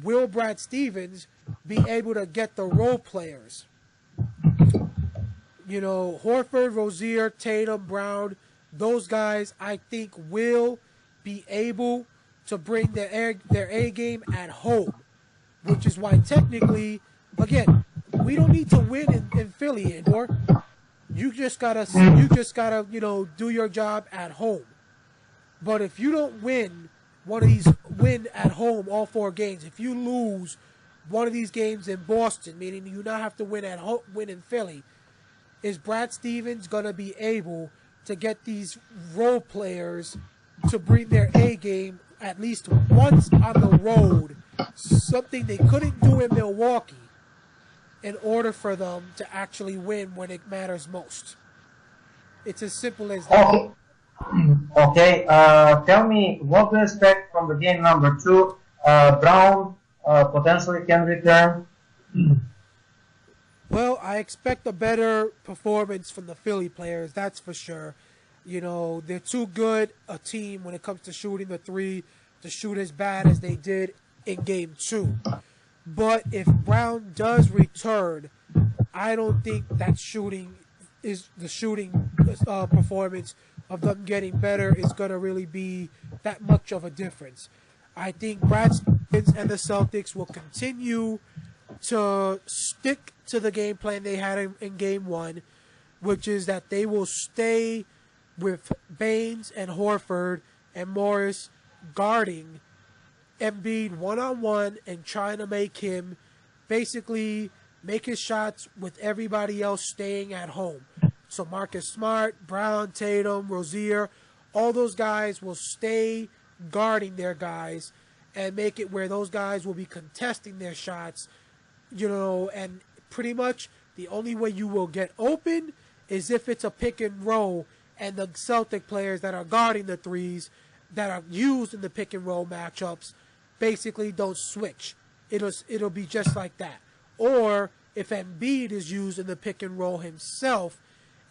Will Brad Stevens be able to get the role players? Horford, Rozier, Tatum, Brown, those guys I think will be able to bring their A game at home, which is why technically, again, we don't need to win in Philly anymore. You just gotta do your job at home. But if you don't win win at home all 4 games, if you lose one of these games in Boston, meaning you now have to win in Philly, is Brad Stevens gonna be able to get these role players to bring their A game at least once on the road, something they couldn't do in Milwaukee, in order for them to actually win when it matters most? It's as simple as that. Okay, tell me what to expect from the game number 2. Brown potentially can return. Well, I expect a better performance from the Philly players, that's for sure. They're too good a team when it comes to shooting the 3 to shoot as bad as they did in game 2. But if Brown does return, I don't think that the shooting performance of them getting better is going to really be that much of a difference. I think Brad Stevens and the Celtics will continue to stick to the game plan they had in game 1, which is that they will stay with Baines and Horford and Morris guarding Embiid one-on-one and trying to make him basically make his shots with everybody else staying at home. So Marcus Smart, Brown, Tatum, Rozier, all those guys will stay guarding their guys and make it where those guys will be contesting their shots, and pretty much the only way you will get open is if it's a pick and roll and the Celtic players that are guarding the 3s that are used in the pick and roll matchups basically don't switch. It'll be just like that. Or if Embiid is used in the pick and roll himself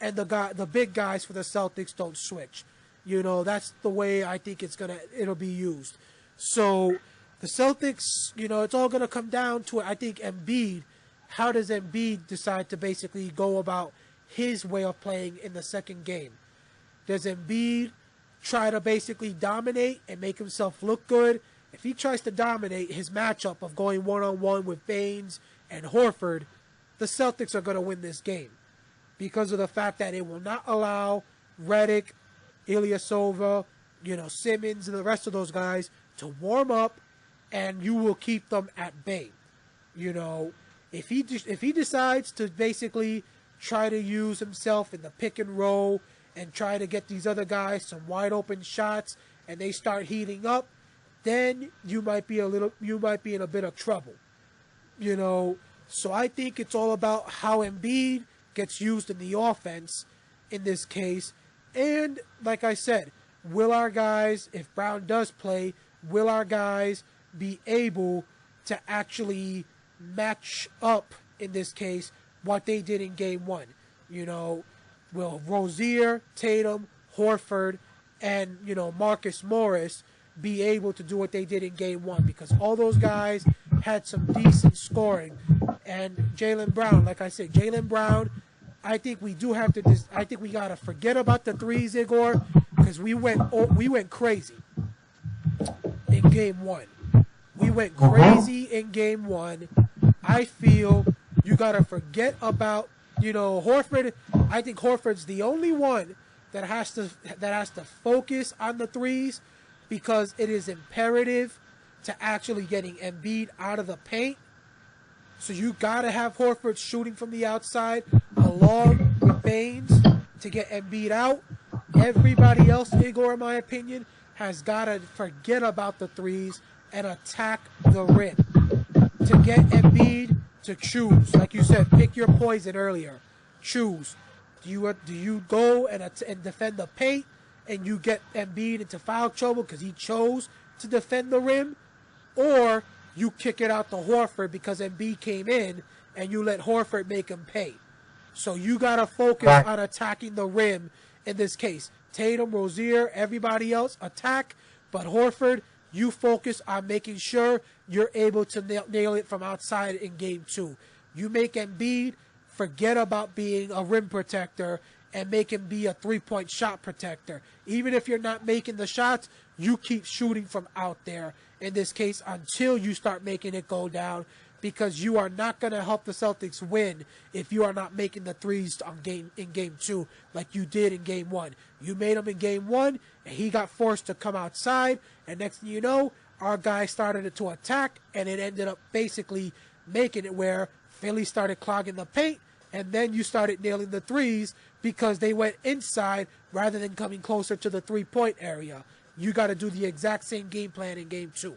and the big guys for the Celtics don't switch. That's the way I think it'll be used. So the Celtics, it's all gonna come down to, I think, Embiid. How does Embiid decide to basically go about his way of playing in the second game? Does Embiid try to basically dominate and make himself look good? If he tries to dominate his matchup of going one-on-one with Baines and Horford, the Celtics are going to win this game because of the fact that it will not allow Redick, Ilyasova, Simmons, and the rest of those guys to warm up, and you will keep them at bay. If he decides to basically try to use himself in the pick and roll and try to get these other guys some wide open shots and they start heating up, then you might be in a bit of trouble. So I think it's all about how Embiid gets used in the offense in this case. And like I said, will our guys, if Brown does play, will our guys be able to actually match up, in this case, what they did in game 1? Will Rozier, Tatum, Horford, and, Marcus Morris be able to do what they did in game 1? Because all those guys had some decent scoring. And Jaylen Brown, like I said, Jaylen Brown, I think we do have to. I think we gotta forget about the threes, Igor, because we went crazy in game one. We went crazy in game one. I feel you gotta forget about Horford. I think Horford's the only one that has to focus on the threes because it is imperative to actually getting Embiid out of the paint. So you gotta have Horford shooting from the outside along with Baines to get Embiid out. Everybody else, Igor, in my opinion, has gotta forget about the threes and attack the rim. To get Embiid to choose, like you said, pick your poison earlier. Choose. Do you go and defend the paint and you get Embiid into foul trouble because he chose to defend the rim, or you kick it out to Horford because Embiid came in and you let Horford make him pay? So you got to focus on attacking the rim in this case. Tatum, Rozier, everybody else attack, but Horford, you focus on making sure you're able to nail it from outside in game two. You make Embiid forget about being a rim protector and make him be a three-point shot protector. Even if you're not making the shots, you keep shooting from out there, in this case, until you start making it go down, because you are not going to help the Celtics win if you are not making the threes in game two like you did in game one. You made them in game one, and he got forced to come outside, and next thing you know, our guy started to attack, and it ended up basically making it where Philly started clogging the paint, and then you started nailing the threes because they went inside rather than coming closer to the three-point area. You got to do the exact same game plan in game two.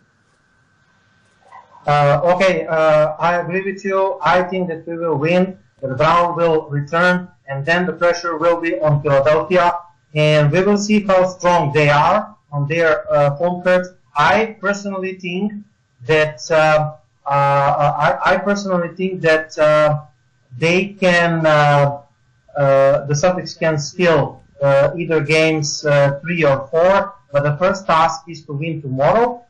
I agree with you. I think that we will win. The Brown will return, and then the pressure will be on Philadelphia, and we will see how strong they are on their home court. I personally think that they can. The Celtics can still either games 3 or 4, but the first task is to win tomorrow.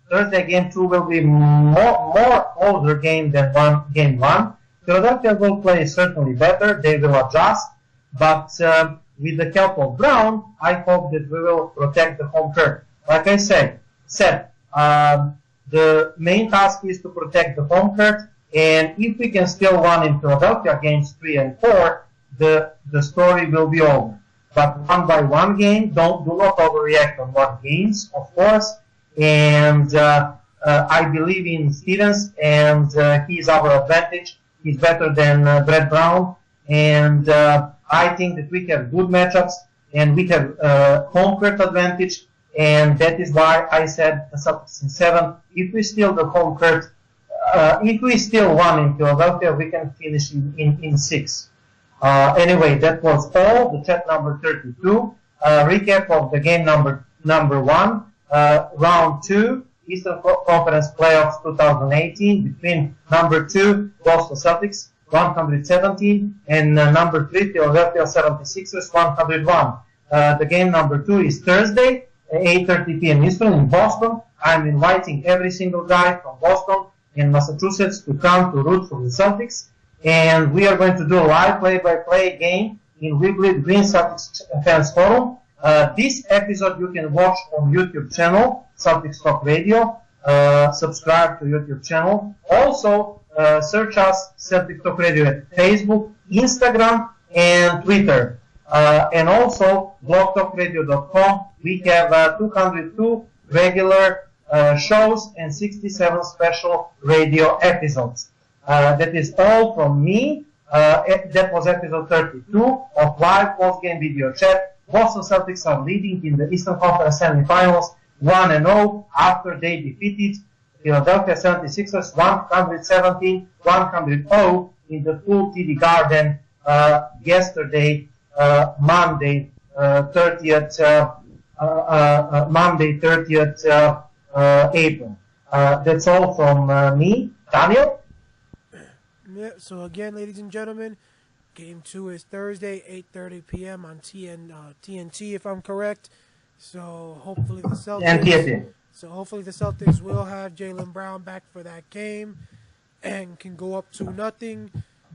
Thursday game 2 will be more closer game than game 1. Philadelphia will play certainly better. They will adjust, but with the help of Brown, I hope that we will protect the home court. Like I said, the main task is to protect the home court, and if we can still win in Philadelphia games 3 and 4, the story will be over. But one by one game, do not overreact on one games, of course. And I believe in Stevens, and he's our advantage. He's better than Brett Brown, and I think that we have good matchups, and we have home court advantage, and that is why I said the Celtics in 7. If we steal the home court, if we still won in Philadelphia, we can finish in 6. Anyway, that was all. The chat number 32. Recap of the game number 1. Round 2, Eastern Conference Playoffs 2018, between number 2, Boston Celtics, 117, and number 3, Philadelphia 76ers, 101. The game number 2 is Thursday, 8:30 p.m. Eastern in Boston. I'm inviting every single guy from Boston and Massachusetts to come to root for the Celtics, and we are going to do a live play-by-play game in weekly Green Celtics Fans Forum. This episode you can watch on YouTube channel, Celtics Talk Radio. Subscribe to YouTube channel. Also, search us, Celtics Talk Radio, at Facebook, Instagram, and Twitter. And also, blogtalkradio.com. We have 202 regular shows and 67 special radio episodes. That is all from me. That was episode 32 of live post-game video chat. Boston Celtics are leading in the Eastern Conference Semifinals 1-0 after they defeated Philadelphia 76ers 117-100 in the full TD Garden yesterday, Monday 30th April. That's all from me. Daniel? Yeah, so again, ladies and gentlemen, Game 2 is Thursday, 8:30 p.m. on TNT, if I'm correct. So hopefully the Celtics... So hopefully the Celtics will have Jaylen Brown back for that game and can go up 2-0.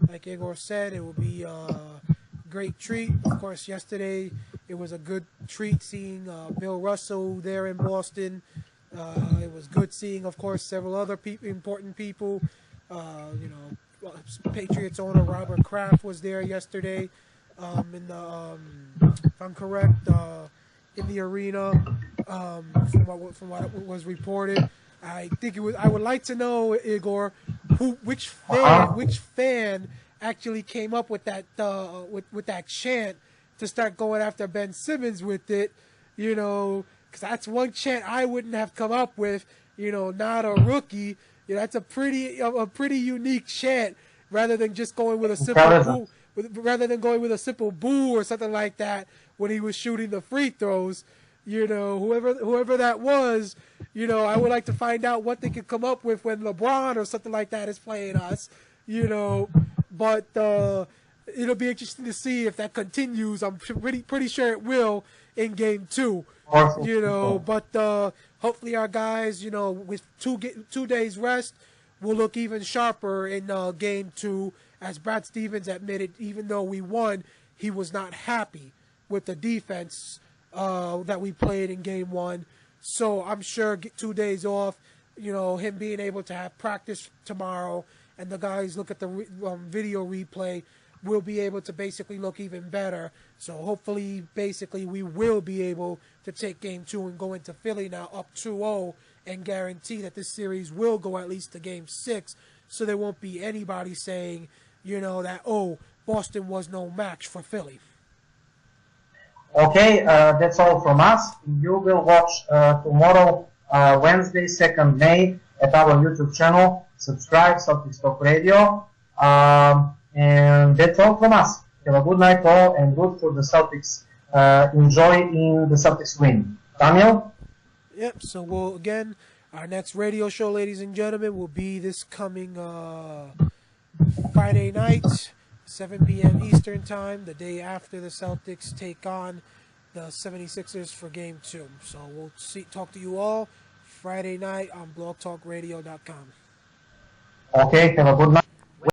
Like Igor said, it will be a great treat. Of course, yesterday it was a good treat seeing Bill Russell there in Boston. It was good seeing, of course, several other important people. Patriots owner Robert Kraft was there yesterday. If I'm correct, in the arena, from what was reported. I would like to know, Igor, which fan actually came up with that with that chant to start going after Ben Simmons with it, because that's one chant I wouldn't have come up with, not a rookie. That's a pretty unique chant, rather than just going with a simple boo, rather than going with a simple boo or something like that when he was shooting the free throws. Whoever that was, I would like to find out what they could come up with when LeBron or something like that is playing us, But it'll be interesting to see if that continues. I'm pretty sure it will in Game 2, But hopefully our guys, with 2 days rest, will look even sharper in Game 2. As Brad Stevens admitted, even though we won, he was not happy with the defense that we played in Game 1. So I'm sure 2 days off, him being able to have practice tomorrow and the guys look at the video replay, will be able to basically look even better. So hopefully, basically, we will be able to take Game 2 and go into Philly now up 2-0 and guarantee that this series will go at least to Game 6, so there won't be anybody saying, that, Boston was no match for Philly. Okay, that's all from us. You will watch tomorrow, Wednesday, 2nd May, at our YouTube channel. Subscribe, Celtics Talk Radio. And that's all from us. Have a good night all, and good for the Celtics. Enjoy in the Celtics win. Daniel? Yep, so our next radio show, ladies and gentlemen, will be this coming Friday night, 7 p.m. Eastern Time, the day after the Celtics take on the 76ers for Game 2. So we'll talk to you all Friday night on blogtalkradio.com. Okay, have a good night.